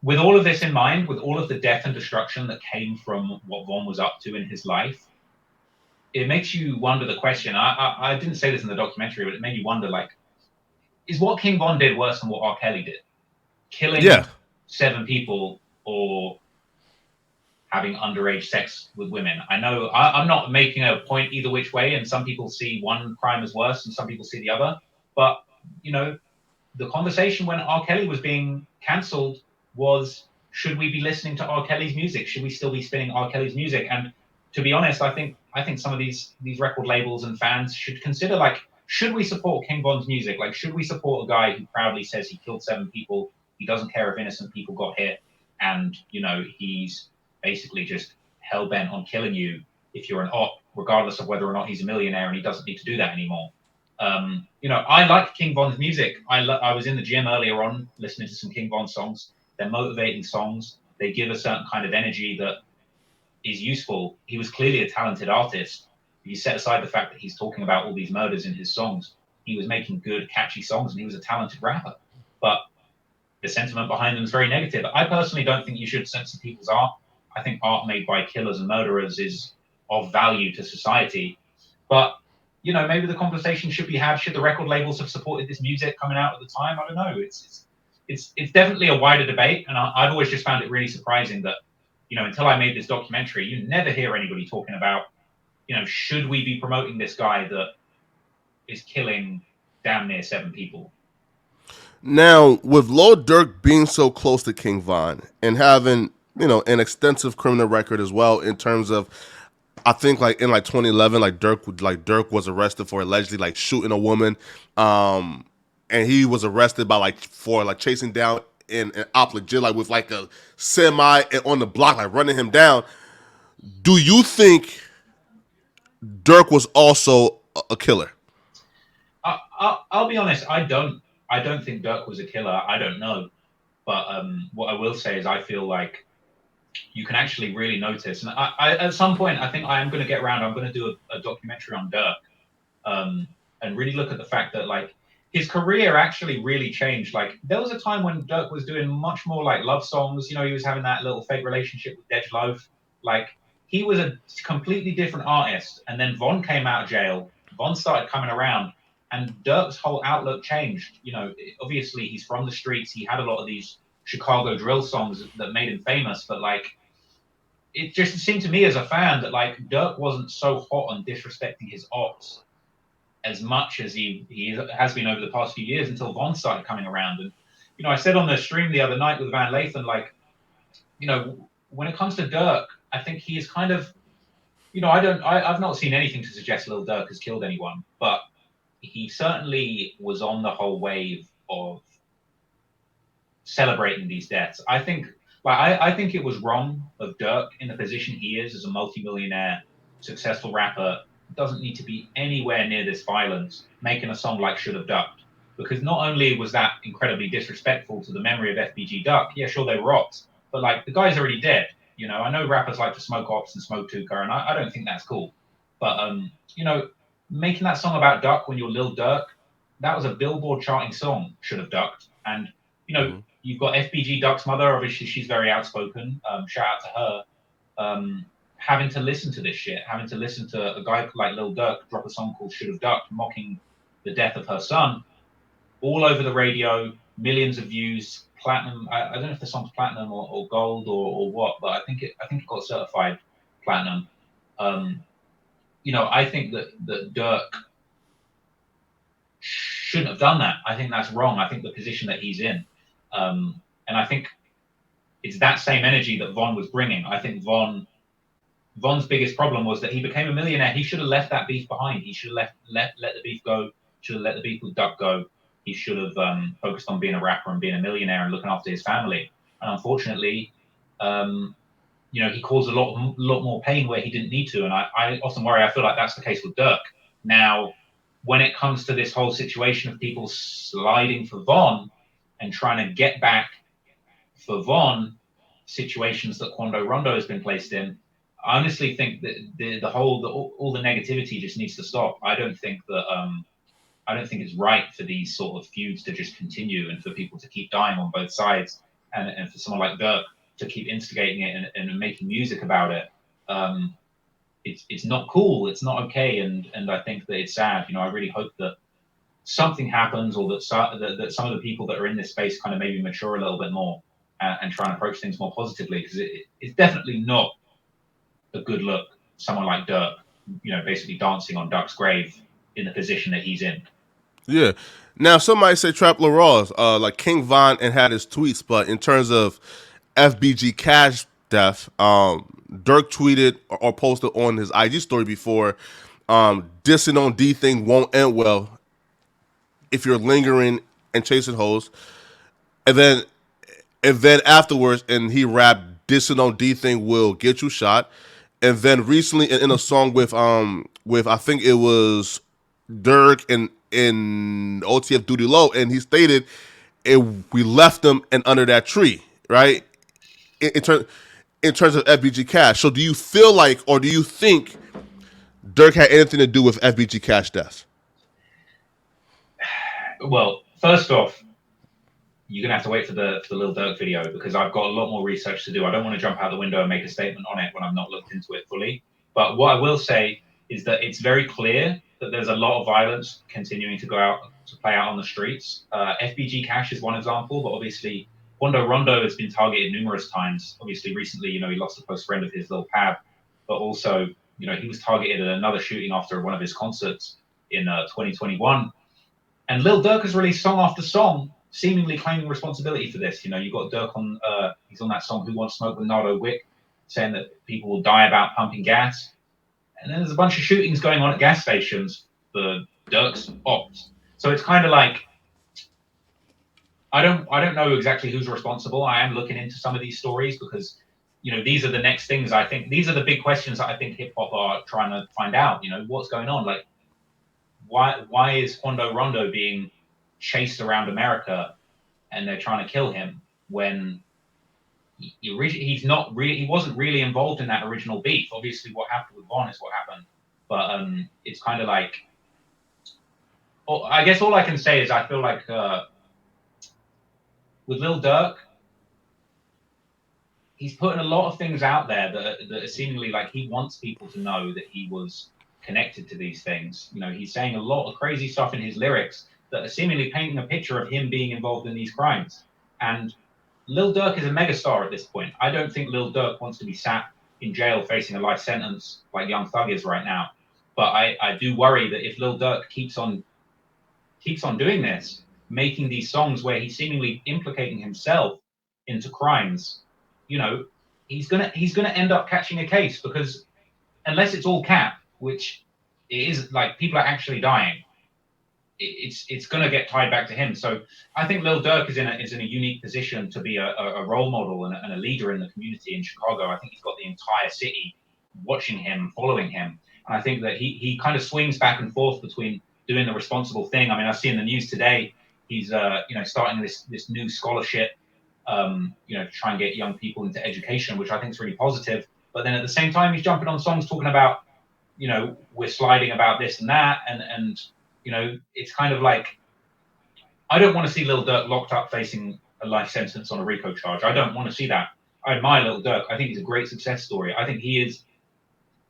with all of this in mind, with all of the death and destruction that came from what Von was up to in his life, it makes you wonder the question. I didn't say this in the documentary, but it made you wonder, like, is what King Von did worse than what R. Kelly did? Killing 7 people or having underage sex with women. I know I'm not making a point either which way, and some people see one crime as worse and some people see the other. But, the conversation when R. Kelly was being cancelled was, should we be listening to R. Kelly's music? Should we still be spinning R. Kelly's music? And to be honest, I think some of these record labels and fans should consider, like, should we support King Von's music? Like, should we support a guy who proudly says he killed 7 people? He doesn't care if innocent people got hit. And, he's basically just hell-bent on killing you if you're an op, regardless of whether or not he's a millionaire, and he doesn't need to do that anymore. I like King Von's music. I was in the gym earlier on listening to some King Von songs. They're motivating songs. They give a certain kind of energy that is useful. He was clearly a talented artist. You set aside the fact that he's talking about all these murders in his songs. He was making good, catchy songs, and he was a talented rapper. But the sentiment behind them is very negative. I personally don't think you should censor people's art. I think art made by killers and murderers is of value to society. But, maybe the conversation should be had. Should the record labels have supported this music coming out at the time? I don't know. It's definitely a wider debate. And I've always just found it really surprising that, until I made this documentary, you never hear anybody talking about, should we be promoting this guy that is killing damn near 7 people? Now, with Lil Durk being so close to King Von and having, an extensive criminal record as well, in terms of, I think like in like 2011, Durk was arrested for allegedly like shooting a woman, and he was arrested by for chasing down an op legit with like a semi on the block, like running him down. Do you think Durk was also a killer? I'll be honest. I don't think Durk was a killer. I don't know. But what I will say is I feel like you can actually really notice. And I at some point, I think I am going to get around. I'm going to do a documentary on Durk. and really look at the fact that like his career actually really changed. Like there was a time when Durk was doing much more like love songs. You know, he was having that little fake relationship with Dej Loaf. Like he was a completely different artist. And then Von came out of jail. Von started coming around, and Durk's whole outlook changed. You know, obviously he's from the streets. He had a lot of these Chicago drill songs that made him famous, but like it just seemed to me as a fan that like Durk wasn't so hot on disrespecting his ops as much as he has been over the past few years until Von started coming around. And you know, I said on the stream the other night with Van Lathan, like, you know, when it comes to Durk, I think he is kind of, you know, I've not seen anything to suggest Lil Durk has killed anyone, but he certainly was on the whole wave of celebrating these deaths. I think, like, I think it was wrong of Durk in the position he is as a multimillionaire, successful rapper. Doesn't need to be anywhere near this violence, making a song like Should Have Ducked. Because not only was that incredibly disrespectful to the memory of FBG Duck, yeah, sure, they rocked, but like the guy's already dead. You know, I know rappers like to smoke ops and smoke Tuka, and I don't think that's cool. But you know, making that song about Duck when you're Lil Durk, that was a Billboard charting song, Should Have Ducked. And you know, you've got FBG Duck's mother. Obviously, she's very outspoken. Shout out to her. Having to listen to this shit, having to listen to a guy like Lil Durk drop a song called Should Have Ducked, mocking the death of her son, all over the radio, millions of views, platinum. I don't know if the song's platinum or gold or what, but I think it got certified platinum. You know, I think that Durk shouldn't have done that. I think that's wrong. I think the position that he's in, and I think it's that same energy that Von was bringing. I think Von's biggest problem was that he became a millionaire. He should have left that beef behind. He should have let the beef go. Should have let the beef with Duck go. He should have focused on being a rapper and being a millionaire and looking after his family. And unfortunately, you know, he caused a lot more pain where he didn't need to. And I often worry. I feel like that's the case with Durk. Now, when it comes to this whole situation of people sliding for Von and trying to get back for Von, situations that Qundo Rondo has been placed in, I honestly think that all the negativity just needs to stop. I don't think it's right for these sort of feuds to just continue and for people to keep dying on both sides, and for someone like Durk to keep instigating it and making music about it. It's not cool. It's not okay, and I think that it's sad. You know, I really hope that something happens, or that some of the people that are in this space kind of maybe mature a little bit more and try and approach things more positively, because it's definitely not a good look. Someone like Durk, you know, basically dancing on Duck's grave in the position that he's in. Yeah. Now somebody say Trap Laross, like King Von and had his tweets, but in terms of FBG Cash death, Durk tweeted or posted on his IG story before, dissing on D thing won't end well if you're lingering and chasing hoes. And then afterwards, and he rapped dissing on D thing will get you shot. And then recently in a song with I think it was Durk and in OTF Duty Low, and he stated we left them and under that tree, right? In terms of FBG Cash. So do you feel like, or do you think Durk had anything to do with FBG Cash death? Well, first off, you're gonna have to wait for the Lil Durk video, because I've got a lot more research to do. I don't want to jump out the window and make a statement on it when I've not looked into it fully. But what I will say is that it's very clear that there's a lot of violence continuing to play out on the streets. FBG Cash is one example, but obviously Qundo Rondo has been targeted numerous times. Obviously, recently, you know, he lost a close friend of his, Lil Pab, but also, you know, he was targeted at another shooting after one of his concerts in 2021. And Lil Durk has released song after song, seemingly claiming responsibility for this. You know, you got Durk on, he's on that song "Who Wants Smoke" with Nardo Wick, saying that people will die about pumping gas. And then there's a bunch of shootings going on at gas stations for Durk's ops. So it's kind of like, I don't know exactly who's responsible. I am looking into some of these stories because, you know, these are the next things. I think these are the big questions that I think hip hop are trying to find out. You know, what's going on? Like, why is Qundo Rondo being chased around America and they're trying to kill him when he wasn't really involved in that original beef? Obviously, what happened with Von is what happened, but it's kind of like, Well, I guess all I can say is I feel like with Lil Durk, he's putting a lot of things out there that are seemingly like he wants people to know that he was connected to these things. You know, he's saying a lot of crazy stuff in his lyrics that are seemingly painting a picture of him being involved in these crimes. And Lil Durk is a megastar at this point. I don't think Lil Durk wants to be sat in jail facing a life sentence like Young Thug is right now. But I do worry that if Lil Durk keeps on doing this, making these songs where he's seemingly implicating himself into crimes, you know, he's gonna end up catching a case because unless it's all cap, which it is like people are actually dying, it's gonna get tied back to him. So I think Lil Durk is in a unique position to be a role model and a leader in the community in Chicago. I think he's got the entire city watching him, following him, and I think that he kind of swings back and forth between doing the responsible thing. I mean, I see in the news today he's starting this new scholarship, to try and get young people into education, which I think is really positive. But then at the same time, he's jumping on songs talking about, we're sliding about this and that, and it's kind of like I don't want to see Lil Durk locked up facing a life sentence on a RICO charge. I don't want to see that. I admire Lil Durk. I think he's a great success story. I think he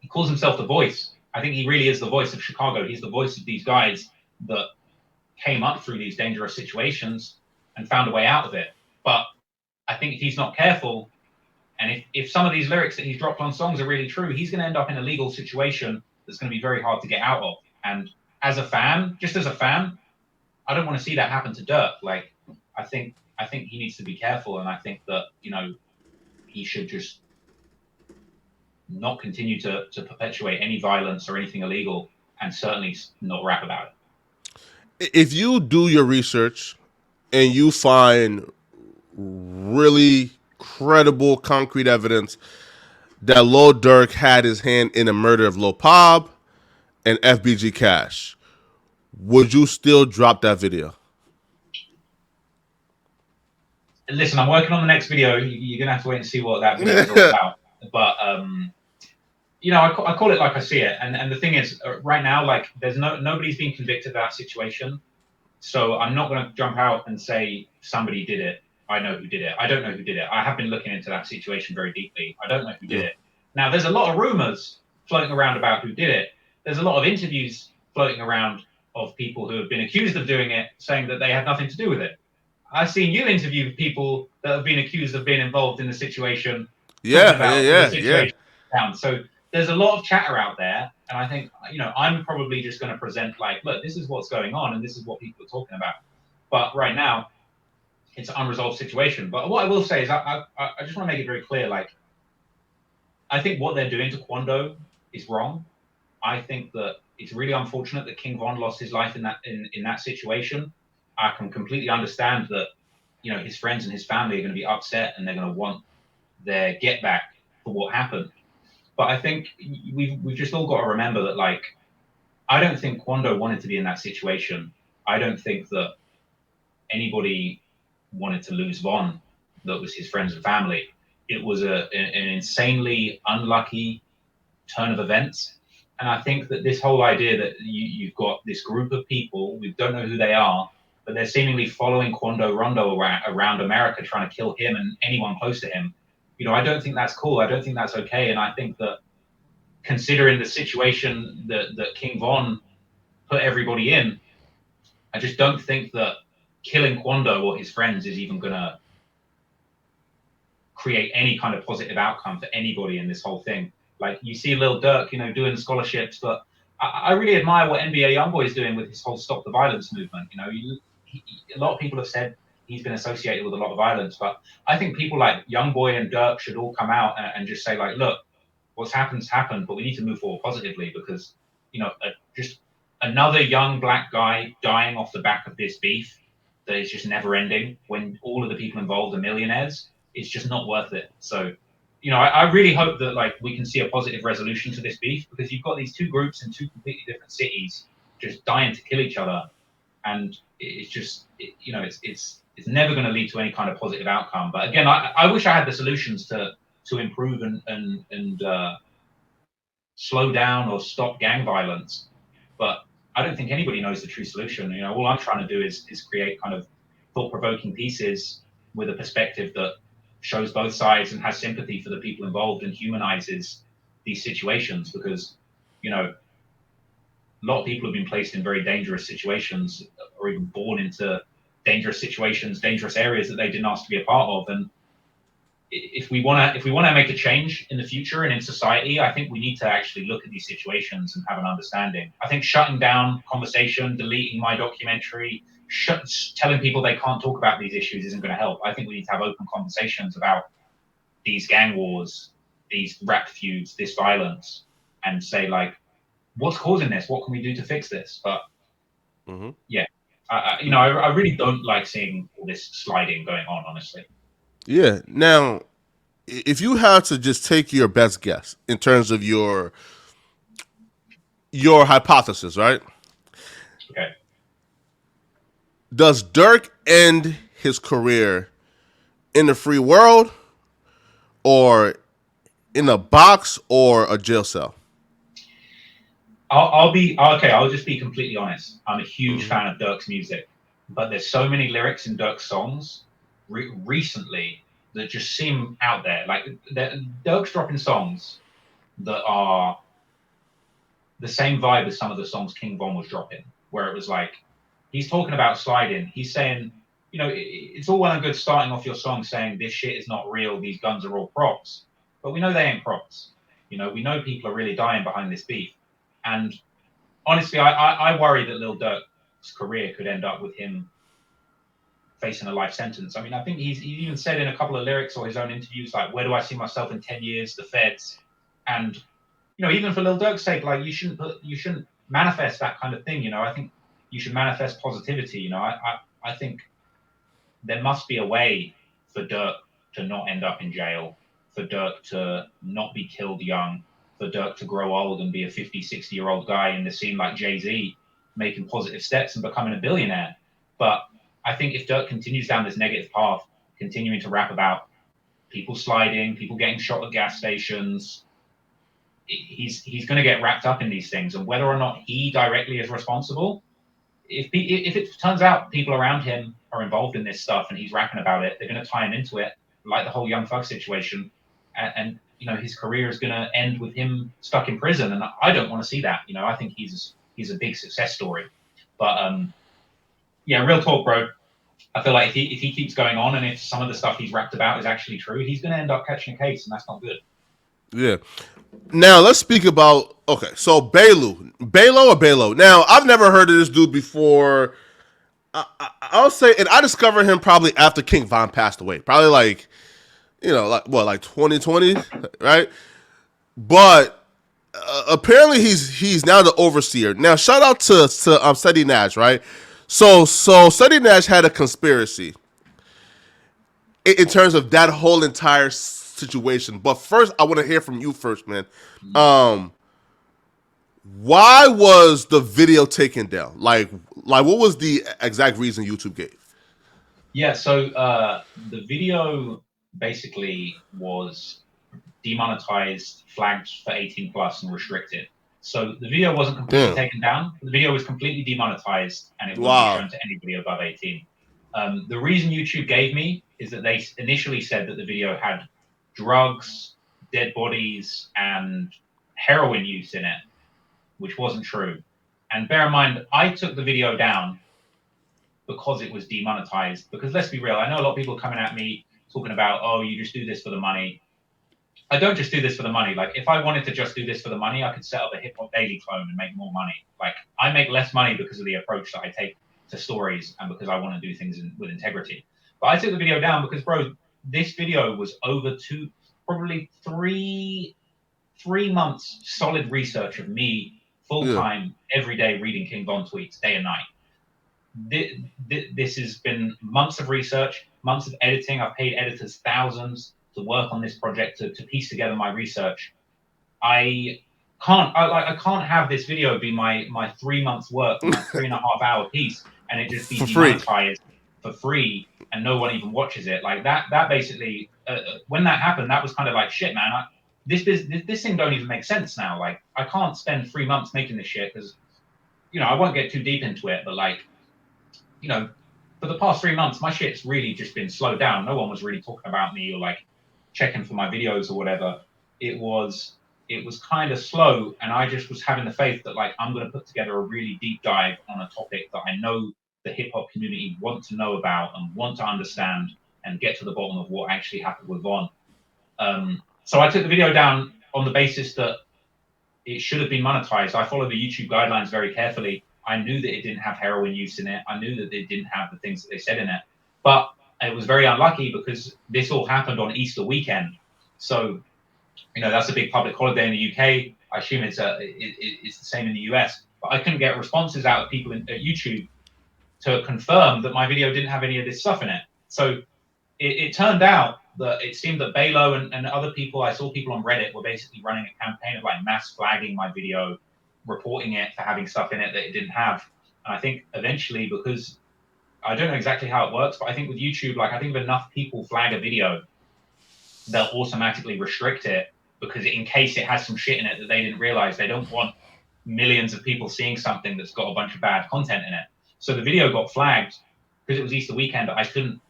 calls himself the voice. I think he really is the voice of Chicago. He's the voice of these guys that came up through these dangerous situations and found a way out of it. But I think if he's not careful, and if some of these lyrics that he's dropped on songs are really true, he's going to end up in a legal situation that's going to be very hard to get out of. And as a fan, just as a fan, I don't want to see that happen to Dirk. Like, I think he needs to be careful, and I think that he should just not continue to perpetuate any violence or anything illegal, and certainly not rap about it. If you do your research and you find really credible, concrete evidence that Lil Durk had his hand in the murder of Lil Pab and FBG Cash, would you still drop that video? Listen, I'm working on the next video. You're gonna have to wait and see what that video is all about. But I call it like I see it. And the thing is, right now, like there's nobody's been convicted of that situation. So I'm not going to jump out and say somebody did it. I know who did it. I don't know who did it. I have been looking into that situation very deeply. I don't know who did it. Now, there's a lot of rumors floating around about who did it. There's a lot of interviews floating around of people who have been accused of doing it, saying that they had nothing to do with it. I've seen you interview people that have been accused of being involved in the situation, talking about the situation. So there's a lot of chatter out there, and I think I'm probably just going to present like, look, this is what's going on, and this is what people are talking about. But right now, it's an unresolved situation. But what I will say is, I just want to make it very clear, like, I think what they're doing to Qundo is wrong. I think that it's really unfortunate that King Von lost his life in that situation. I can completely understand that his friends and his family are going to be upset and they're going to want their get back for what happened. But I think we've just all got to remember that, like, I don't think Qundo wanted to be in that situation. I don't think that anybody wanted to lose Von that was his friends and family. It was an insanely unlucky turn of events. And I think that this whole idea that you've got this group of people, we don't know who they are, but they're seemingly following Qundo Rondo around America, trying to kill him and anyone close to him. I don't think that's cool. I don't think that's okay. And I think that considering the situation that King Von put everybody in, I just don't think that killing Qundo or his friends is even going to create any kind of positive outcome for anybody in this whole thing. Like, you see Lil Durk, doing scholarships, but I really admire what NBA Youngboy is doing with his whole Stop the Violence movement. A lot of people have said he's been associated with a lot of violence, but I think people like Youngboy and Durk should all come out and just say, like, look, what's happened's happened, but we need to move forward positively because, just another young black guy dying off the back of this beef that is just never ending when all of the people involved are millionaires. It's just not worth it. So, I really hope that like we can see a positive resolution to this beef because you've got these two groups in two completely different cities just dying to kill each other, and it's just it's never going to lead to any kind of positive outcome. But again, I wish I had the solutions to improve and slow down or stop gang violence. But I don't think anybody knows the true solution. You know, all I'm trying to do is create kind of thought-provoking pieces with a perspective that shows both sides and has sympathy for the people involved and humanizes these situations, because, you know, a lot of people have been placed in very dangerous situations or even born into dangerous situations, dangerous areas that they didn't ask to be a part of. And if we want to make a change in the future and in society, I think we need to actually look at these situations and have an understanding. I think shutting down conversation, deleting my documentary, telling people they can't talk about these issues isn't going to help. I think we need to have open conversations about these gang wars, these rap feuds, this violence, and say, like, what's causing this? What can we do to fix this? But yeah, I really don't like seeing all this sliding going on, honestly. Yeah. Now, if you had to just take your best guess in terms of your hypothesis, right? Okay. Does Durk end his career in the free world, or in a box, or a jail cell? I'll be okay. I'll just be completely honest. I'm a huge fan of Durk's music, but there's so many lyrics in Durk's songs recently that just seem out there. Like Durk's dropping songs that are the same vibe as some of the songs King Von was dropping, where it was like he's talking about sliding. He's saying, you know, it's all well and good starting off your song saying this shit is not real, these guns are all props, but we know they ain't props. You know, we know people are really dying behind this beef, and honestly, I worry that Lil Durk's career could end up with him facing a life sentence. I mean, I think he even said in a couple of lyrics or his own interviews, like, "Where do I see myself in 10 years? The feds." And you know, even for Lil Durk's sake, like you shouldn't manifest that kind of thing. You know, I think you should manifest positivity. You know, I think there must be a way for Durk to not end up in jail, for Durk to not be killed young, for Durk to grow old and be a 50, 60-year-old guy in the scene like Jay-Z, making positive steps and becoming a billionaire. But I think if Durk continues down this negative path, continuing to rap about people sliding, people getting shot at gas stations, he's going to get wrapped up in these things. And whether or not he directly is responsible, if it turns out people around him are involved in this stuff and he's rapping about it, they're going to tie him into it, like the whole Young Thug situation, and you know his career is going to end with him stuck in prison. And I don't want to see that. You know, I think he's a big success story. But yeah, real talk, bro. I feel like if he keeps going on and if some of the stuff he's rapped about is actually true, he's going to end up catching a case, and that's not good. Yeah. Now let's speak about so Balo. Now I've never heard of this dude before. I'll say, and I discovered him probably after King Von passed away. Probably like, like 2020, right? But apparently he's now the overseer. Now shout out to Ceddy Nash, right? So Ceddy Nash had a conspiracy in terms of that whole entire situation. But first, I want to hear from you first, man. Why was the video taken down? Like what was the exact reason YouTube gave? Yeah, so the video basically was demonetized, flagged for 18 plus, and restricted. So the video wasn't completely taken down. The video was completely demonetized, and it wouldn't be shown to anybody above 18. The reason YouTube gave me is that they initially said that the video had drugs, dead bodies, and heroin use in it, which wasn't true. And bear in mind, I took the video down because it was demonetized. Because let's be real, I know a lot of people coming at me talking about, oh, you just do this for the money. I don't just do this for the money. Like, if I wanted to just do this for the money, I could set up a HipHop Daily clone and make more money. Like, I make less money because of the approach that I take to stories and because I want to do things with integrity. But I took the video down because, bro, this video was over probably three months solid research of me full time every day reading King Von tweets day and night. This has been months of research, months of editing. I've paid editors thousands to work on this project to piece together my research. I can't have this video be my 3 months work, my 3.5 hour piece, and it just be demonetized for free and no one even watches it. Like that basically when that happened, that was kind of like, shit, man. This thing don't even make sense now. Like, I can't spend 3 months making this shit because I won't get too deep into it, but like, for the past 3 months, my shit's really just been slowed down. No one was really talking about me or like checking for my videos or whatever. It was kind of slow, and I just was having the faith that like I'm going to put together a really deep dive on a topic that I know the hip hop community want to know about and want to understand and get to the bottom of what actually happened with Von. So I took the video down on the basis that it should have been monetized. I follow the YouTube guidelines very carefully. I knew that it didn't have heroin use in it. I knew that it didn't have the things that they said in it. But it was very unlucky because this all happened on Easter weekend. So, that's a big public holiday in the UK. I assume it's the same in the US. But I couldn't get responses out of people at YouTube to confirm that my video didn't have any of this stuff in it. So it turned out that it seemed that Balo and other people, I saw people on Reddit were basically running a campaign of like mass flagging my video, reporting it for having stuff in it that it didn't have. And I think eventually, because I don't know exactly how it works, but I think with YouTube, like I think if enough people flag a video, they'll automatically restrict it because in case it has some shit in it that they didn't realize, they don't want millions of people seeing something that's got a bunch of bad content in it. So the video got flagged because it was Easter weekend. I couldn't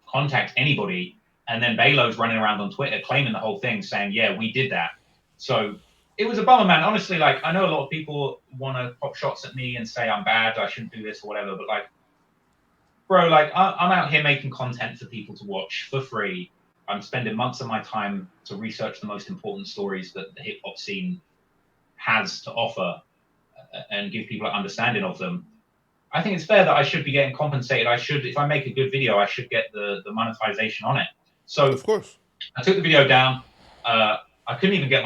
contact anybody. And then Balo's running around on Twitter claiming the whole thing, saying, yeah, we did that. So it was a bummer, man. Honestly, like, I know a lot of people want to pop shots at me and say I'm bad, I shouldn't do this or whatever. But, like, bro, like, I'm out here making content for people to watch for free. I'm spending months of my time to research the most important stories that the hip-hop scene has to offer and give people an understanding of them. I think it's fair that I should be getting compensated. I should, if I make a good video, I should get the monetization on it. So of course, I took the video down. I couldn't even get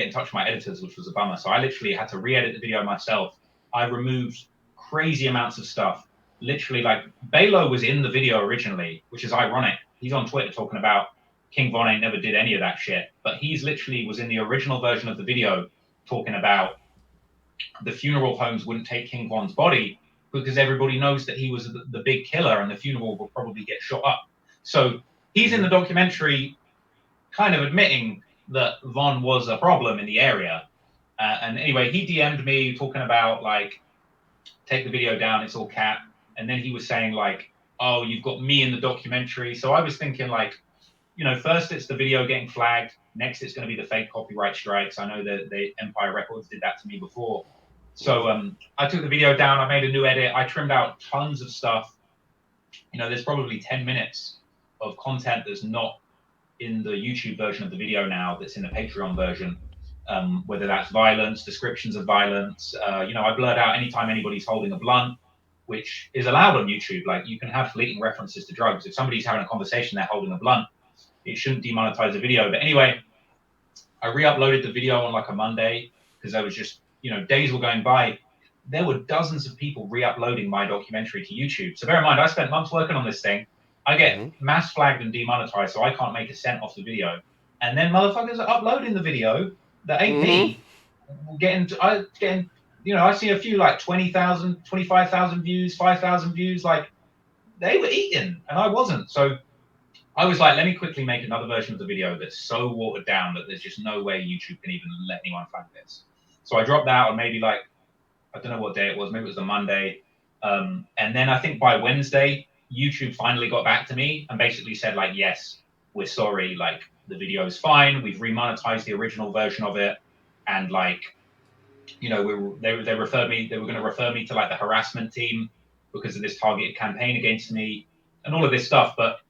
in touch with my editors, which was a bummer. So I literally had to re-edit the video myself. I removed crazy amounts of stuff. Literally, like Balo was in the video originally, which is ironic. He's on Twitter talking about King Von ain't never did any of that shit, but he's literally was in the original version of the video talking about the funeral homes wouldn't take King Von's body because everybody knows that he was the big killer and the funeral will probably get shot up. So he's in the documentary kind of admitting that Von was a problem in the area. And anyway, he DM'd me talking about like, take the video down, it's all cat. And then he was saying like, oh, you've got me in the documentary. So I was thinking like, first it's the video getting flagged. Next, it's going to be the fake copyright strikes. I know that the Empire Records did that to me before. So I took the video down. I made a new edit. I trimmed out tons of stuff. There's probably 10 minutes of content that's not in the YouTube version of the video now, that's in the Patreon version, whether that's violence, descriptions of violence. I blurred out anytime anybody's holding a blunt, which is allowed on YouTube. Like you can have fleeting references to drugs. If somebody's having a conversation, they're holding a blunt, it shouldn't demonetize the video. But anyway, I re-uploaded the video on like a Monday because I was just, days were going by. There were dozens of people re-uploading my documentary to YouTube. So bear in mind, I spent months working on this thing. I get mass flagged and demonetized, so I can't make a cent off the video. And then motherfuckers are uploading the video that ain't me. I see a few like 20,000, 25,000 views, 5,000 views. Like they were eating and I wasn't. So I was like, let me quickly make another version of the video that's so watered down that there's just no way YouTube can even let anyone flag this. So I dropped that on maybe like, I don't know what day it was. Maybe it was the Monday. And then I think by Wednesday, YouTube finally got back to me and basically said like, yes, we're sorry. Like the video is fine. We've remonetized the original version of it. And like, they referred me, they were going to refer me to like the harassment team because of this targeted campaign against me and all of this stuff. But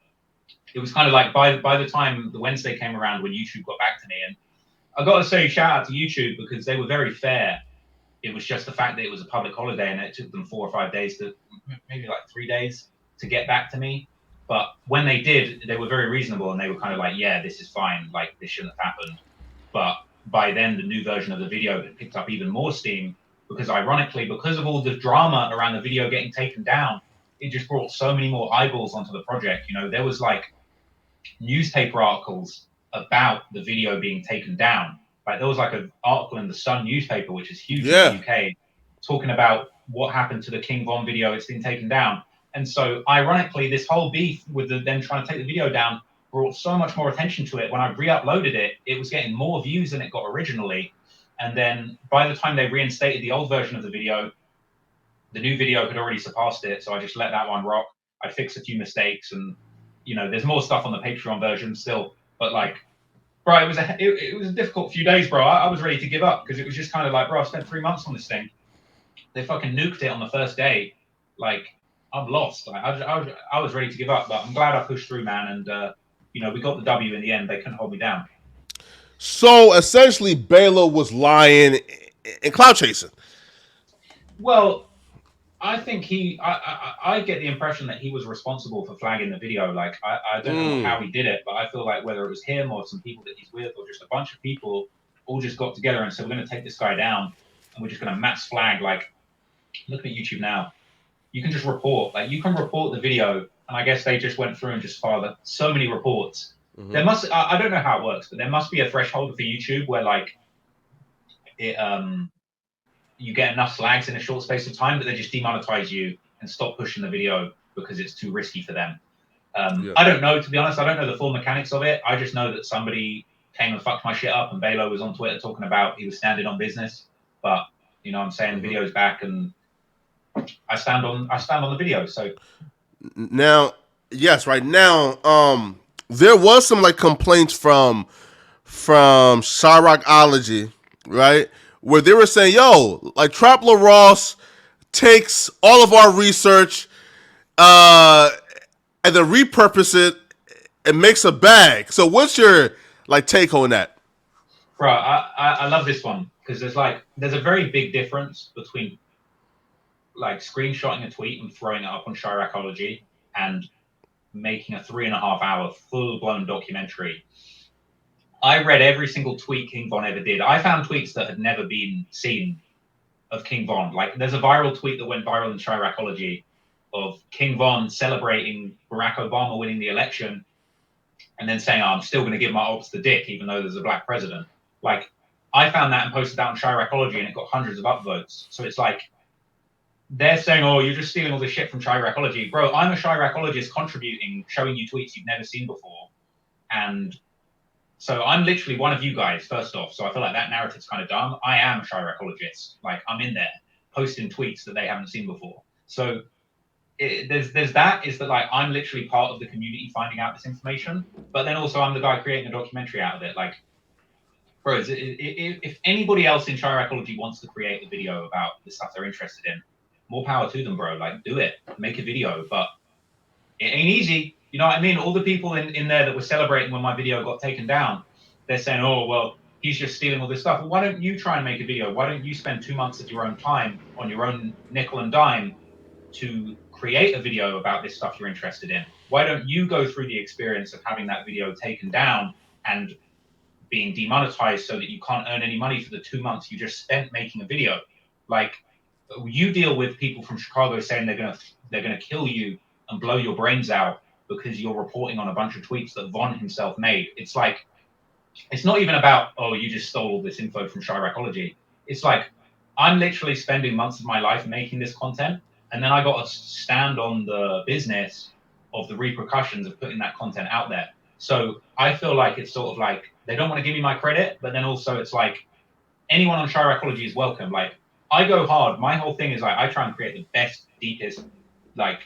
it was kind of like by the time the Wednesday came around when YouTube got back to me, and I got to say shout out to YouTube because they were very fair. It was just the fact that it was a public holiday and it took them 4 or 5 days to maybe like 3 days to get back to me. But when they did, they were very reasonable and they were kind of like, yeah, this is fine. Like this shouldn't have happened. But by then the new version of the video had picked up even more steam because ironically, because of all the drama around the video getting taken down, it just brought so many more eyeballs onto the project. There was like newspaper articles about the video being taken down. Like there was like an article in the Sun newspaper, which is huge in the UK, talking about what happened to the King Von video. It's been taken down. And so ironically, this whole beef with them trying to take the video down brought so much more attention to it. When I re-uploaded it, it was getting more views than it got originally. And then by the time they reinstated the old version of the video, the new video had already surpassed it, so I just let that one rock. I fixed a few mistakes, and there's more stuff on the Patreon version still. But like, bro, it was a difficult few days, bro. I was ready to give up because it was just kind of like, bro, I spent 3 months on this thing. They fucking nuked it on the first day. Like, I'm lost. Like, I was ready to give up, but I'm glad I pushed through, man. And we got the W in the end. They couldn't hold me down. So essentially, Baylor was lying and cloud chasing. Well, I think I get the impression that he was responsible for flagging the video. Like, I don't know how he did it, but I feel like whether it was him or some people that he's with or just a bunch of people all just got together and said, we're going to take this guy down and we're just going to mass flag. Like, look at YouTube now. You can just report. Like, you can report the video, and I guess they just went through and just filed so many reports. There must, I don't know how it works, but there must be a threshold for YouTube where, like, you get enough flags in a short space of time that they just demonetize you and stop pushing the video because it's too risky for them. I don't know, to be honest. I don't know the full mechanics of it. I just know that somebody came and fucked my shit up, and Baylor was on Twitter talking about he was standing on business. But I'm saying the video's back, and I stand on the video. So now, yes, right now, there was some like complaints from Chiraqology, right, where they were saying, "Yo, like Trap Ross takes all of our research, and then repurpose it and makes a bag." So, what's your like take on that? bro, I love this one because there's a very big difference between like screenshotting a tweet and throwing it up on Chiraqology and making a 3.5 hour full blown documentary. I read every single tweet King Von ever did. I found tweets that had never been seen of King Von. Like, there's a viral tweet that went viral in Chiraqology of King Von celebrating Barack Obama winning the election and then saying, I'm still going to give my ops the dick even though there's a black president. Like, I found that and posted that on Chiraqology and it got hundreds of upvotes. So it's like, they're saying, oh, you're just stealing all this shit from Chiraqology. Bro, I'm a Chiraqologist contributing, showing you tweets you've never seen before. And so I'm literally one of you guys, first off. So I feel like that narrative's kind of dumb. I am a Chiraqologist. Like, I'm in there posting tweets that they haven't seen before. So there's that, is that like I'm literally part of the community finding out this information, but then also I'm the guy creating a documentary out of it. Like, bro, if anybody else in Chiraqology wants to create a video about the stuff they're interested in, more power to them, bro. Like, do it, make a video, but it ain't easy. You know what I mean? All the people in there that were celebrating when my video got taken down, they're saying, oh, well, he's just stealing all this stuff. Well, why don't you try and make a video? Why don't you spend 2 months of your own time on your own nickel and dime to create a video about this stuff you're interested in? Why don't you go through the experience of having that video taken down and being demonetized so that you can't earn any money for the 2 months you just spent making a video? Like, you deal with people from Chicago saying they're gonna kill you and blow your brains out because you're reporting on a bunch of tweets that Von himself made. It's like, it's not even about, oh, you just stole all this info from Chiraqology. It's like, I'm literally spending months of my life making this content, and then I got to stand on the business of the repercussions of putting that content out there. So I feel like it's sort of like they don't want to give me my credit, but then also it's like anyone on Chiraqology is welcome. Like, I go hard. My whole thing is like I try and create the best, deepest, like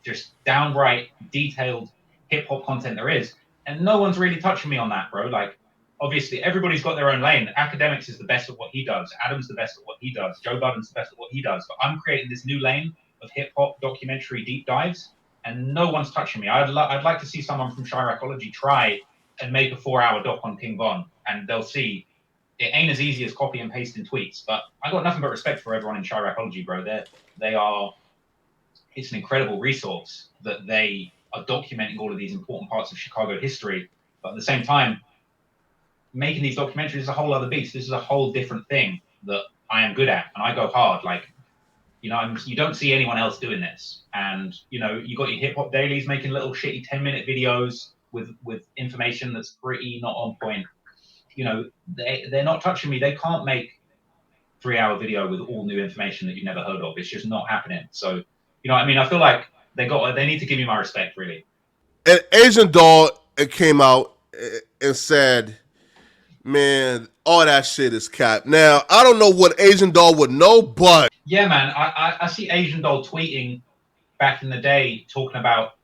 just downright detailed hip hop content there is, and no one's really touching me on that, bro. Like, obviously, everybody's got their own lane. Academics is the best at what he does. Adam's the best at what he does. Joe Budden's the best at what he does. But I'm creating this new lane of hip hop documentary deep dives, and no one's touching me. I'd like to see someone from Chiraqology try and make a 4 hour doc on King Von, and they'll see it ain't as easy as copy and pasting tweets. But I got nothing but respect for everyone in Chiraqology, bro. They are. It's an incredible resource that they are documenting all of these important parts of Chicago history. But at the same time, making these documentaries is a whole other beast. This is a whole different thing that I am good at, and I go hard. Like, you don't see anyone else doing this. And you got your hip hop dailies making little shitty 10-minute videos with information that's pretty not on point. They're not touching me. They can't make 3 hour video with all new information that you've never heard of. It's just not happening. So, what I mean? I feel like they need to give me my respect, really. And Asian Doll came out and said Man, all that shit is cap. Now, I don't know what Asian doll would know, but Yeah, man. I see Asian doll tweeting back in the day talking about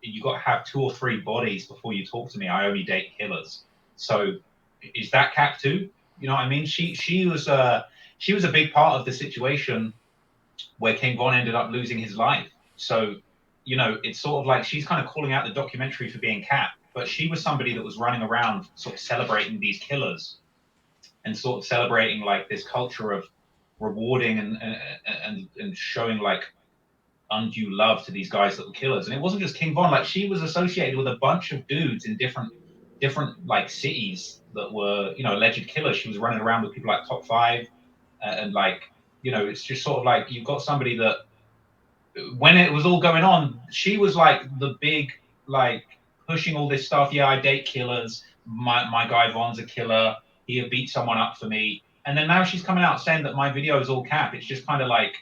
you got to have 2 or 3 bodies before you talk to me. I only date killers. So is that cap too? You know what I mean? She was a big part of the situation where King Von ended up losing his life. So it's sort of like she's kind of calling out the documentary for being cap, but she was somebody that was running around sort of celebrating these killers and sort of celebrating like this culture of rewarding and showing like undue love to these guys that were killers. And it wasn't just King Von. Like she was associated with a bunch of dudes in different like cities that were alleged killers. She was running around with people like Top Five and like it's just sort of like you've got somebody that when it was all going on, she was like the big like pushing all this stuff. Yeah, I date killers. My guy Von's a killer. He beat someone up for me. And then now she's coming out saying that my video is all cap. It's just kind of like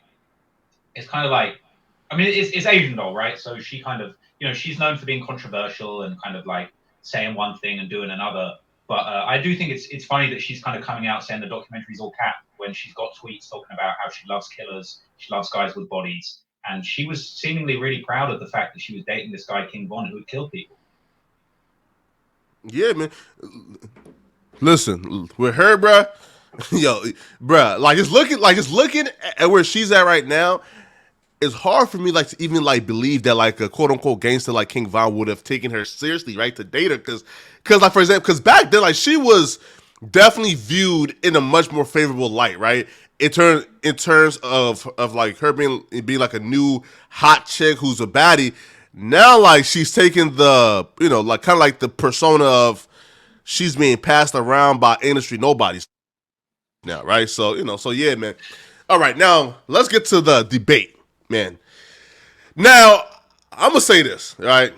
I mean, it's Asian doll, right? So she kind of, she's known for being controversial and kind of like saying one thing and doing another. But I do think it's funny that she's kind of coming out saying the documentary's all cap when she's got tweets talking about how she loves killers, she loves guys with bodies, and she was seemingly really proud of the fact that she was dating this guy King Von who would kill people. yeah, man. Listen, with her, bruh, yo, bruh, just looking at where she's at right now. It's hard for me like to even like believe that like a quote unquote gangster like King Von would have taken her seriously, right, to date her, because like for example, because back then like she was definitely viewed in a much more favorable light, right? In terms of like her being like a new hot chick who's a baddie. Now like she's taking the like kind of like the persona of she's being passed around by industry nobodies now, right? So so yeah, man. All right, now let's get to the debate, man. Now I'm gonna say this, right?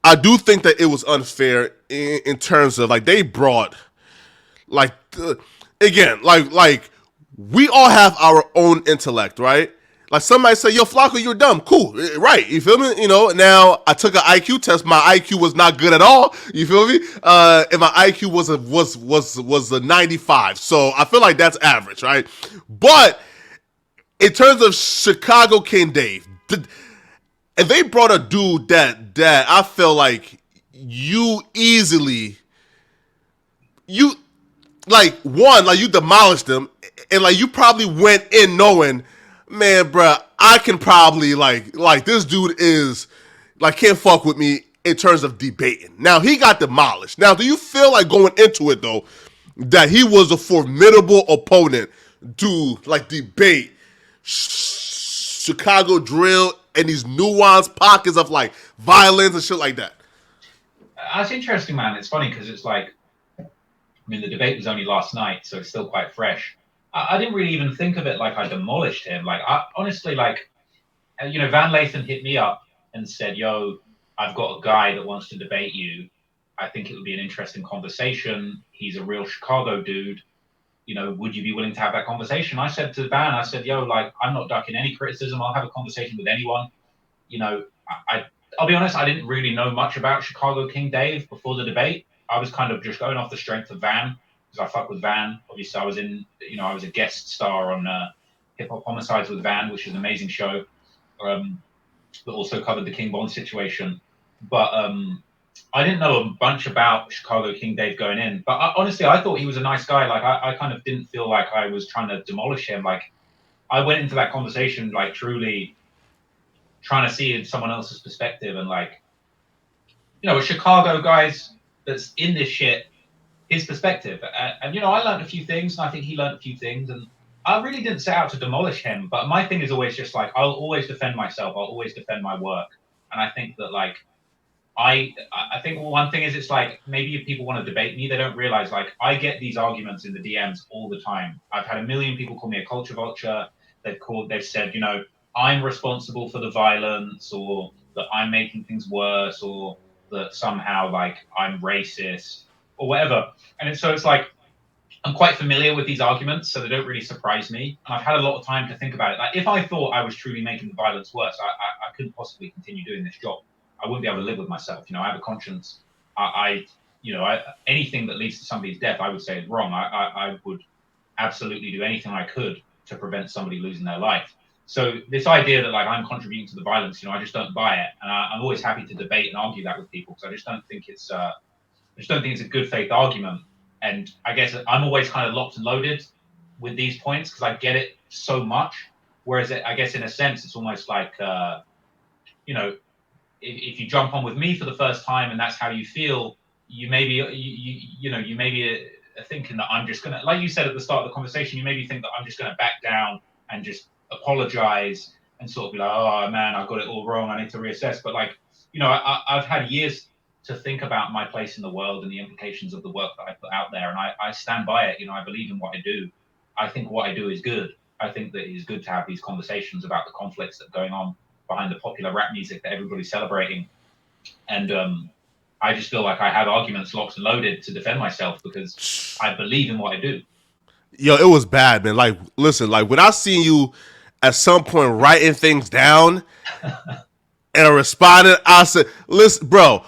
I do think that it was unfair in terms of like they brought like again like we all have our own intellect, right? Like somebody say, "Yo, Flakko, you're dumb." Cool, right? You feel me? Now I took an IQ test. My IQ was not good at all. You feel me? And my IQ was a 95. So I feel like that's average, right? But in terms of Chicago King Dave, and they brought a dude that I feel like you easily you like one, like you demolished them, and like you probably went in knowing, man, bruh, I can probably like this dude is like can't fuck with me in terms of debating. Now he got demolished. Now, do you feel like going into it though that he was a formidable opponent to like debate Chicago drill and these nuanced pockets of like violence and shit like that? That's interesting, man. It's funny because it's like I mean, the debate was only last night, so it's still quite fresh. I didn't really even think of it like I demolished him. Like, I honestly, like, Van Lathan hit me up and said, "Yo, I've got a guy that wants to debate you. I think it would be an interesting conversation. He's a real Chicago dude. Would you be willing to have that conversation?" I said to Van, I said, "Yo, like, I'm not ducking any criticism. I'll have a conversation with anyone. You know, I'll be honest, I didn't really know much about Chicago King Dave before the debate. I was kind of just going off the strength of Van because I fuck with Van. Obviously, I was a guest star on HipHop Homicides with Van, which is an amazing show. That also covered the King Bond situation. But I didn't know a bunch about Chicago King Dave going in. But honestly, I thought he was a nice guy. Like I kind of didn't feel like I was trying to demolish him. Like I went into that conversation like truly trying to see in someone else's perspective and like a Chicago guy's that's in this shit, his perspective. And I learned a few things, and I think he learned a few things, and I really didn't set out to demolish him. But my thing is always just like I'll always defend myself. I'll always defend my work, and I think that like I think one thing is it's like maybe if people want to debate me, they don't realize like I get these arguments in the DMs all the time. I've had a million people call me a culture vulture. They've said, I'm responsible for the violence or that I'm making things worse or that somehow like I'm racist or whatever. And so it's like I'm quite familiar with these arguments, so they don't really surprise me. And I've had a lot of time to think about it. Like if I thought I was truly making the violence worse, I couldn't possibly continue doing this job. I wouldn't be able to live with myself. I have a conscience. I anything that leads to somebody's death, I would say is wrong. I would absolutely do anything I could to prevent somebody losing their life. So this idea that like I'm contributing to the violence, I just don't buy it, and I'm always happy to debate and argue that with people because I just don't think it's a good faith argument. And I guess I'm always kind of locked and loaded with these points because I get it so much. Whereas I guess in a sense, it's almost like if you jump on with me for the first time and that's how you feel, you maybe you maybe are thinking that I'm just gonna, like you said at the start of the conversation, you maybe think that I'm just gonna back down and just apologize and sort of be like, oh man, I got it all wrong, I need to reassess. But like, I've had years to think about my place in the world and the implications of the work that I put out there, and I stand by it. I believe in what I do. I think what I do is good. I think that it is good to have these conversations about the conflicts that are going on behind the popular rap music that everybody's celebrating. And I just feel like I have arguments locked and loaded to defend myself because I believe in what I do. Yo, it was bad, man. Like, listen, like when I seen you at some point writing things down and responding, I said, listen, bro,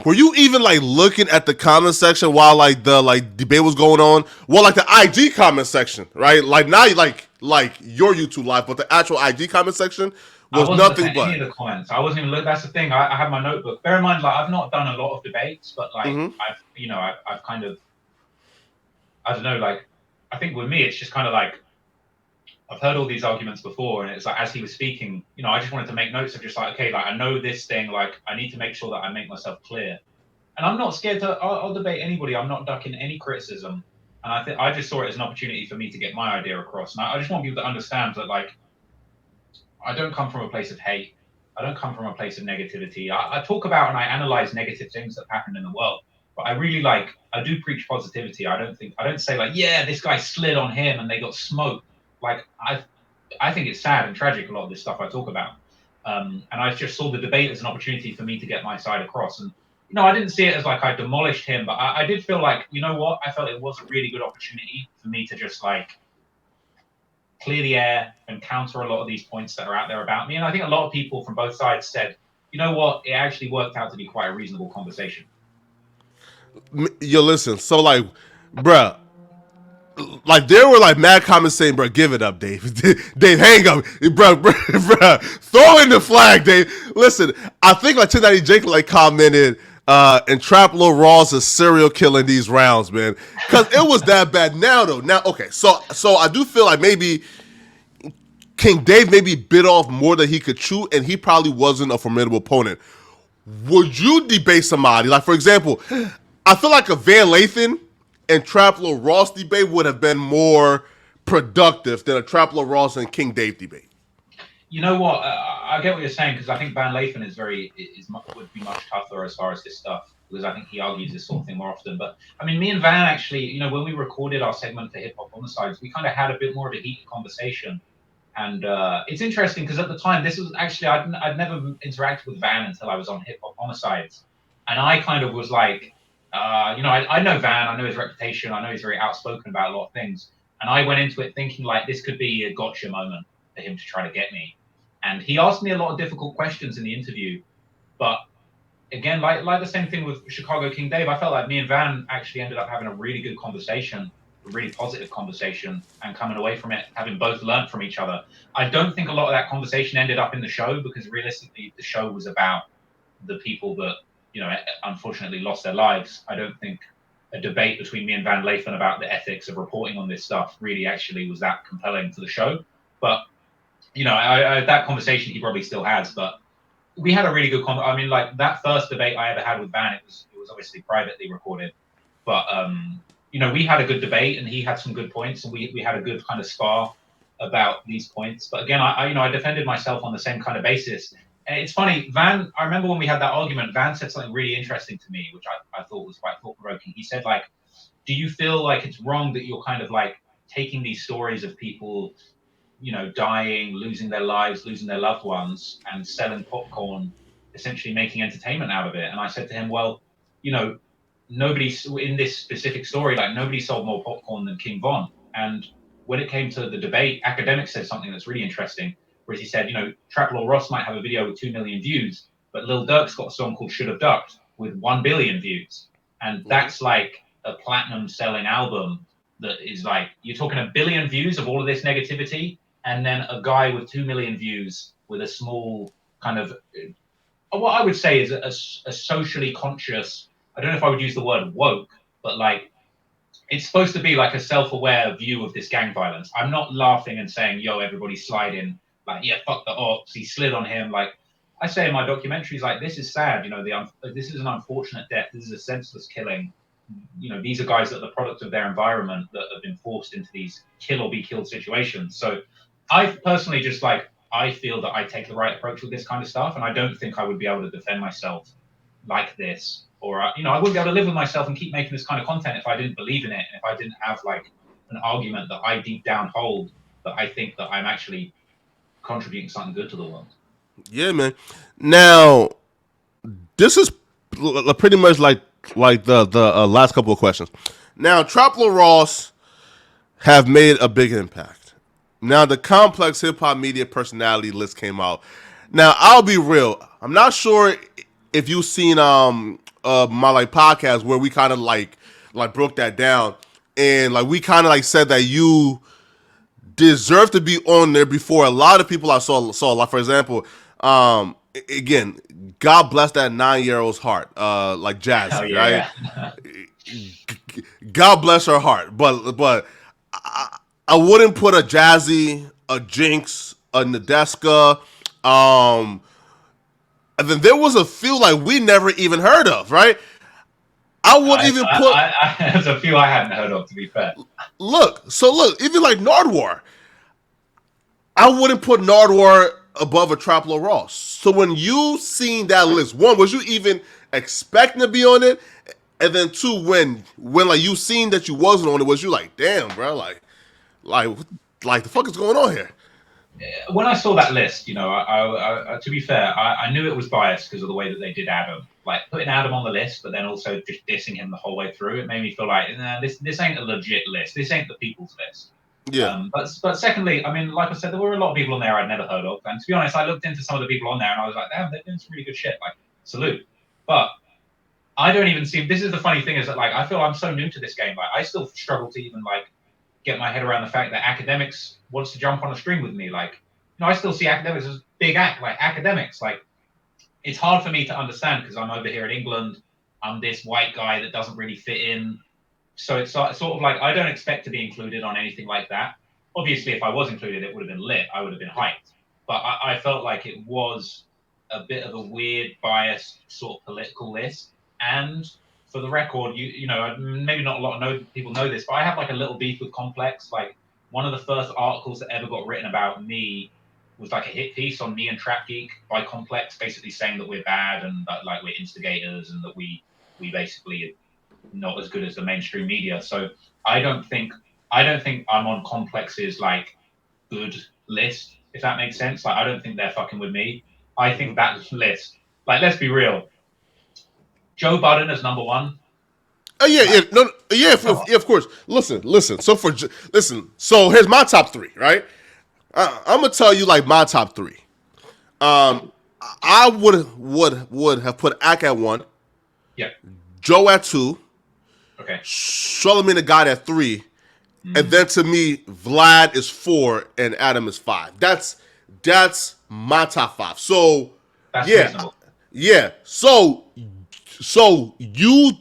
were you even like looking at the comment section while like the like debate was going on? Well, like the IG comment section, right? Like not like your YouTube live, but the actual IG comment section I was wasn't looking nothing at any but. of the comments. I wasn't even looking. That's the thing. I have my notebook. Bear in mind, like I've not done a lot of debates, but like Mm-hmm. I've kind of, I don't know, like I think with me, it's just kind of like I've heard all these arguments before, and it's like as he was speaking, I just wanted to make notes of just like, okay, like I know this thing, like I need to make sure that I make myself clear. And I'm not scared to. I'll debate anybody. I'm not ducking any criticism. And I think I just saw it as an opportunity for me to get my idea across. And I just want people to understand that, like, I don't come from a place of hate. I don't come from a place of negativity. I talk about and I analyze negative things that happen in the world, but I do preach positivity. I don't say like, yeah, this guy slid on him and they got smoked. Like I think it's sad and tragic, a lot of this stuff I talk about. And I just saw the debate as an opportunity for me to get my side across. And I didn't see it as like I demolished him, but I did feel like, you know what? I felt it was a really good opportunity for me to just like clear the air and counter a lot of these points that are out there about me. And I think a lot of people from both sides said, you know what? It actually worked out to be quite a reasonable conversation. Yo, listen. So like, bruh, like there were like mad comments saying, "Bro, give it up, Dave. Dave, hang up, bro, throw in the flag, Dave." Listen, I think like 1090 Jake like commented, and Trap Lil Raw's a serial killer in these rounds, man, because it was that bad. Now though, okay, so I do feel like maybe King Dave maybe bit off more than he could chew, and he probably wasn't a formidable opponent. Would you debate somebody like, for example, I feel like a Van Lathan and Traplo Ross debate would have been more productive than a Traplo Ross and King Dave debate. You know what? I get what you're saying because I think Van Lathan would be much tougher as far as this stuff because I think he argues this sort of thing more often. But I mean, me and Van actually, when we recorded our segment for Hip Hop Homicides, we kind of had a bit more of a heated conversation. And it's interesting because at the time, this was actually, I'd never interacted with Van until I was on Hip Hop Homicides. And I kind of was like, I know Van, I know his reputation, I know he's very outspoken about a lot of things. And I went into it thinking like this could be a gotcha moment for him to try to get me. And he asked me a lot of difficult questions in the interview. But again, like the same thing with Chicago King Dave, I felt like me and Van actually ended up having a really good conversation, a really positive conversation, and coming away from it having both learned from each other. I don't think a lot of that conversation ended up in the show because realistically, the show was about the people that, unfortunately lost their lives. I don't think a debate between me and Van Lathan about the ethics of reporting on this stuff really actually was that compelling for the show. But, that conversation he probably still has, but we had a really good I mean, like that first debate I ever had with Van, it was obviously privately recorded, but we had a good debate and he had some good points and we had a good kind of spar about these points. But again, I defended myself on the same kind of basis. And it's funny, Van, I remember when we had that argument, Van said something really interesting to me, which I thought was quite thought provoking. He said, like, do you feel like it's wrong that you're kind of like taking these stories of people dying, losing their lives, losing their loved ones, and selling popcorn, essentially making entertainment out of it? And I said to him, well, nobody in this specific story, like nobody sold more popcorn than King Von. And when it came to the debate, Academic said something that's really interesting, whereas he said, Trap Lil Ross might have a video with 2 million views, but Lil Durk's got a song called Should Have Ducked with 1 billion views. and that's like a platinum selling album that is like, you're talking 1 billion views of all of this negativity, and then a guy with 2 million views with a small kind of what I would say is a socially conscious. I don't know if I would use the word woke, but like it's supposed to be like a self-aware view of this gang violence. I'm not laughing and saying, "Yo, everybody slide in." Like, yeah, fuck the ops. He slid on him. Like I say in my documentaries, like this is sad. You know, this is an unfortunate death. This is a senseless killing. You know, these are guys that are the product of their environment that have been forced into these kill or be killed situations. So I personally just like, I feel that I take the right approach with this kind of stuff, and I don't think I would be able to defend myself like this, or you know, I wouldn't be able to live with myself and keep making this kind of content if I didn't believe in it, and if I didn't have like an argument that I deep down hold, that I think that I'm actually contributing something good to the world. Yeah, man. Now, this is pretty much like the last couple of questions. Now, Traplo Ross have made a big impact. Now, the complex hip hop media personality list came out. Now, I'll be real. I'm not sure if you've seen my like podcast where we kind of like broke that down, and like we kind of like said that you deserve to be on there before a lot of people I saw. Like for example, again, God bless that 9-year-old's heart, like Oh Jazzy, right? yeah. God bless her heart, but I wouldn't put a Jazzy, a Jinx, a Nadeska, and then there was a few like we never even heard of, right? I wouldn't even put. There's a few I hadn't heard of, to be fair. Look, even like Nardwar, I wouldn't put Nardwar above a Traplo Ross. So when you seen that list, one, was you even expecting to be on it? And then two, when like you seen that you wasn't on it, was you like, damn, bro, like the fuck is going on here? When I saw that list, you know, to be fair, I knew it was biased because of the way that they did Adam. Like putting Adam on the list, but then also just dissing him the whole way through. It made me feel like, nah, this ain't a legit list. This ain't the people's list. Yeah, But secondly, I mean, like I said, there were a lot of people on there I'd never heard of, and to be honest, I looked into some of the people on there and I was like, damn, they're doing some really good shit. Like, salute. But I don't even see. This is the funny thing is that like I feel I'm so new to this game. Like I still struggle to even like get my head around the fact that academics wants to jump on a stream with me. Like, you know, I still see academics as big like academics. Like, it's hard for me to understand because I'm over here in England. I'm this white guy that doesn't really fit in. So it's sort of like I don't expect to be included on anything like that. Obviously, if I was included, it would have been lit. I would have been hyped. But I felt like it was a bit of a weird, biased sort of political list. And for the record, you know, maybe not a lot of people know this, but I have like a little beef with Complex. Like one of the first articles that ever got written about me was like a hit piece on me and Trap Geek by Complex, basically saying that we're bad and that like we're instigators and that we basically not as good as the mainstream media. So I don't think I'm on Complex's like good list, if that makes sense. Like I don't think they're fucking with me. I think that list, like let's be real, Joe Budden as number one. yeah, yeah, Like, no, yeah, of course. Listen. So here's my top three, right? I'm gonna tell you like my top three. I would have put Ak at one, yeah, Joe at two, okay. Charlamagne the God at three, and then to me, Vlad is four and Adam is five. That's my top five. So That's yeah, reasonable. yeah. So you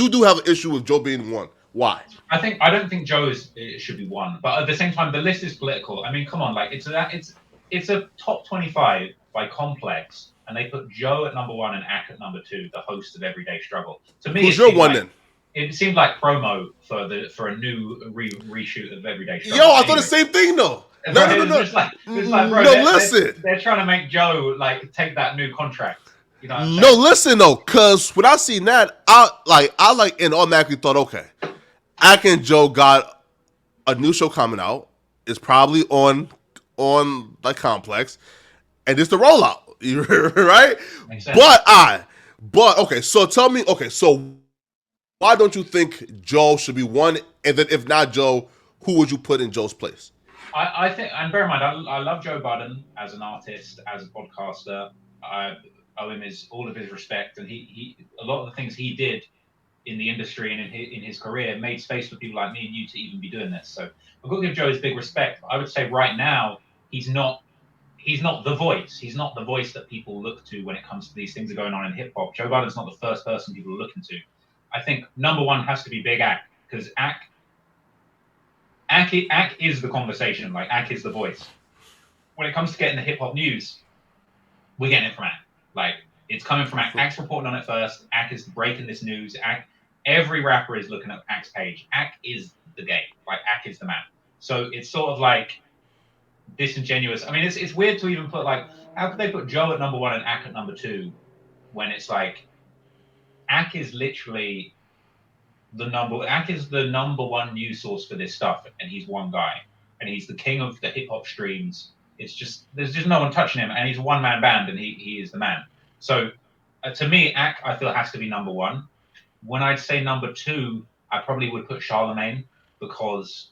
do have an issue with Joe being one. Why? I don't think Joe should be one, but at the same time, the list is political. I mean, come on, like it's a top 25 by Complex, and they put Joe at number one and Ak at number two, the host of Everyday Struggle. To me, Who's your one then? it seemed like promo for a new reshoot of Everyday Yo, Struggle. I thought the same thing though. No, Right? no, no, no. It's like, bro, No, listen. they're trying to make Joe like take that new contract. You know what I'm No, saying? listen though, cause when I seen that, I and automatically thought, okay, Ak and Joe got a new show coming out. It's probably on like Complex, and it's the rollout, right? Makes sense. But okay. So tell me, okay, so why don't you think Joe should be one? And then if not Joe, who would you put in Joe's place? I think, and bear in mind, I love Joe Budden as an artist, as a podcaster. I owe him all of his respect, and he a lot of the things he did in the industry and in his career made space for people like me and you to even be doing this. So I've got to give Joe his big respect. I would say right now he's not the voice. He's not the voice that people look to when it comes to these things that are going on in hip hop. Joe Biden's not the first person people are looking to. I think number one has to be Big Ack, because Ack is the conversation. Like Ack is the voice. When it comes to getting the hip hop news, we're getting it from Ack. Like it's coming from Ack. Ack's reporting on it first. Ack is breaking this news. Every rapper is looking at Ack's page. Ack is the game. Like Ack is the man. So it's sort of like disingenuous. I mean, it's weird to even put like, how could they put Joe at number one and Ack at number two when it's like Ack is literally Ack is the number one news source for this stuff, and he's one guy, and he's the king of the hip hop streams. It's just there's just no one touching him, and he's a one man band, and he is the man. So to me, Ack I feel has to be number one. When I'd say number two, I probably would put Charlemagne, because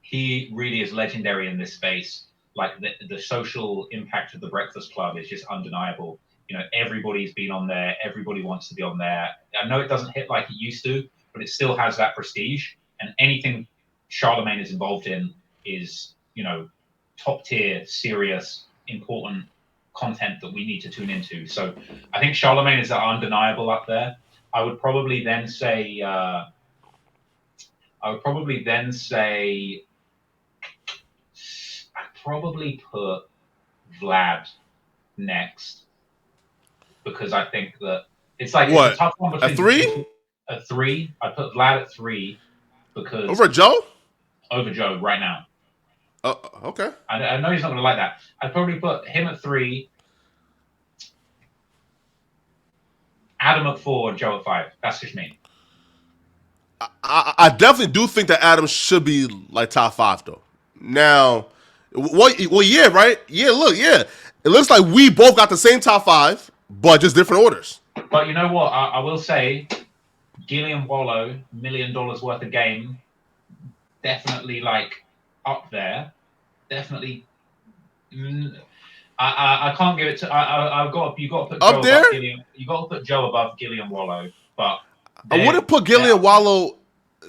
he really is legendary in this space. Like the social impact of the Breakfast Club is just undeniable. You know, everybody's been on there. Everybody wants to be on there. I know it doesn't hit like it used to, but it still has that prestige. And anything Charlemagne is involved in is, you know, top tier, serious, important content that we need to tune into. So I think Charlemagne is undeniable up there. I would probably then say I'd probably put Vlad next, because I think that it's like it's a tough one between a three. A three. I put Vlad at three because over Joe. Over Joe right now. Okay. I know he's not going to like that. I'd probably put him at three, Adam at four, and Joe at five. That's just me. I definitely do think that Adam should be like top five though. Now, well, yeah, right? Yeah, look, yeah. It looks like we both got the same top five, but just different orders. But you know what? I will say, Gillian Wallow, $1 million worth of game, definitely like up there. Definitely. I can't give it to. I've got you got to put up Joe there. Above Gillian, you got to put Joe above Gillian Wallow, but I wouldn't put Gillian Wallow.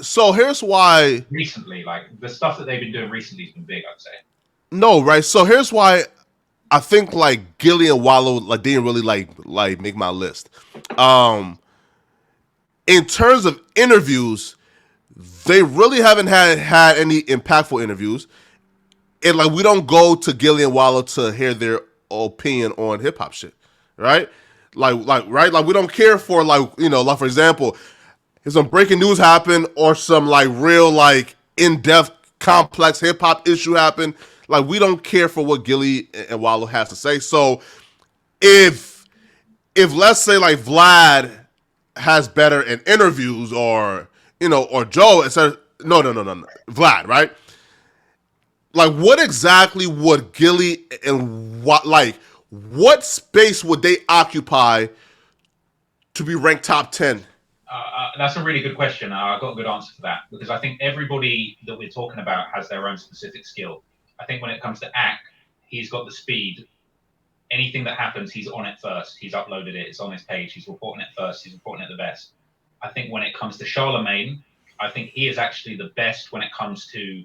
So here's why. Recently, like the stuff that they've been doing recently has been big, I'd say. No, right. So here's why I think like Gillian Wallow like didn't really like make my list. In terms of interviews, they really haven't had any impactful interviews. And like we don't go to Gillian Wallow to hear their opinion on hip hop shit, right? Like we don't care for like, you know, like for example, if some breaking news happen or some like real like in-depth complex hip hop issue happen, like we don't care for what Gilly and Wallow has to say. So if let's say like Vlad has better in interviews or, you know, or Joe instead, no, Vlad, right? Like what exactly would Gilly and what space would they occupy to be ranked top 10? That's a really good question. I've got a good answer for that, because I think everybody that we're talking about has their own specific skill. I think when it comes to Ack, he's got the speed. Anything that happens, he's on it first. He's uploaded it. It's on his page. He's reporting it first. He's reporting it the best. I think when it comes to Charlemagne, I think he is actually the best when it comes to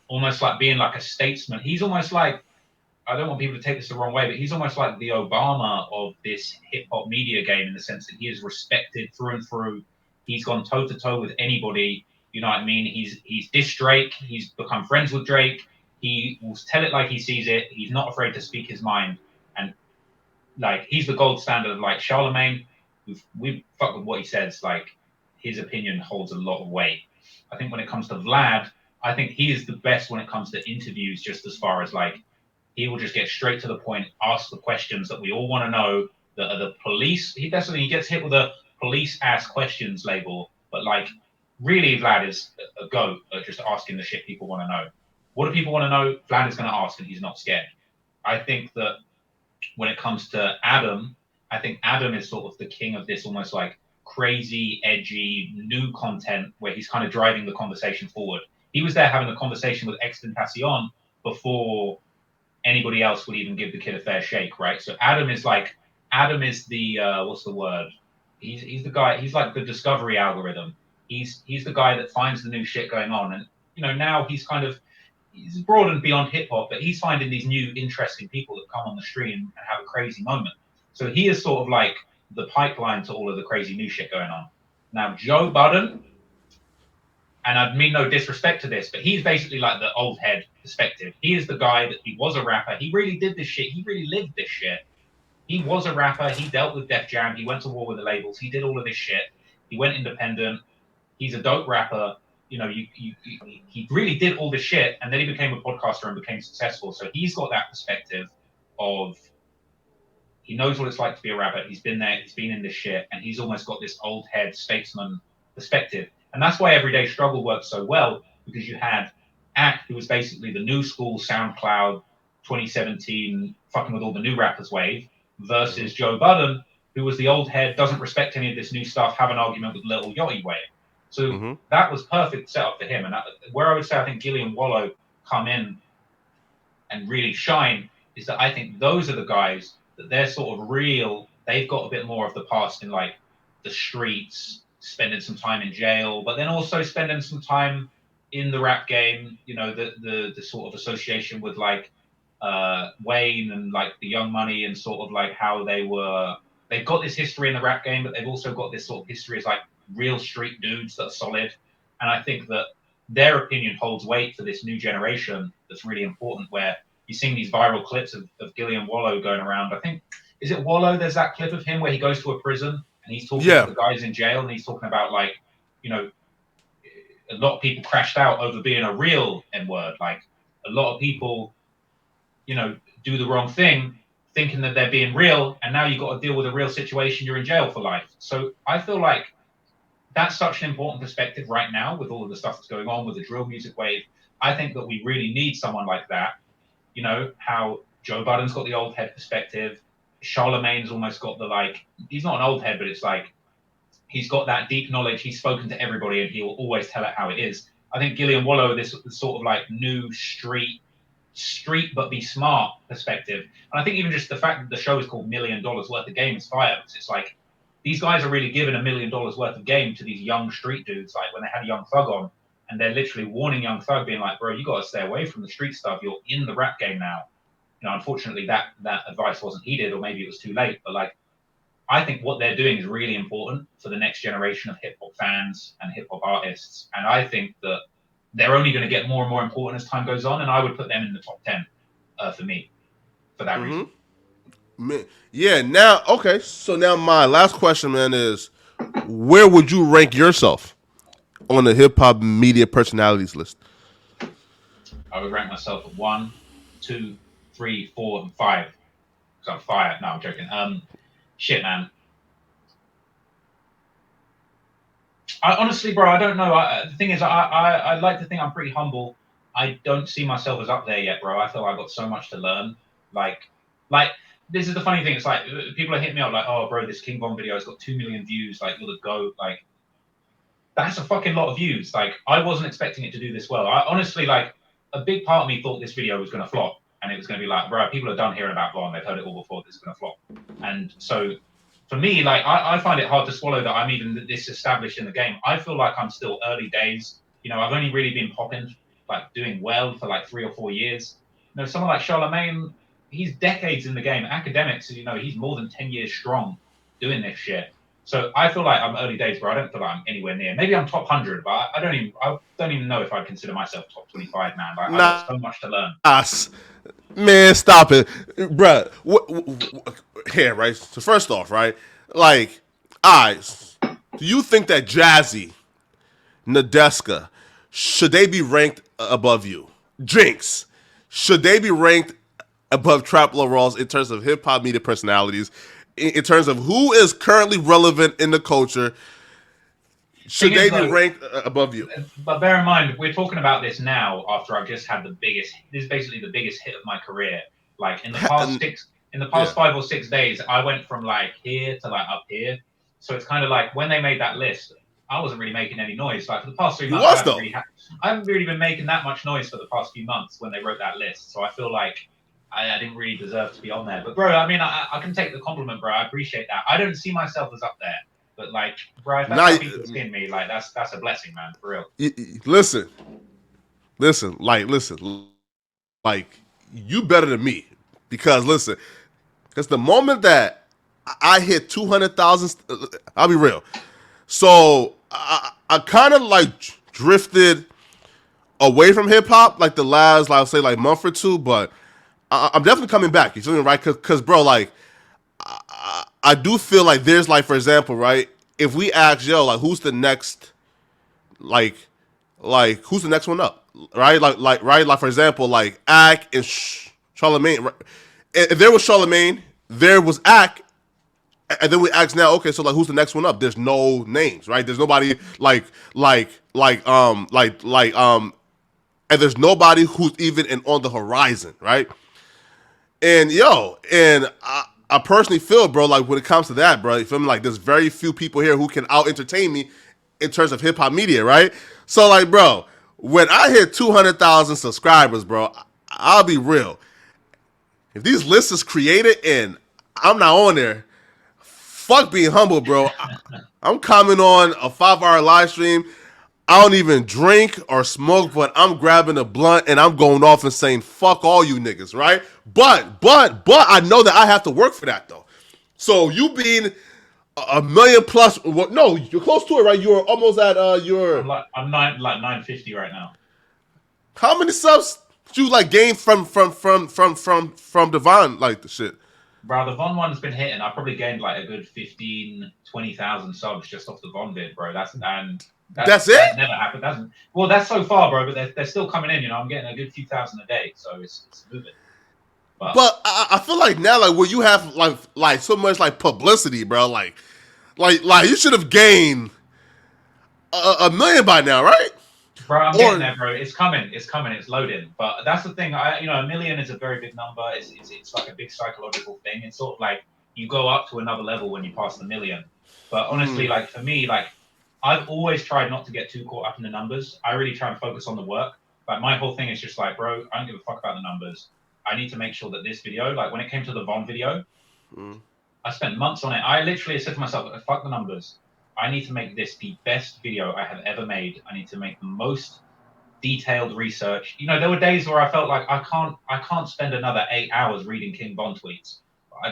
almost like being like a statesman. He's almost like, I don't want people to take this the wrong way, but he's almost like the Obama of this hip hop media game, in the sense that he is respected through and through. He's gone toe to toe with anybody. You know what I mean? He's dissed Drake. He's become friends with Drake. He will tell it like he sees it. He's not afraid to speak his mind. And like, he's the gold standard of like Charlemagne. We fuck with what he says. Like, his opinion holds a lot of weight. I think when it comes to Vlad, I think he is the best when it comes to interviews, just as far as like, he will just get straight to the point, ask the questions that we all want to know, that are the police. He gets hit with a police ask questions label, but like, really Vlad is a goat at just asking the shit people want to know. What do people want to know? Vlad is going to ask, and he's not scared. I think that when it comes to Adam, I think Adam is sort of the king of this almost like crazy, edgy, new content where he's kind of driving the conversation forward. He was there having a conversation with Extentacion before anybody else would even give the kid a fair shake, right? So Adam is the what's the word? He's the guy. He's like the discovery algorithm. He's the guy that finds the new shit going on, and now he's broadened beyond hip hop, but he's finding these new interesting people that come on the stream and have a crazy moment. So he is sort of like the pipeline to all of the crazy new shit going on. Now Joe Budden, and I mean no disrespect to this, but he's basically like the old head perspective. He is the guy that he was a rapper. He really did this shit. He really lived this shit. He was a rapper. He dealt with Def Jam. He went to war with the labels. He did all of this shit. He went independent. He's a dope rapper. He really did all this shit, and then he became a podcaster and became successful. So he's got that perspective of he knows what it's like to be a rapper. He's been there. He's been in this shit, and he's almost got this old head statesman perspective. And that's why Everyday Struggle worked so well, because you had Act, who was basically the new school SoundCloud 2017 fucking with all the new rappers wave, versus Joe Budden, who was the old head, doesn't respect any of this new stuff, have an argument with Lil Yachty wave. So that was perfect setup for him. And where I would say I think Gilly and Wallow come in and really shine is that I think those are the guys that they're sort of real. They've got a bit more of the past in like the streets, spending some time in jail, but then also spending some time in the rap game. The sort of association with like Wayne and like the Young Money, and sort of like how they've got this history in the rap game, but they've also got this sort of history as like real street dudes that are solid. And I think that their opinion holds weight for this new generation. That's really important, where you're seeing these viral clips of Gilly and Wallow going around. I think, is it Wallow? There's that clip of him where he goes to a prison and he's talking to the guys in jail, and he's talking about like, a lot of people crashed out over being a real N-word. Like a lot of people, do the wrong thing, thinking that they're being real, and now you've got to deal with a real situation. You're in jail for life. So I feel like that's such an important perspective right now with all of the stuff that's going on with the drill music wave. I think that we really need someone like that. How Joe Budden's got the old head perspective. Charlemagne's almost got the like, he's not an old head, but it's like, he's got that deep knowledge. He's spoken to everybody and he will always tell it how it is. I think Gilly and Wallow are this sort of like new street but be smart perspective. And I think even just the fact that the show is called $1 Million Worth of Game is fire. It's like, these guys are really giving $1 million worth of game to these young street dudes. Like when they had Young Thug on, and they're literally warning Young Thug, being like, bro, you got to stay away from the street stuff. You're in the rap game now. Unfortunately, that advice wasn't heeded, or maybe it was too late. But like, I think what they're doing is really important for the next generation of hip hop fans and hip hop artists. And I think that they're only going to get more and more important as time goes on. And I would put them in the top 10 for me, for that reason. Yeah. Now, okay. So now my last question, man, is where would you rank yourself on the hip hop media personalities list? I would rank myself at 1, 2, 3, 4, and 5. Because I'm fire. No, I'm joking. Shit, man. Honestly, bro, I don't know. The thing is, I like to think I'm pretty humble. I don't see myself as up there yet, bro. I feel I've got so much to learn. Like this is the funny thing. It's like people are hitting me up like, oh, bro, this King Von video has got 2 million views. Like, you're the GOAT. Like, that's a fucking lot of views. Like, I wasn't expecting it to do this well. I honestly, like, a big part of me thought this video was going to flop. And it was going to be like, bro, people are done hearing about Von. They've heard it all before. This is going to flop. And so for me, like, I find it hard to swallow that I'm even this established in the game. I feel like I'm still early days. I've only really been popping, like, doing well for like 3 or 4 years. Someone like Charlemagne, he's decades in the game. Academics, he's more than 10 years strong doing this shit. So I feel like I'm early days, bro. I don't feel like I'm anywhere near. Maybe I'm top 100, but I don't even know if I'd consider myself top 25, man. Like, I've got so much to learn. Man, stop it, bruh. Here, right? So first off, right? Like, eyes. Do you think that Jazzy, Nadeska, should they be ranked above you? Jinx, should they be ranked above Trap Lil Rawls in terms of hip hop media personalities? In terms of who is currently relevant in the culture, should they be ranked above you? But bear in mind, we're talking about this now after I've just had this is basically the biggest hit of my career. Like in the past 5 or 6 days, I went from like here to like up here. So it's kind of like when they made that list, I wasn't really making any noise. Like for the past 3 months, I haven't really been making that much noise for the past few months when they wrote that list. So I feel like I didn't really deserve to be on there. But bro, I mean, I can take the compliment, bro. I appreciate that. I don't see myself as up there. But like, bro, if that's Now, how people seeing me, like that's a blessing, man, for real. listen, like you better than me because listen, because the moment that I hit 200,000, I'll be real. So I kind of like drifted away from hip hop like the last, like, I'll say like month or two, but I'm definitely coming back. You feel me, right? Because bro, like I do feel like there's like, for example, right? If we ask yo, like, who's the next, like, who's the next one up, right? Right, like for example, like Ack and Charlemagne. Right? If there was Charlemagne, there was Ack, and then we ask now, okay, so like, who's the next one up? There's no names, right? There's nobody and there's nobody who's even on the horizon, right? And I personally feel, bro, like when it comes to that, bro, you feel me? Like there's very few people here who can out entertain me in terms of hip hop media, right? So like, bro, when I hit 200,000 subscribers, bro, I'll be real. If these lists is created and I'm not on there, fuck being humble, bro. I'm coming on a 5-hour live stream. I don't even drink or smoke, but I'm grabbing a blunt and I'm going off and saying, fuck all you niggas, right? But I know that I have to work for that though. So you being a million plus, no, you're close to it, right? You're almost at I'm 950 right now. How many subs did you like gain from Devon, like the shit? Bro, the Von one's been hitting. I probably gained like a good 15, 20,000 subs just off the Von vid, bro. That's it? That never happened. Well, that's so far, bro, but they're still coming in, you know. I'm getting a good few thousand a day, so it's moving. But I feel like now, like where you have like so much like publicity, bro, like you should have gained a million by now, right? Bro, I'm getting there, bro. It's coming. It's coming. It's loading. But that's the thing. A million is a very big number. It's like a big psychological thing. It's sort of like you go up to another level when you pass the million. But honestly, like for me, like I've always tried not to get too caught up in the numbers. I really try and focus on the work. Like my whole thing is just like, bro, I don't give a fuck about the numbers. I need to make sure that this video, like when it came to the Von video, I spent months on it. I literally said to myself, fuck the numbers. I need to make this the best video I have ever made. I need to make the most detailed research. You know, there were days where I felt like I can't spend another 8 hours reading King Von tweets. I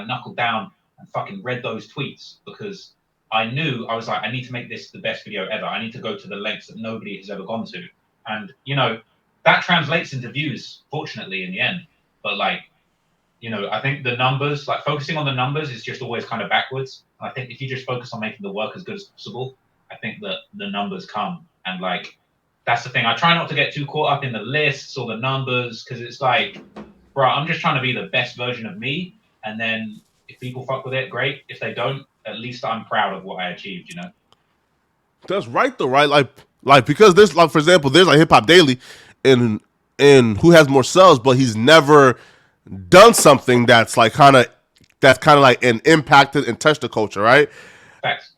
knuckled down and fucking read those tweets because I knew I was like, I need to make this the best video ever. I need to go to the lengths that nobody has ever gone to. And, that translates into views, fortunately, in the end. But like, I think the numbers, like focusing on the numbers is just always kind of backwards. I think if you just focus on making the work as good as possible, I think that the numbers come. And like, that's the thing. I try not to get too caught up in the lists or the numbers because it's like, bro, I'm just trying to be the best version of me. And then if people fuck with it, great. If they don't, at least I'm proud of what I achieved, you know? That's right though, right? Like because there's like, for example, there's like Hip Hop Daily and who has more subs, but he's never done something that's kind of like an impacted and touched the culture, right? Facts.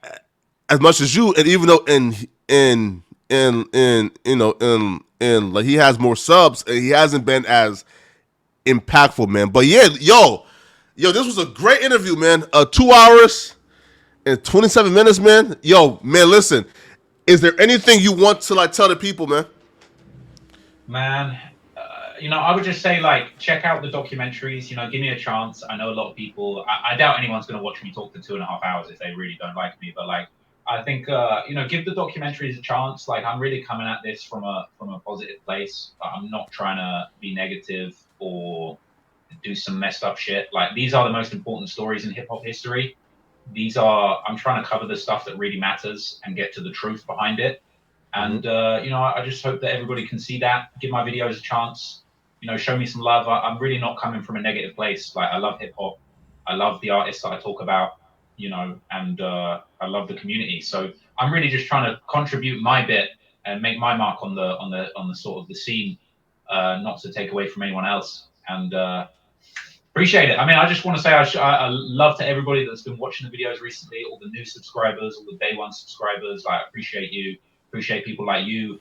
As much as you, and even though in like he has more subs, and he hasn't been as impactful, man. But yeah, yo, this was a great interview, man. 2 hours and 27 minutes, man. Yo, man, listen. Is there anything you want to like tell the people, man? Man, I would just say like check out the documentaries. Give me a chance. I know a lot of people. I doubt anyone's going to watch me talk for 2.5 hours if they really don't like me. But like, I think give the documentaries a chance. Like, I'm really coming at this from a positive place. I'm not trying to be negative or do some messed up shit. Like, these are the most important stories in hip hop history. I'm trying to cover the stuff that really matters and get to the truth behind it. And, I just hope that everybody can see that, give my videos a chance, show me some love. I'm really not coming from a negative place. Like, I love hip hop. I love the artists that I talk about, and I love the community. So I'm really just trying to contribute my bit and make my mark on the sort of the scene, not to take away from anyone else. And, appreciate it. I mean, I just want to say I love to everybody that's been watching the videos recently, all the new subscribers, all the day one subscribers. Like, I appreciate you. Appreciate people like you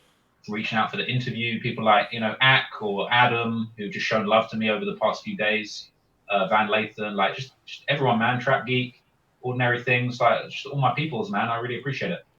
reaching out for the interview. People like, Ack or Adam, who've just shown love to me over the past few days. Van Lathan, like just everyone, man. Trap Geek, ordinary things, like just all my peoples, man. I really appreciate it.